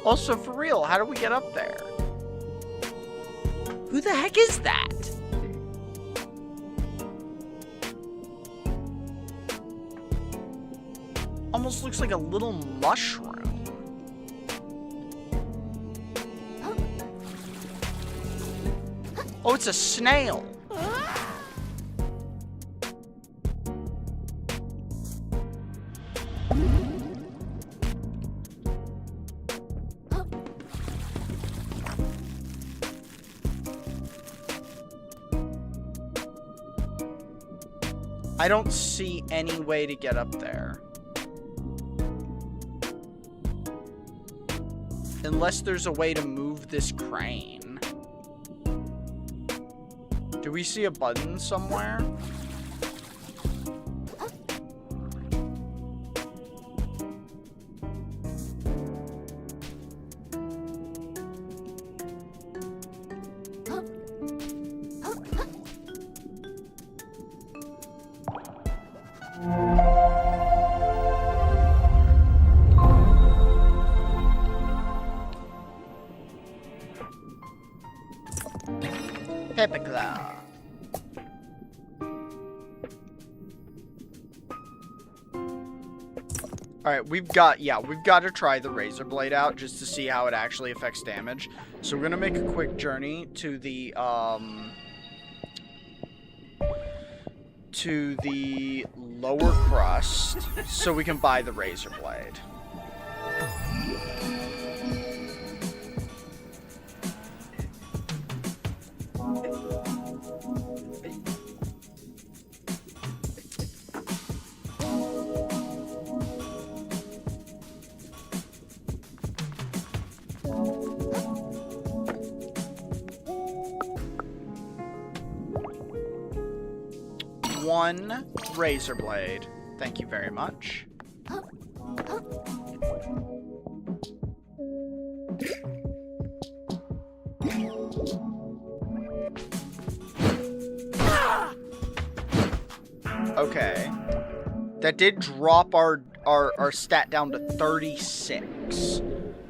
Also, for real, how do we get up there? Who the heck is that? Almost looks like a little mushroom. Oh, it's a snail. I don't see any way to get up there. Unless there's a way to move this crane. Do we see a button somewhere? Pepperclaw. Alright, we've got to try the razor blade out just to see how it actually affects damage. So we're gonna make a quick journey to the lower crust so we can buy the razor blade. One razor blade. Thank you very much. Okay. That did drop our stat down to 36.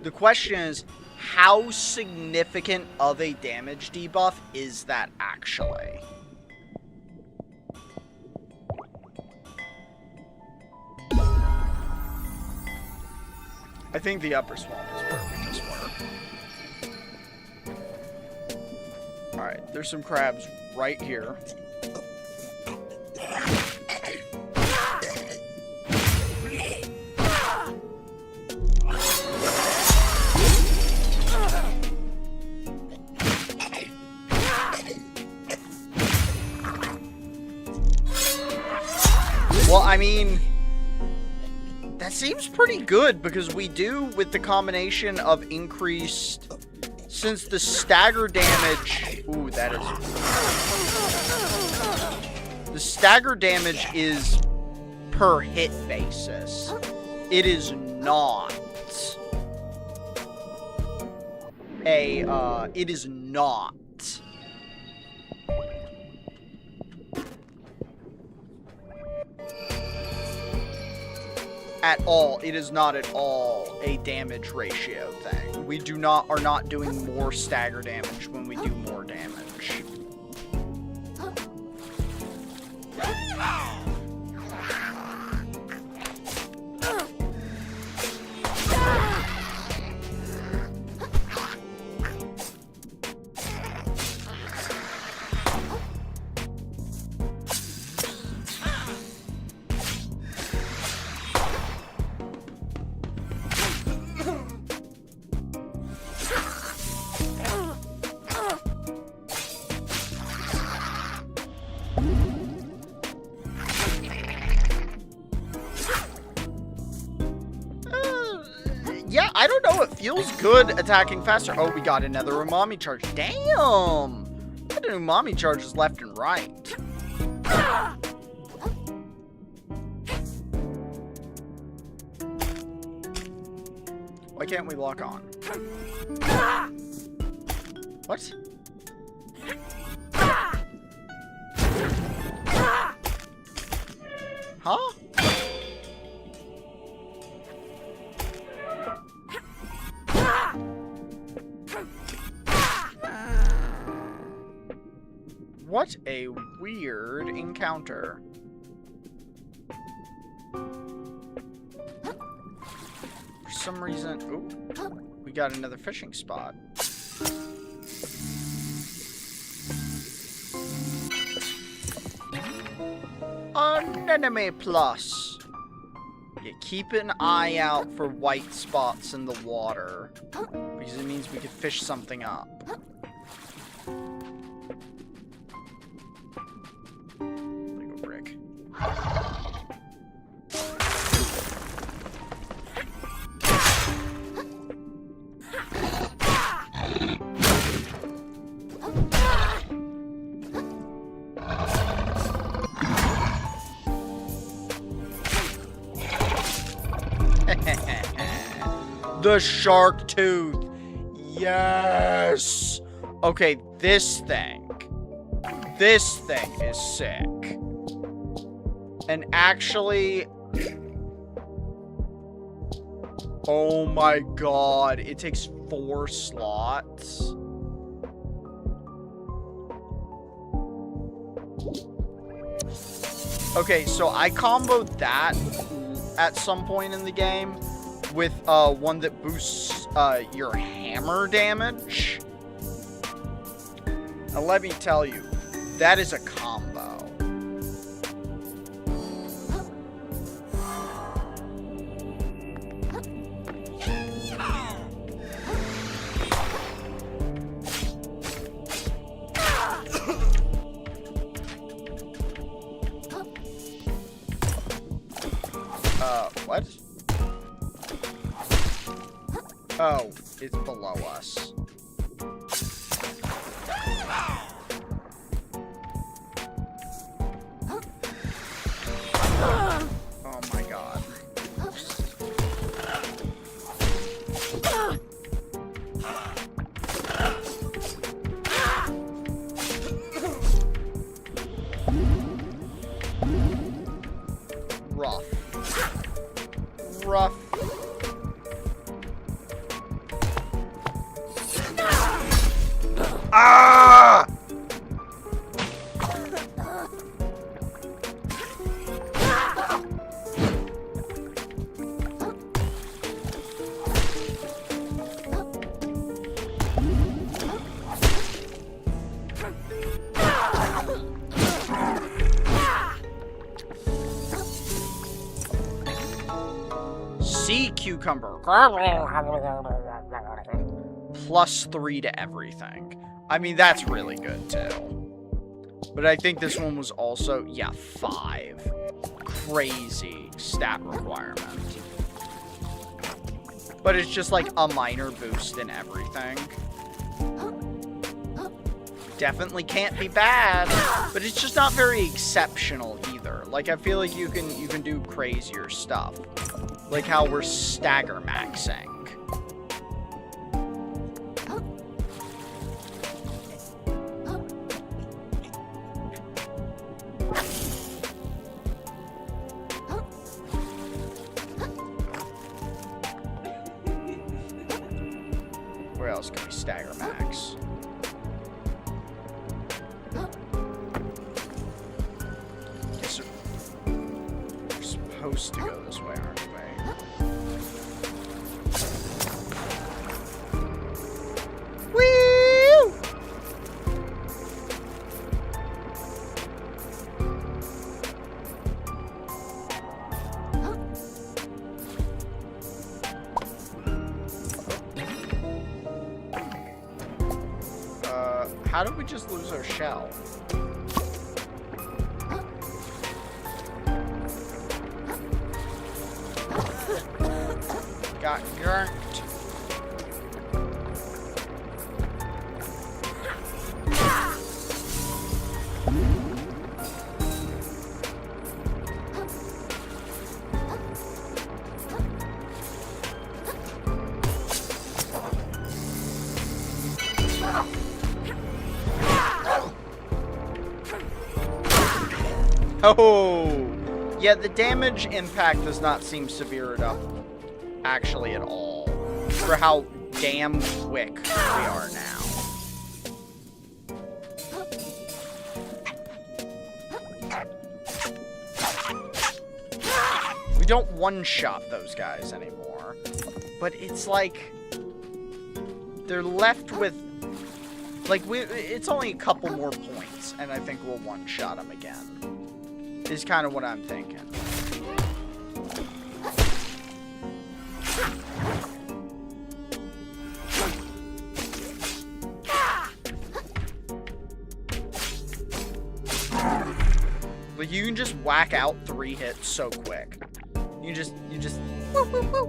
The question is, how significant of a damage debuff is that actually? I think the upper swamp is where we just were. Alright, there's some crabs right here. Well, I mean, that seems pretty good because we do, with the combination of increased, since the stagger damage, ooh, that is, the stagger damage is per hit basis. It is not it is not at all. It is not at all a damage ratio thing. We are not doing more stagger damage when we do more damage. Yeah, I don't know. It feels good attacking faster. Oh, we got another umami charge. Damn! I didn't know umami charges left and right. Why can't we lock on? What? Huh? What a weird encounter. For some reason, ooh, we got another fishing spot. Anemone plus. Yeah, keep an eye out for white spots in the water, because it means we could fish something up. Lego brick. The shark tooth. Yes. Okay, this thing is sick. And actually, oh my god, it takes 4 slots. Okay, so I comboed that at some point in the game with one that boosts your hammer damage. And let me tell you, that is a combo. What? Oh, it's below us. Oh my god. Rough. Rough. Ah! Sea cucumber. +3 to everything. I mean, that's really good, too. But I think this one was also, yeah, 5. Crazy stat requirement. But it's just like a minor boost in everything. Definitely can't be bad, but it's just not very exceptional either. Like, I feel like you can do crazier stuff. Like how we're stagger maxing. Where else can we stagger max? Guess we're supposed to go this way, aren't we? Woo! How did we just lose our shell? Got gurked. Oh! Yeah, the damage impact does not seem severe enough, actually, at all, for how damn quick we are now. We don't one-shot those guys anymore, but it's like they're left with, like, it's only a couple more points, and I think we'll one-shot them again. Is kind of what I'm thinking. Like, you can just whack out 3 hits so quick. You just woo, woo, woo.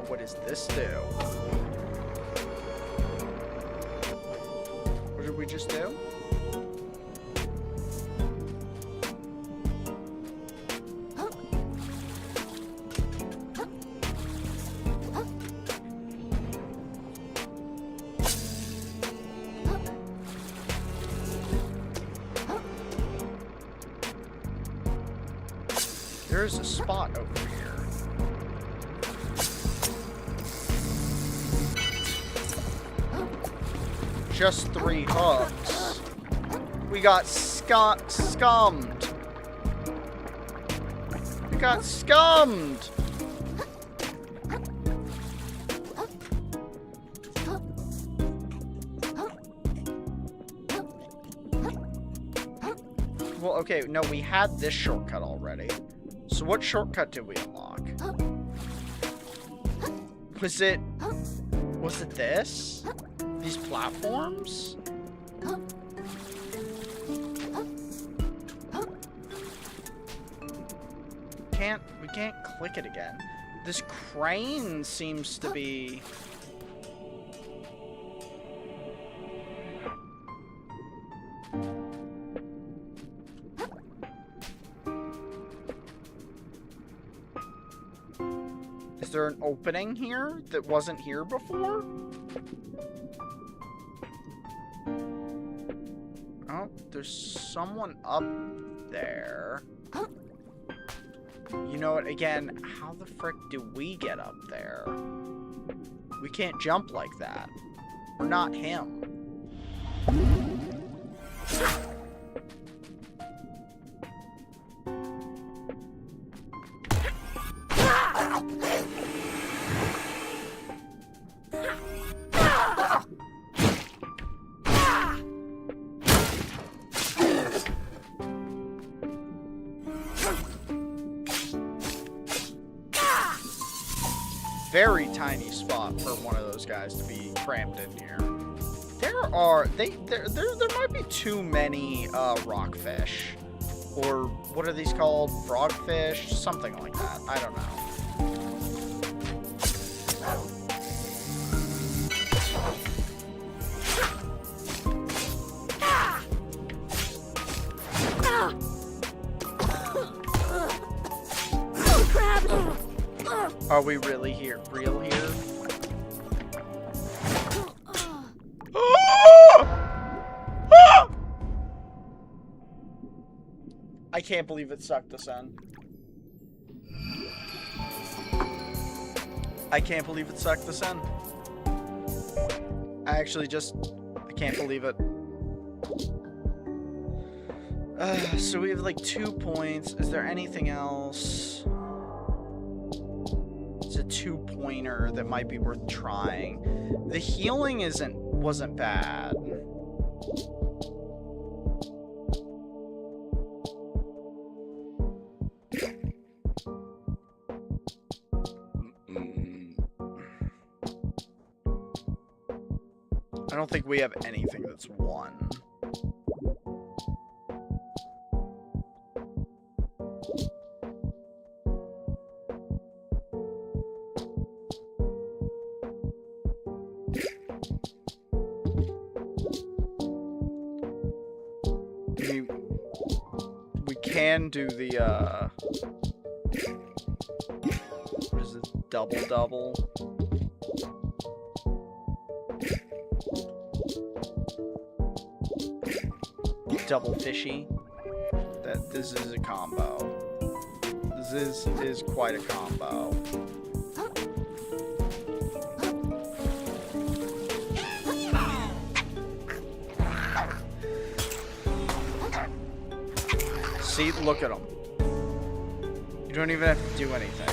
What does this do? What did we just do? There's a spot over here. just 3 hooks. We got scummed. We got scummed. Well, okay, no, we had this shortcut already. So what shortcut did we unlock? Was it this? These platforms? We can't click it again. This crane seems to be... Is there an opening here that wasn't here before? Oh, there's someone up there. You know what, again, how the frick do we get up there? We can't jump like that. We're not him. Very tiny spot for one of those guys to be crammed in here. There might be too many rockfish, or what are these called? Frogfish, something like that. I don't know. Are we really here? Real here? I can't believe it sucked us in. I can't believe it sucked us in. I can't believe it. So we have like 2 points. Is there anything else? It's a 2-pointer that might be worth trying. The healing wasn't bad. I don't think we have anything that's 1. We can do the, what is it, double? Double fishy. This is a combo. This is quite a combo. See, look at them. You don't even have to do anything.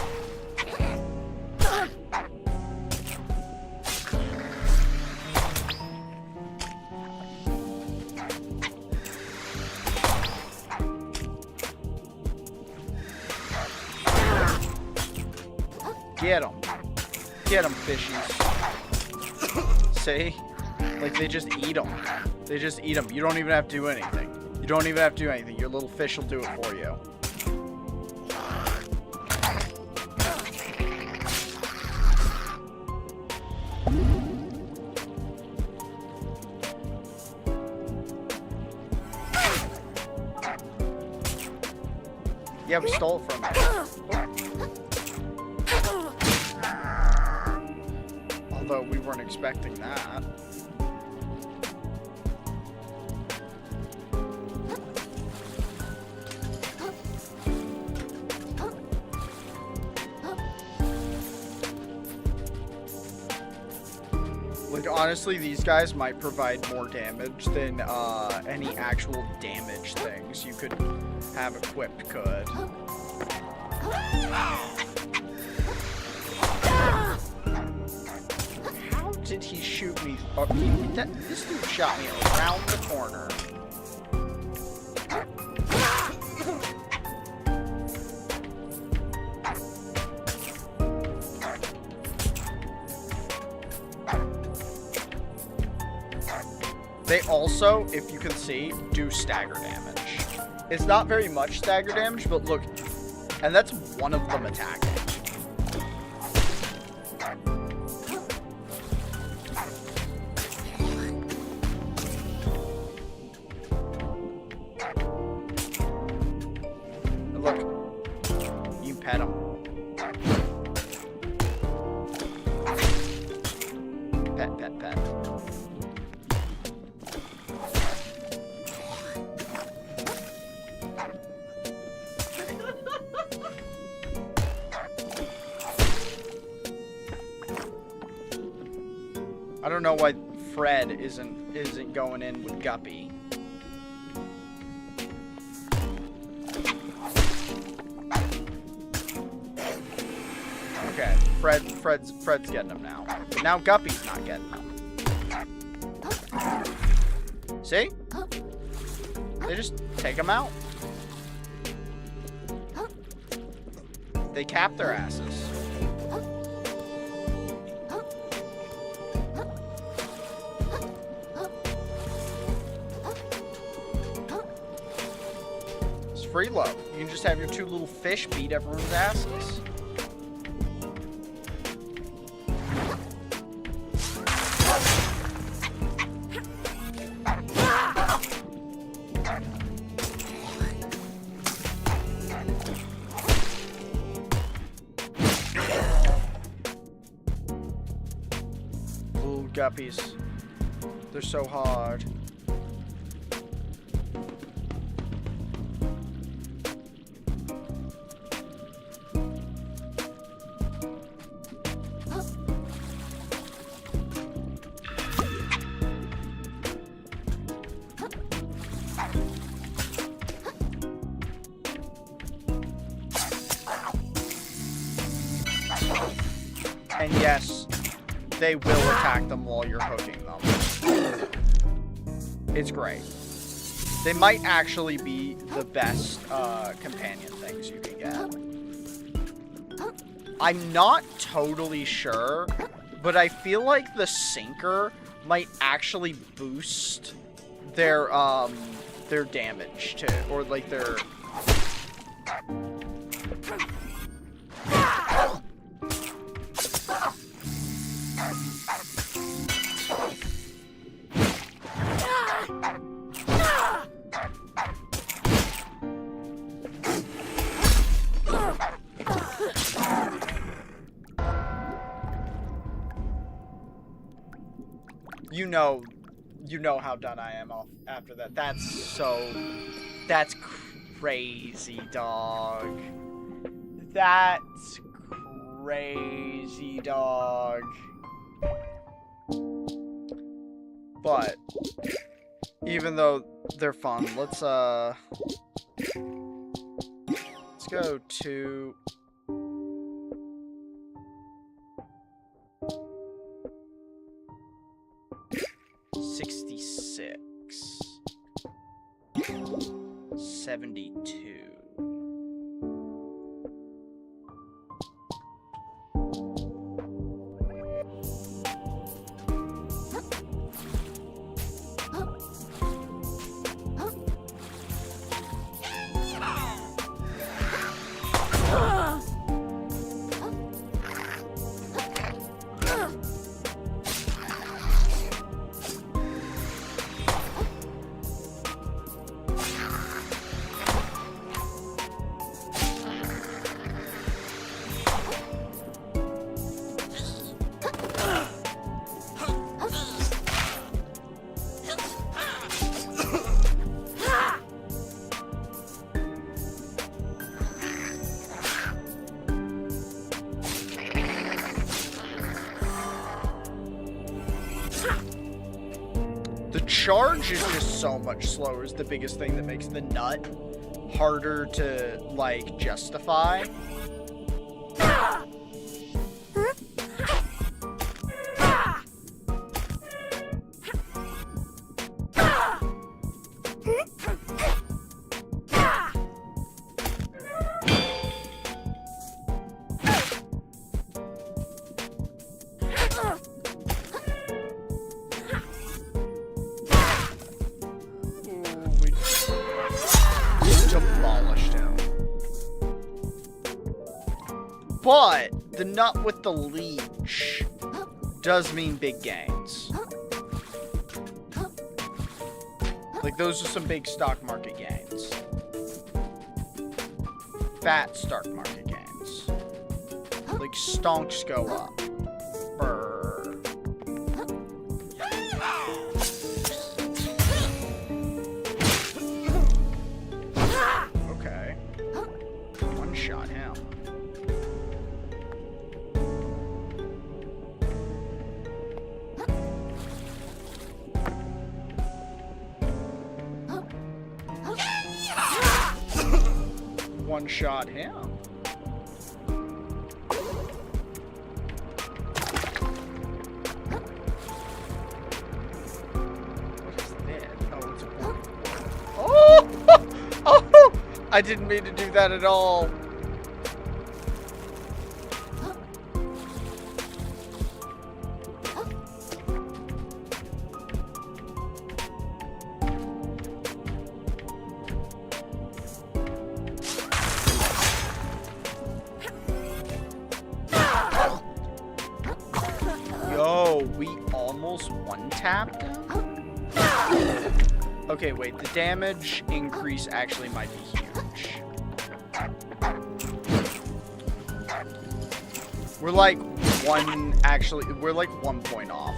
Get them. Get them, fishies. See? Like, they just eat them. They just eat them. You don't even have to do anything. You don't even have to do anything. Your little fish will do it for you. Yeah, we stole it from him. Although we weren't expecting that. Like, honestly, these guys might provide more damage than any actual damage things you could have equipped could. How did he shoot me? Oh, this dude shot me around the corner. They also, if you can see, do stagger damage. It's not very much stagger damage, but look, and that's one of them attacking. And look, you pet him. Pet, pet, pet. I don't know why Fred isn't going in with Guppy. Okay, Fred's getting him now. But now Guppy's not getting him. See? They just take him out. They cap their asses. Free love. You can just have your two little fish beat everyone's asses. Little guppies. They're so hard. And yes, they will attack them while you're hooking them. It's great. They might actually be the best companion things you can get. I'm not totally sure, but I feel like the sinker might actually boost their damage too, or like their... You know how done I am after that. That's crazy, dog. That's crazy, dog. But even though they're fun, let's go to... $66. 72. The charge is just so much slower is the biggest thing that makes the nut harder to, like, justify. Demolished him. But the nut with the leech does mean big gains. Like, those are some big stock market gains. Fat stock market gains. Like, stonks go up. Brr. Okay. One shot him. One shot him. What is this? Oh, it's a board. Oh! Oh! I didn't mean to do that at all. Yo, we almost one-tapped him? Okay, wait, the damage increase actually might be huge. We're like we're like 1 point off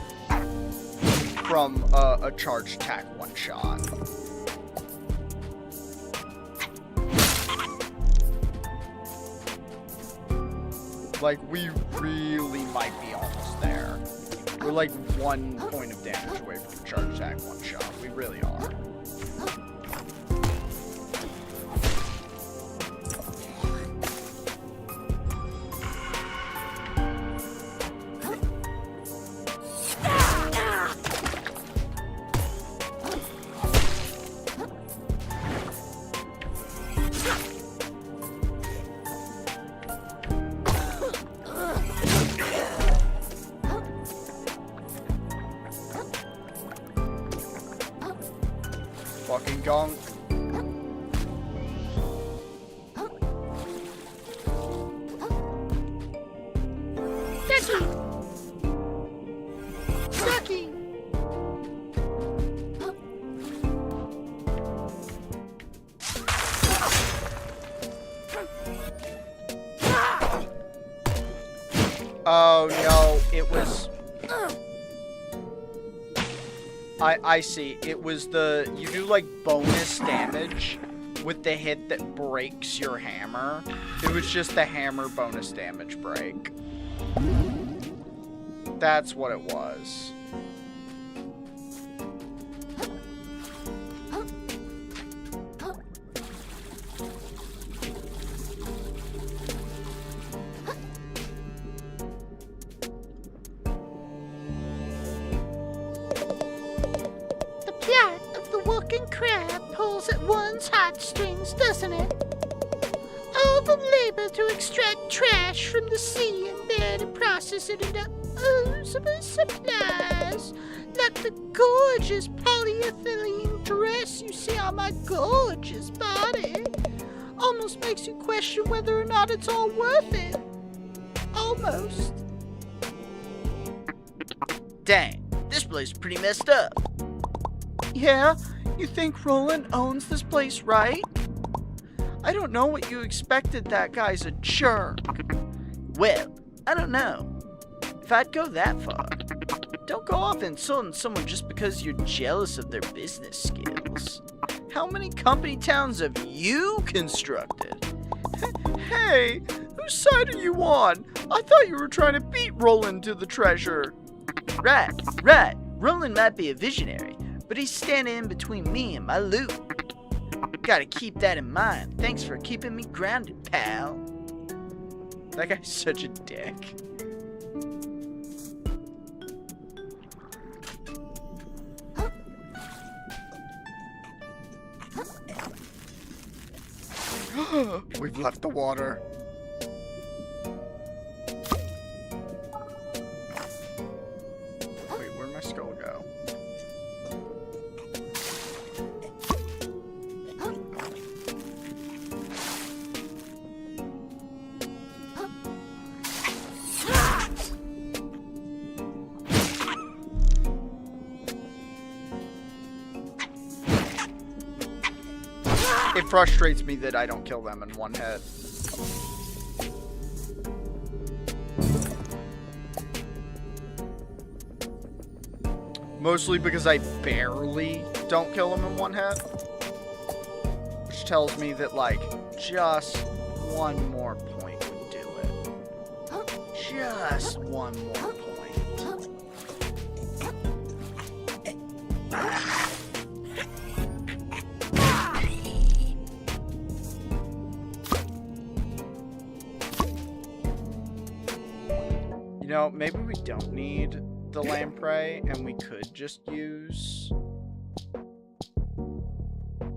from a charge attack one shot. Like, we really might be almost there. We're like 1 point of damage away from a charge attack one shot. We really are. Fucking gong. Ducky! Oh no, it was... I see. It was you do like bonus damage with the hit that breaks your hammer. It was just the hammer bonus damage break. That's what it was. Walking crab pulls at one's heartstrings, doesn't it? All the labor to extract trash from the sea and then process it into usable supplies, like the gorgeous polyethylene dress you see on my gorgeous body. Almost makes you question whether or not it's all worth it. Almost. Dang, this place is pretty messed up. Yeah? You think Roland owns this place, right? I don't know what you expected. That guy's a jerk. Well, I don't know. If I'd go that far, don't go off insulting someone just because you're jealous of their business skills. How many company towns have you constructed? Hey, whose side are you on? I thought you were trying to beat Roland to the treasure. Right. Roland might be a visionary, but he's standing in between me and my loot. Gotta keep that in mind. Thanks for keeping me grounded, pal. That guy's such a dick. We've left the water. Wait, where'd my skull go? It frustrates me that I don't kill them in one hit. Mostly because I barely don't kill them in one hit. Which tells me that, like, just one more point would do it. Just one more point. You know, maybe we don't need the lamprey and we could just use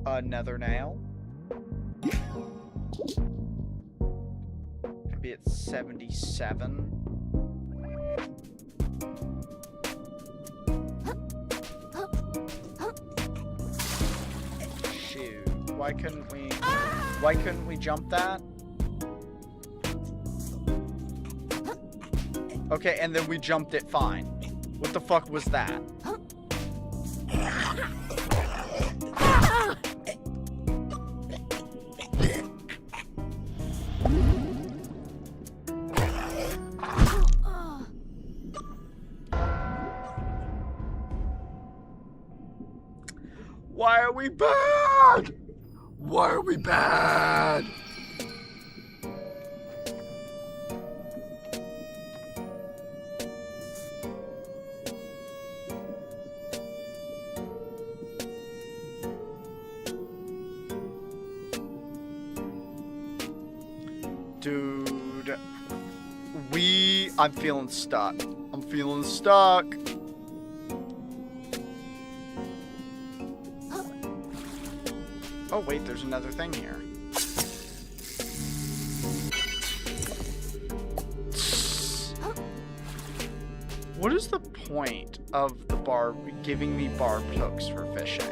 another nail. Maybe it's 77. Shoot, why couldn't we jump that? Okay, and then we jumped it fine. What the fuck was that? Why are we bad? Why are we bad? Dude, I'm feeling stuck. I'm feeling stuck. Oh wait, there's another thing here. What is the point of the giving me barbed hooks for fishing?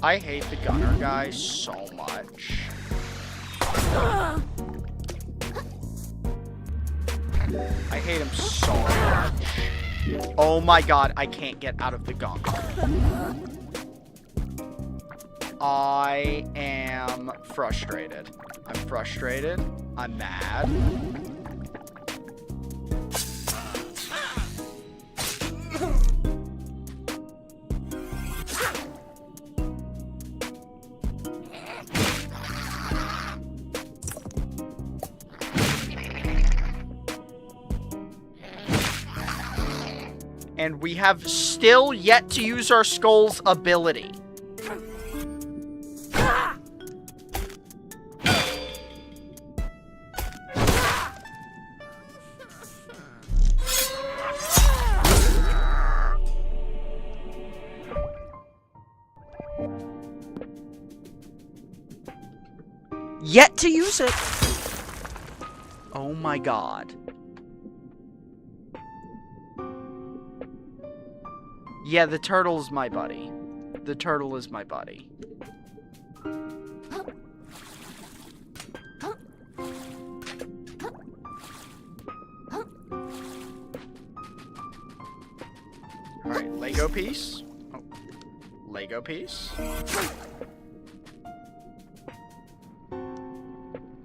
I hate the gunner guy so much. I hate him so much. Oh my god, I can't get out of the gun. I am frustrated. I'm frustrated. I'm mad. And we have still yet to use our skull's ability. Yet to use it. Oh my god. Yeah, the turtle's my buddy. The turtle is my buddy. Alright, Lego piece. Oh. Lego piece.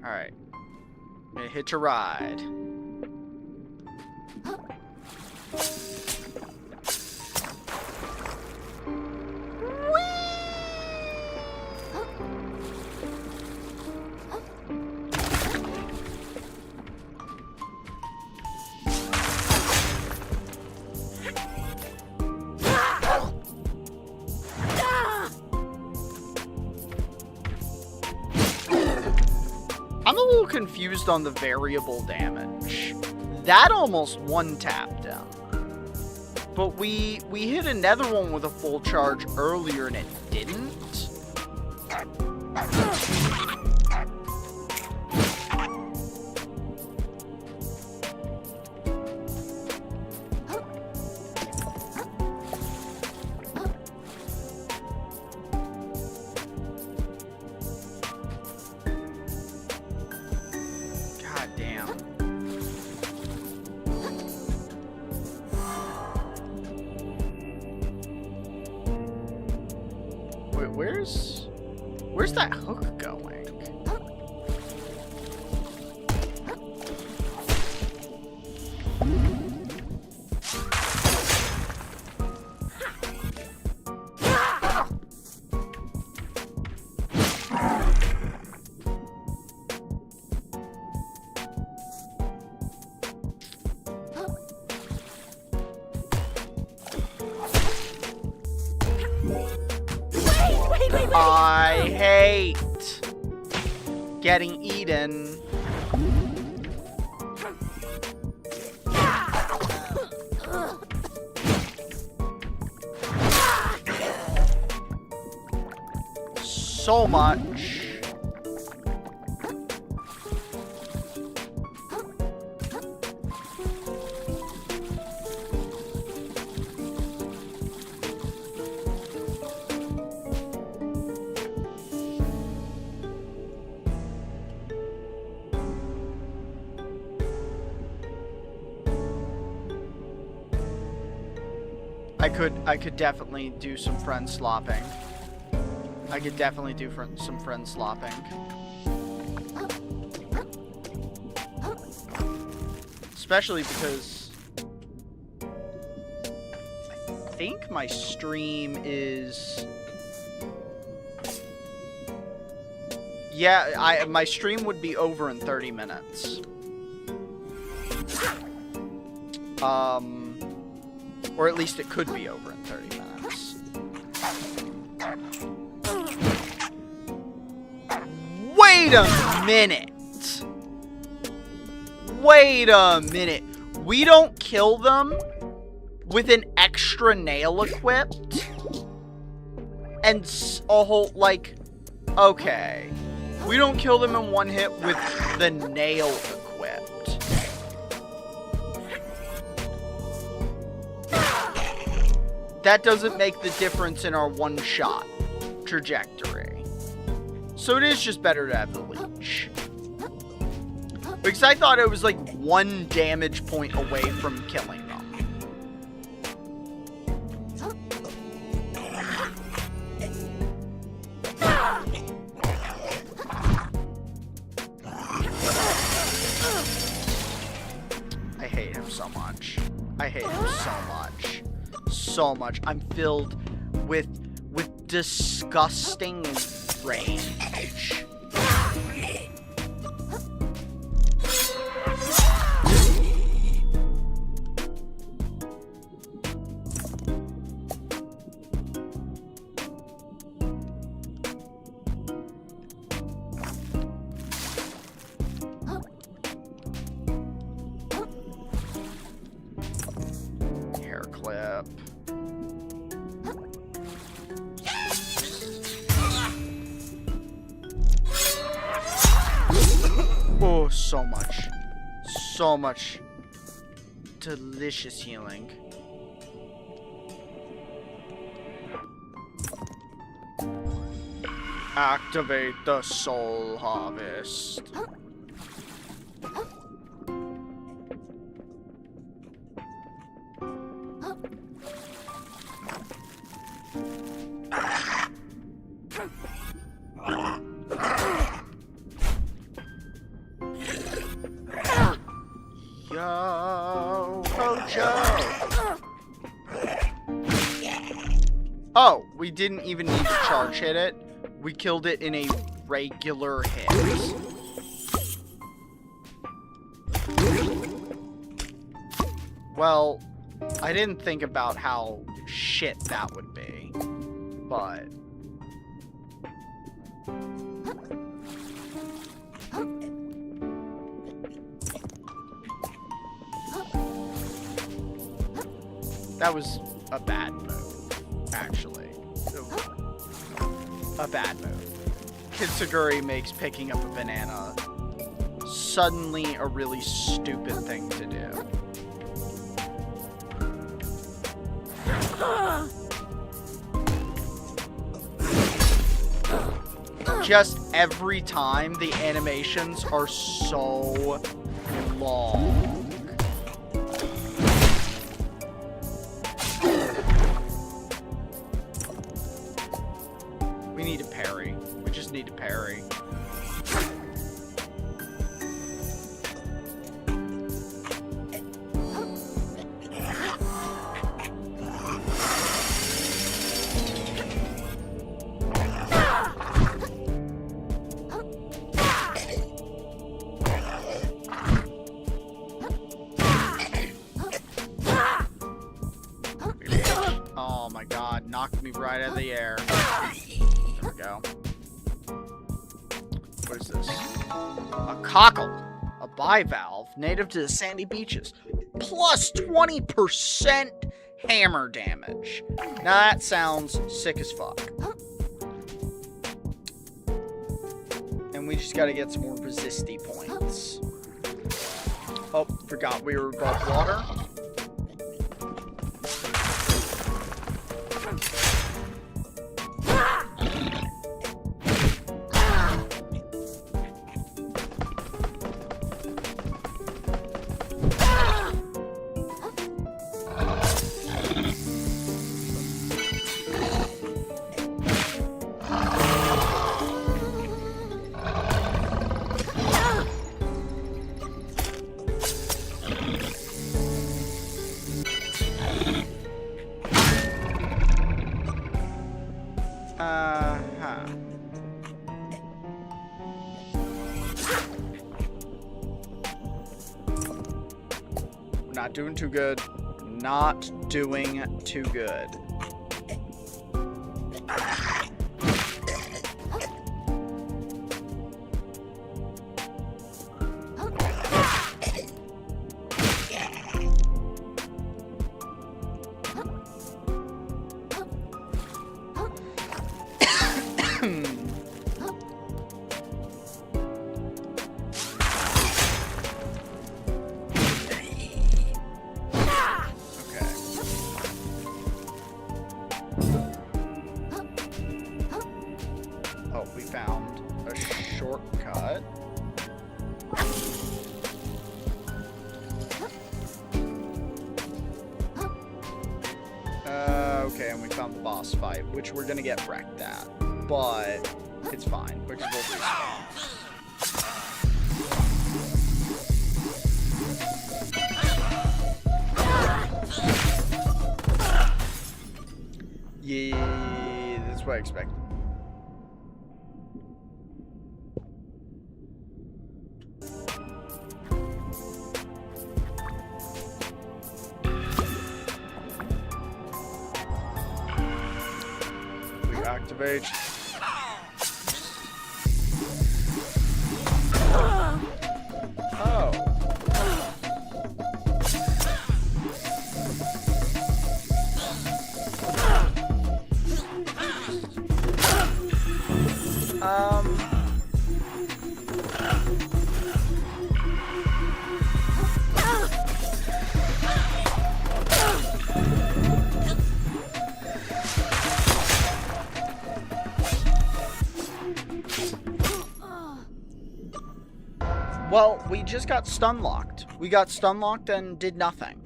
Alright. I'm gonna hitch a ride. I'm a little confused on the variable damage. That almost one-tapped him. But we hit another one with a full charge earlier and it didn't? God damn. Wait, where's that hook going? I hate getting eaten. So much. I could definitely do some friend slopping. I could definitely do some friend slopping. Especially because I think my stream is... Yeah, my stream would be over in 30 minutes. Or at least it could be over in 30 minutes. Wait a minute! Wait a minute. We don't kill them with an extra nail equipped? And a whole, like... Okay. We don't kill them in one hit with the nail equipped. That doesn't make the difference in our one-shot trajectory. So it is just better to have the leech. Because I thought it was like 1 damage point away from killing them. I hate him so much. I hate him so much. So much. I'm filled with disgusting rage. Hair clip. Oh, so much. So much delicious healing. Activate the soul harvest. Yo, Hojo! Oh, we didn't even need to charge hit it. We killed it in a regular hit. Well, I didn't think about how shit that would be, but... That was a bad move, actually. A bad move. Kitsuguri makes picking up a banana suddenly a really stupid thing to do. Just every time the animations are so long. We need a parry. We just need a parry. Oh my god, knocked me right out of the air. There we go. What is this? A cockle. A bivalve native to the sandy beaches. Plus 20% hammer damage. Now that sounds sick as fuck. And we just gotta get some more resisty points. Oh, forgot we were above water. Not doing too good. Not doing too good. We found a shortcut. Okay, and we found the boss fight, which we're gonna get wrecked at, but it's fine, because we'll respawn. Yeah, that's what I expected. Activate. Oh. Well, we just got stun locked. We got stun locked and did nothing.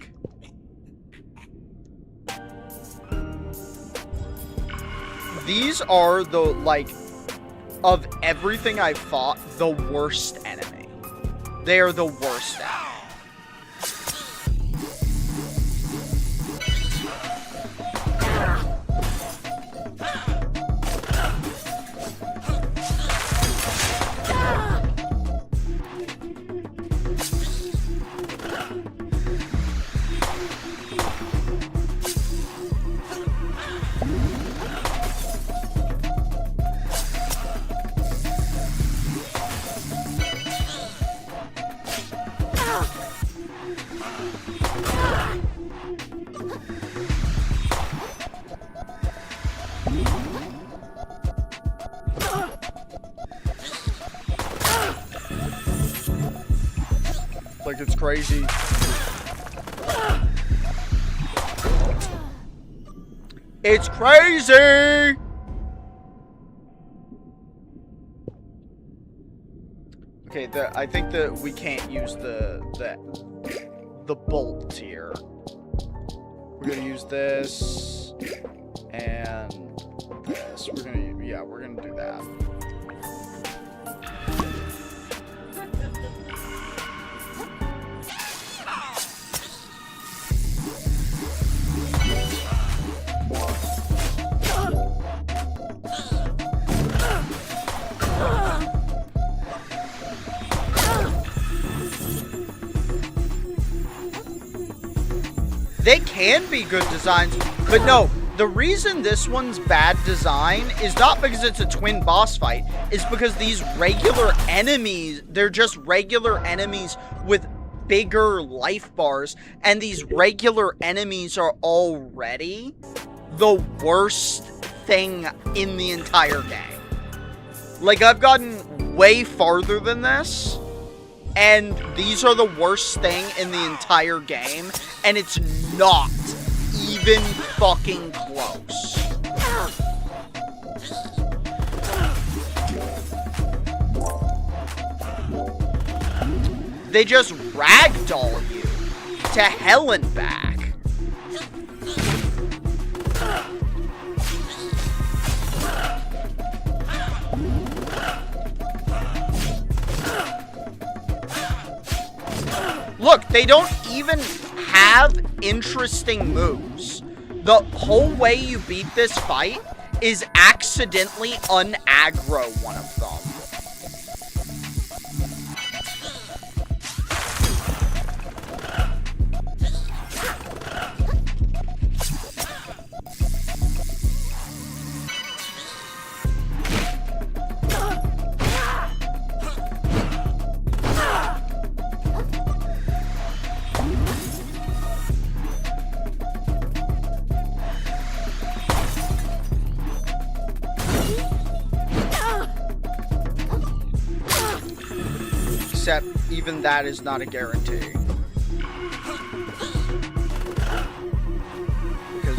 These are the, like, of everything I've fought, the worst enemy. They are the worst enemy. Like it's crazy. It's crazy! Okay, I think that we can't use the bolt here. We're gonna use this and this. We're gonna do that. They can be good designs, but no, the reason this one's bad design is not because it's a twin boss fight, it's because these regular enemies, they're just regular enemies with bigger life bars, and these regular enemies are already the worst thing in the entire game. Like, I've gotten way farther than this, and these are the worst thing in the entire game, and it's not even fucking close. They just ragdoll you to hell and back. Look, they don't even have interesting moves. The whole way you beat this fight is accidentally un-aggro one of them. Except, even that is not a guarantee. Because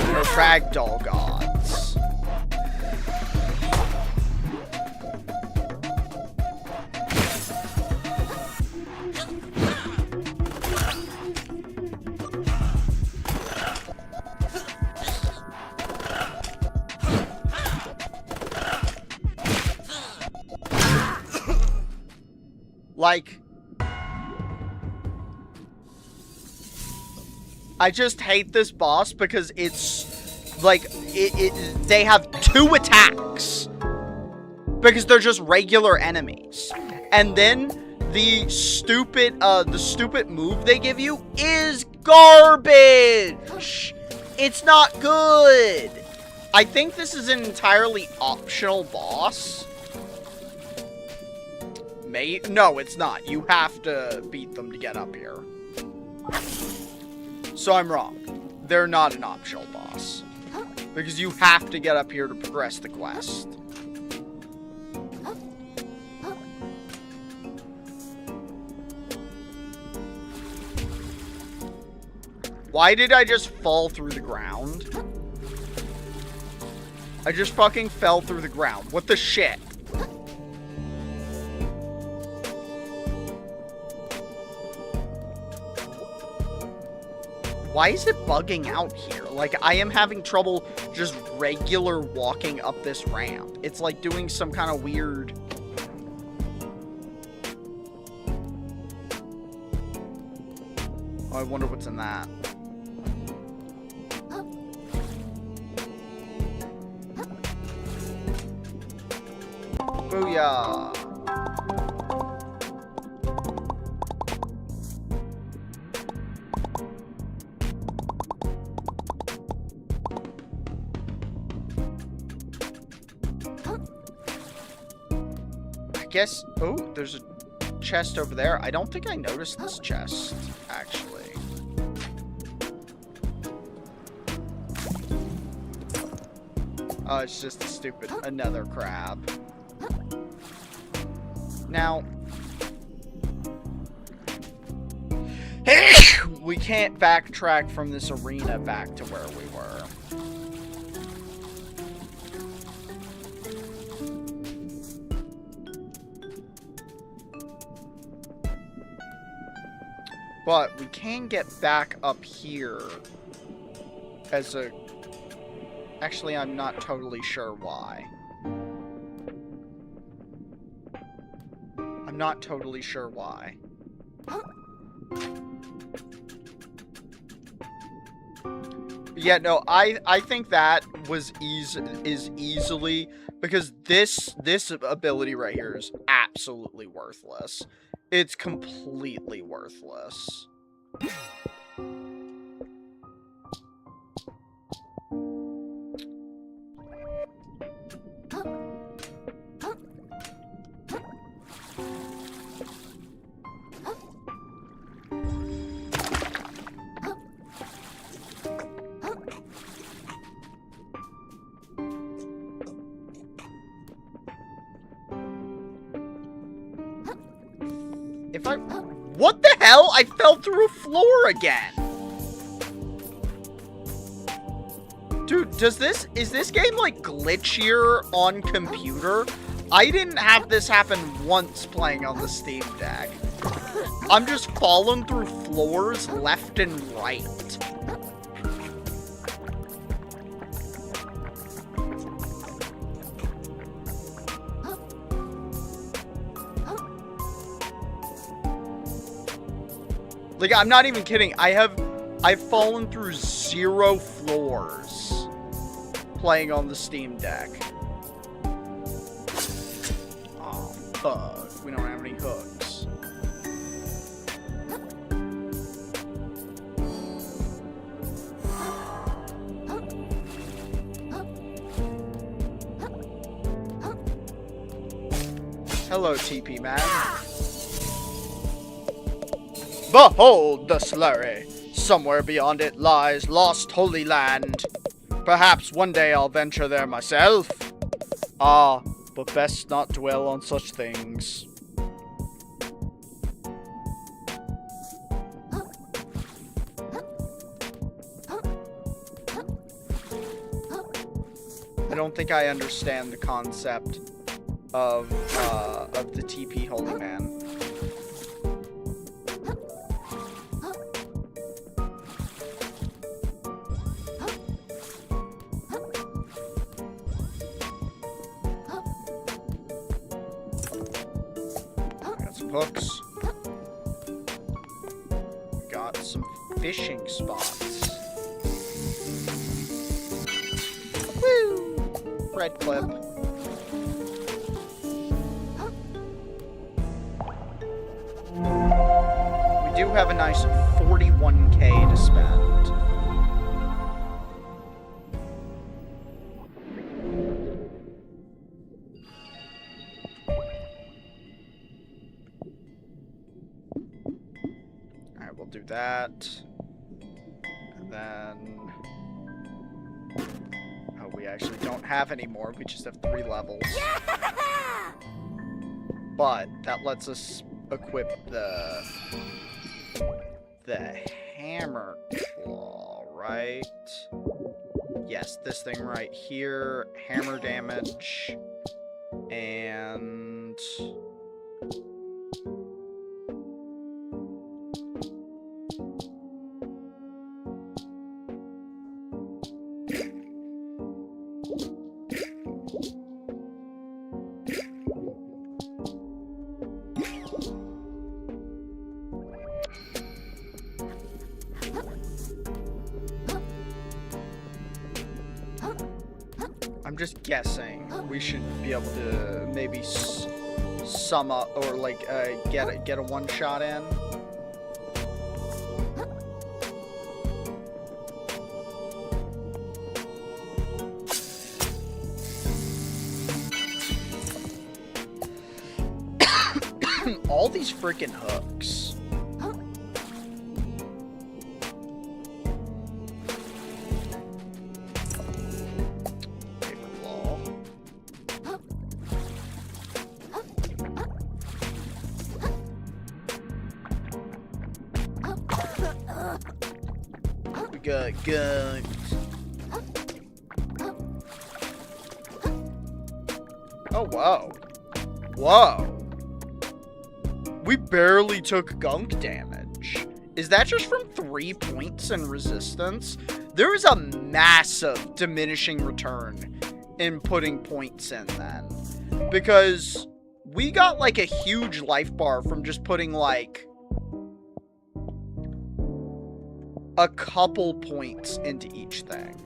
they're ragdoll gods. Like, I just hate this boss because it's like they have 2 attacks because they're just regular enemies, and then the stupid move they give you is garbage. It's not good. I think this is an entirely optional boss. No, it's not. You have to beat them to get up here. So I'm wrong. They're not an optional boss. Because you have to get up here to progress the quest. Why did I just fall through the ground? I just fucking fell through the ground. What the shit? Why is it bugging out here? Like, I am having trouble just regular walking up this ramp. It's like doing some kind of weird... Oh, I wonder what's in that. Booyah! Guess, oh, there's a chest over there. I don't think I noticed this chest, actually. Oh, it's just a stupid, another crab. Now, We can't backtrack from this arena back to where we were. But we can get back up here as a... Actually, I'm not totally sure why. I'm not totally sure why. Yeah, no, I think that was easily... Because this ability right here is absolutely worthless. It's completely worthless. What the hell? I fell through a floor again! Dude, is this game, like, glitchier on computer? I didn't have this happen once playing on the Steam Deck. I'm just falling through floors left and right. Like, I'm not even kidding. I've fallen through 0 floors playing on the Steam Deck. Oh, fuck. We don't have any hooks. Hello, TP man. Behold the slurry! Somewhere beyond it lies lost holy land. Perhaps one day I'll venture there myself. Ah, but best not dwell on such things. I don't think I understand the concept of the TP Holy Man. Hooks. Got some fishing spots. Woo! Red clip. We do have a nice 41k to spend. Do that, and then oh, we actually don't have any more. We just have 3 levels. Yeah! But that lets us equip the hammer claw, right? Yes, this thing right here, hammer damage, and I'm just guessing we should be able to maybe sum up or like get a one shot in. All these freaking hooks. got gunked. Oh, whoa. Whoa. We barely took gunk damage. Is that just from 3 points in resistance? There is a massive diminishing return in putting points in then. Because we got like a huge life bar from just putting like a couple points into each thing.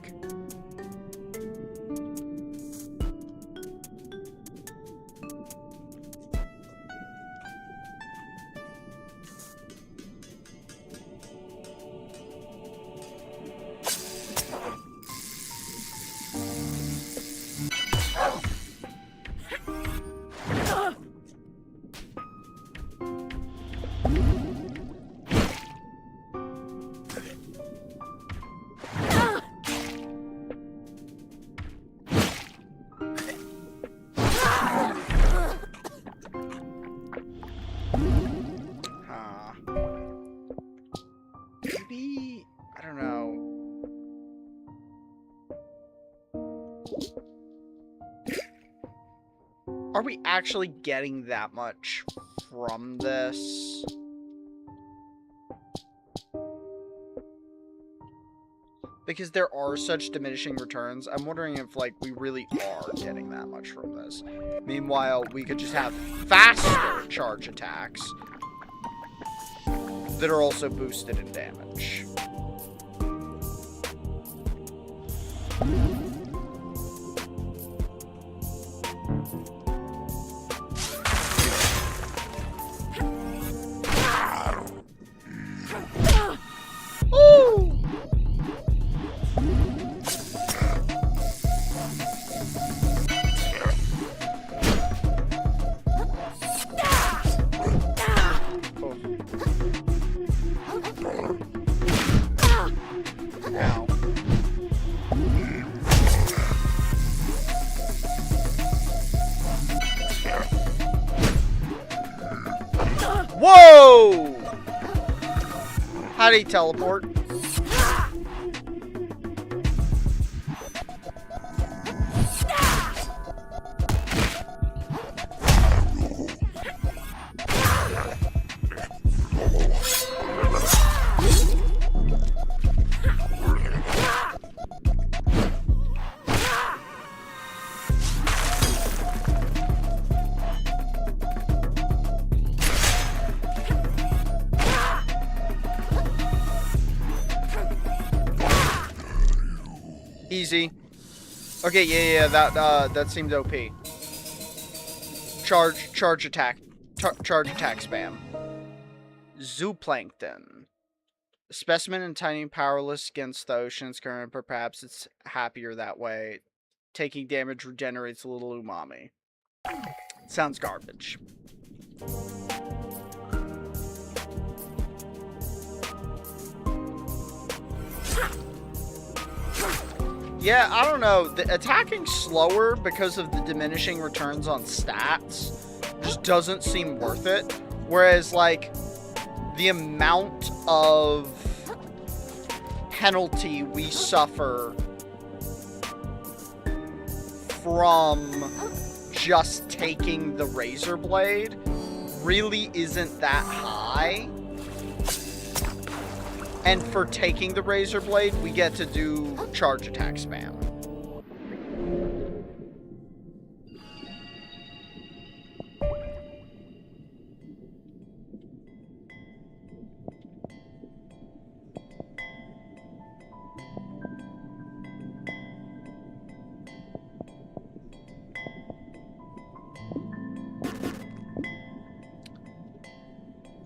Maybe, I don't know. Are we actually getting that much from this? Because there are such diminishing returns, I'm wondering if, like, we really are getting that much from this. Meanwhile, we could just have faster charge attacks that are also boosted in damage. Ooh! Ow. Whoa! How'd he teleport? Easy. Okay, yeah, that seemed OP. Charge attack spam. Zooplankton. A specimen and tiny and powerless against the ocean's current, but perhaps it's happier that way. Taking damage regenerates a little umami. Sounds garbage. Yeah, I don't know. The attacking slower because of the diminishing returns on stats just doesn't seem worth it. Whereas, like, the amount of penalty we suffer from just taking the razor blade really isn't that high. And for taking the razor blade, we get to do charge attack spam.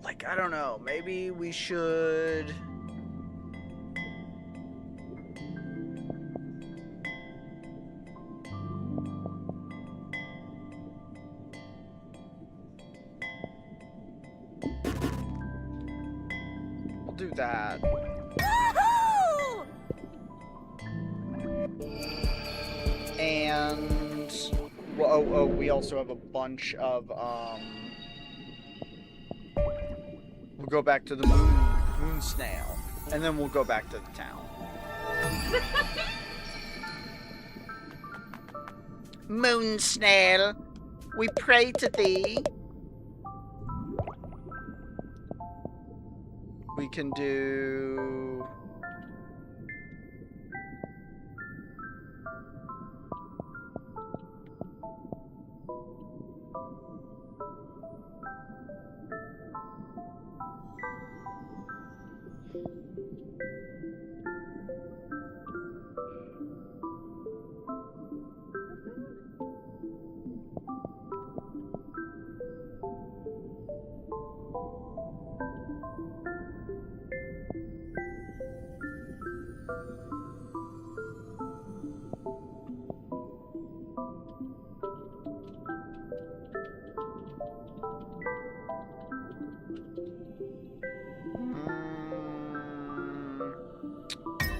Like, I don't know, maybe we should... do that. And well, oh, we also have a bunch of we'll go back to the moon snail, and then we'll go back to the town. Moon snail, we pray to thee. We can do...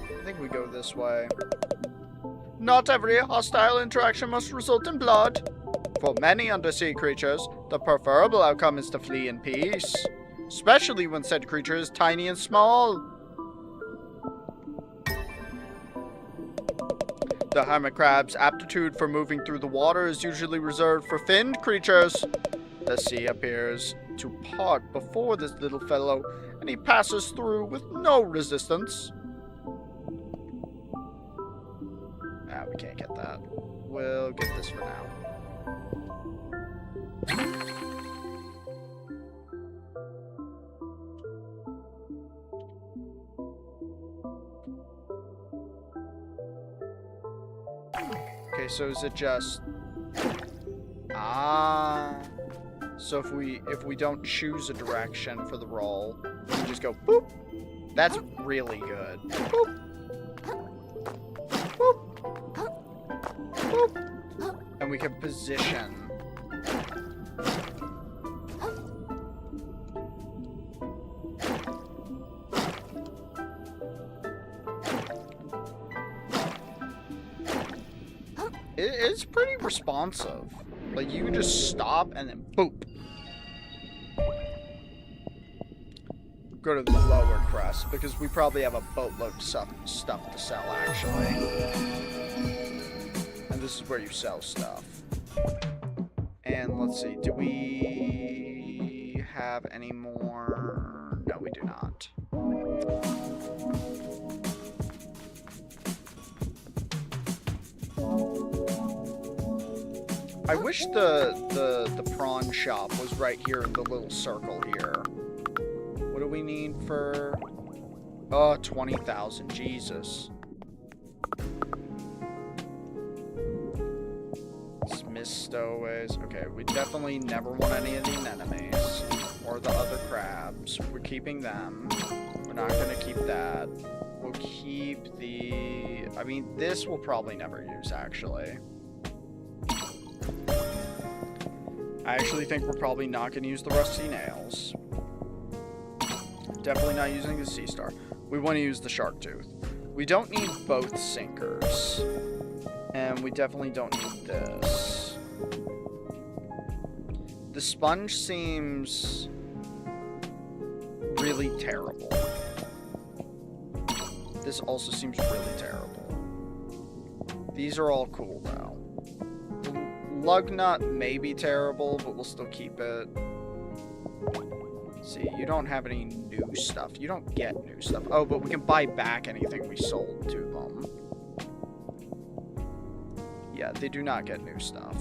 I think we go this way. Not every hostile interaction must result in blood. For many undersea creatures, the preferable outcome is to flee in peace, especially when said creature is tiny and small. The hermit crab's aptitude for moving through the water is usually reserved for finned creatures. The sea appears to part before this little fellow, and he passes through with no resistance. Ah, we can't get that. We'll get this for now. Okay, so is it just... Ah... So if we don't choose a direction for the roll, we just go boop. That's really good. Boop. Boop. Boop. And we can position. It's pretty responsive. Like, you can just stop and then boop. Go to the lower crest, because we probably have a boatload of stuff to sell, actually. And this is where you sell stuff. And let's see, do we have any more? No, we do not. I wish the prawn shop was right here in the little circle here. What do we need for... Oh, 20,000. Jesus. Dismiss stowaways. Okay, we definitely never want any of the anemones. Or the other crabs. We're keeping them. We're not going to keep that. We'll keep the... I mean, this we'll probably never use, actually. I actually think we're probably not going to use the rusty nails. Definitely not using the sea star. We want to use the shark tooth. We don't need both sinkers. And we definitely don't need this. The sponge seems really terrible. This also seems really terrible. These are all cool though. Lug nut may be terrible, but we'll still keep it. Let's see, you don't have any new stuff. You don't get new stuff. Oh, but we can buy back anything we sold to them. Yeah, they do not get new stuff.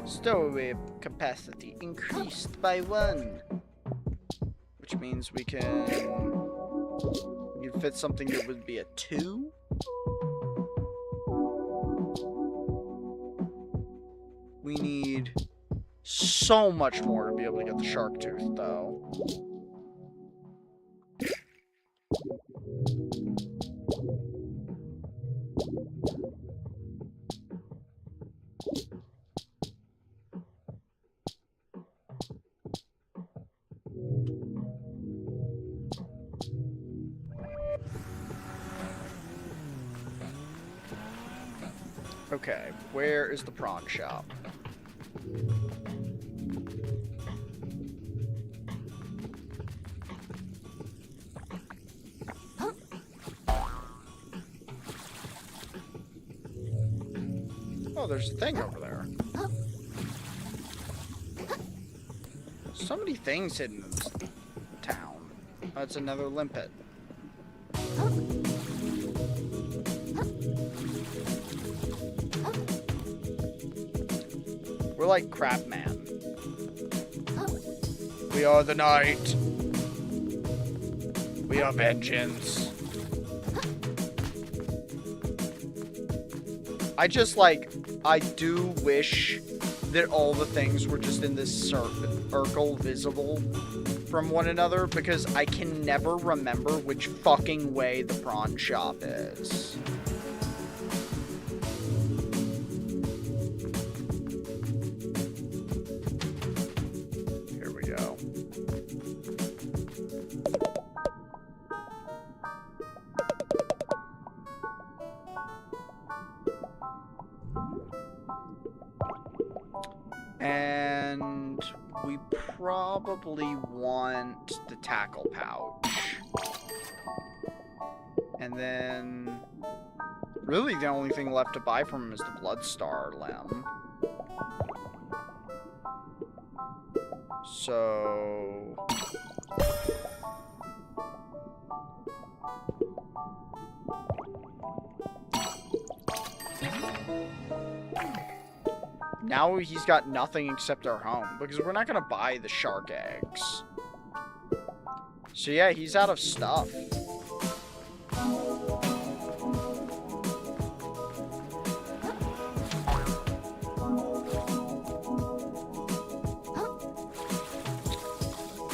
Stowaway capacity increased by 1. Which means we can fit something that would be a 2. We need so much more to be able to get the shark tooth, though. Okay, where is the prawn shop? Oh, there's a thing over there. So many things hidden in this town. Oh, it's another limpet. We're like Crab Man. We are the night. We are vengeance. I do wish that all the things were just in this circle visible from one another, because I can never remember which fucking way the prawn shop is. Here we go. And we probably want the tackle pouch. And then really the only thing left to buy from him is the Bloodstar limb. So now he's got nothing except our home, because we're not going to buy the shark eggs. So yeah, he's out of stuff.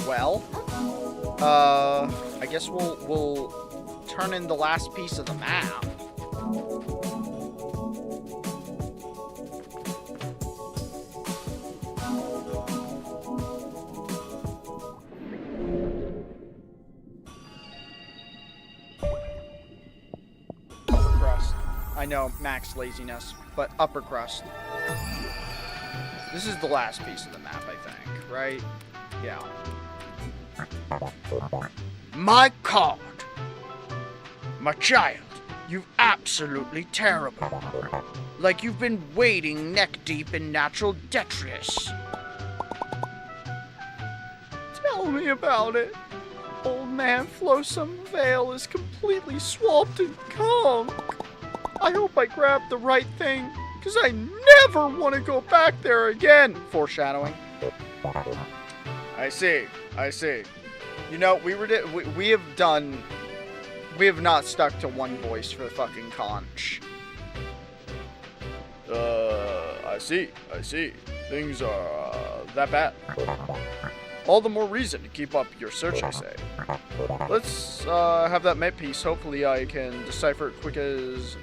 Well, I guess we'll turn in the last piece of the map. I know, max laziness, but upper crust. This is the last piece of the map, I think, right? Yeah. My God! My child, you're absolutely terrible. Like you've been wading neck-deep in natural detritus. Tell me about it. Old man Flotsam Vale is completely swamped in conch. I hope I grabbed the right thing, because I never want to go back there again. Foreshadowing. I see. You know, we have not stuck to one voice for the fucking conch. I see. Things are that bad. All the more reason to keep up your search, I say. Let's have that map piece. Hopefully I can decipher it quick as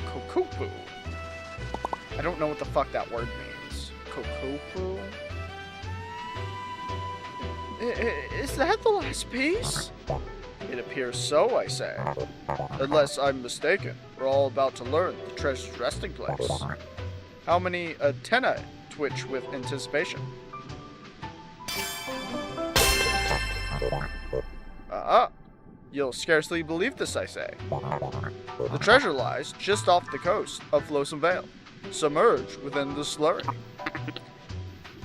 Kokopu. I don't know what the fuck that word means. Kokopu? Is that the last piece? It appears so, I say. Unless I'm mistaken, we're all about to learn the treasure's resting place. How many antennae twitch with anticipation? You'll scarcely believe this, I say. The treasure lies just off the coast of Flotsam Vale, submerged within the slurry.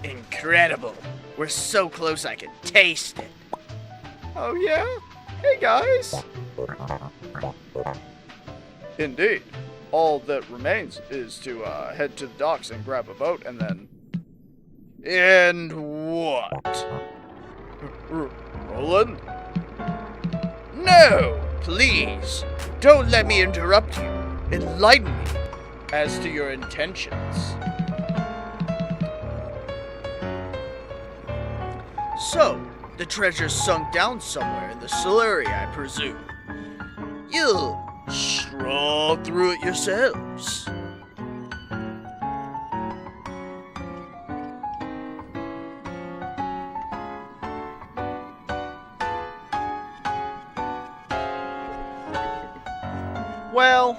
Incredible. We're so close I can taste it. Oh yeah? Hey guys! Indeed. All that remains is to head to the docks and grab a boat and then... And what? Roland? No! Please! Don't let me interrupt you. Enlighten me as to your intentions. So, the treasure's sunk down somewhere in the slurry, I presume. You'll stroll through it yourselves. Well,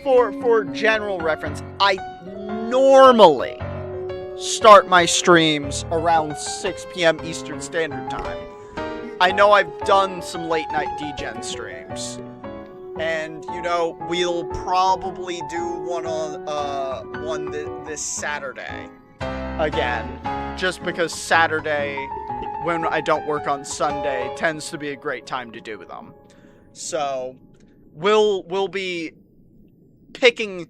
for general reference, I normally start my streams around 6 p.m. Eastern Standard Time. I know I've done some late night DGen streams. And, you know, we'll probably do one this Saturday again. Just because Saturday, when I don't work on Sunday, tends to be a great time to do them. So, we'll be picking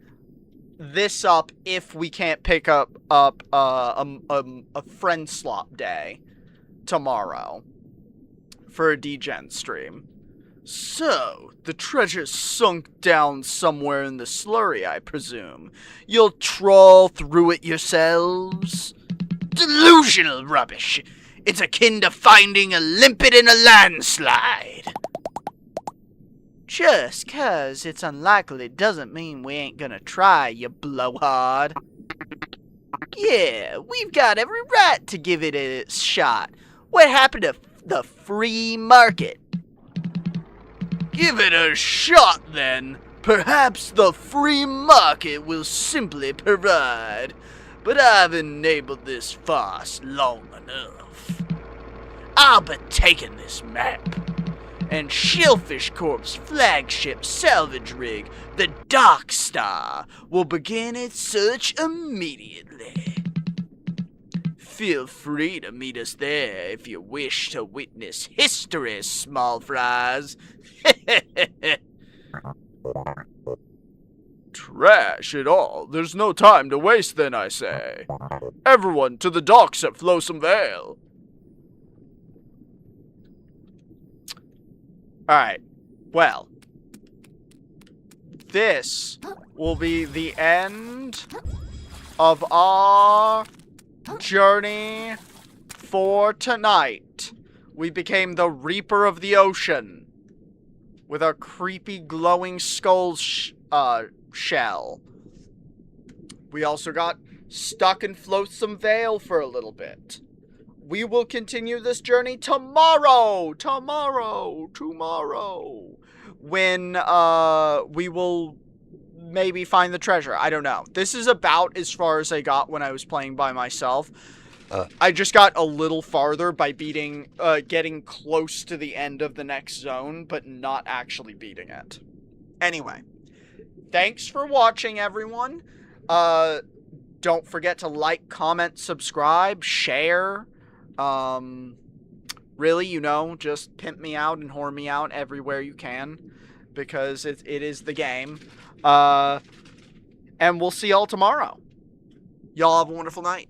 this up if we can't pick up a friend swap day tomorrow for a DGen stream. So, the treasure's sunk down somewhere in the slurry, I presume. You'll trawl through it yourselves? Delusional rubbish. It's akin to finding a limpet in a landslide. Just 'cause it's unlikely doesn't mean we ain't gonna try, you blowhard. Yeah, we've got every right to give it a shot. What happened to the free market? Give it a shot, then. Perhaps the free market will simply provide. But I've enabled this farce long enough. I'll be taking this map. And Shellfish Corp's flagship salvage rig, the Dark Star, will begin its search immediately. Feel free to meet us there if you wish to witness history, small fries. Trash it all. There's no time to waste then, I say. Everyone to the docks at Flowsome Vale. Alright, well, this will be the end of our journey for tonight. We became the Reaper of the Ocean with our creepy glowing skull shell. We also got stuck in Flotsam Vale for a little bit. We will continue this journey tomorrow, when we will maybe find the treasure. I don't know. This is about as far as I got when I was playing by myself. I just got a little farther by getting close to the end of the next zone, but not actually beating it. Anyway, thanks for watching, everyone. Don't forget to like, comment, subscribe, share. Really, you know, just pimp me out and whore me out everywhere you can, because it is the game. And we'll see y'all tomorrow. Y'all have a wonderful night.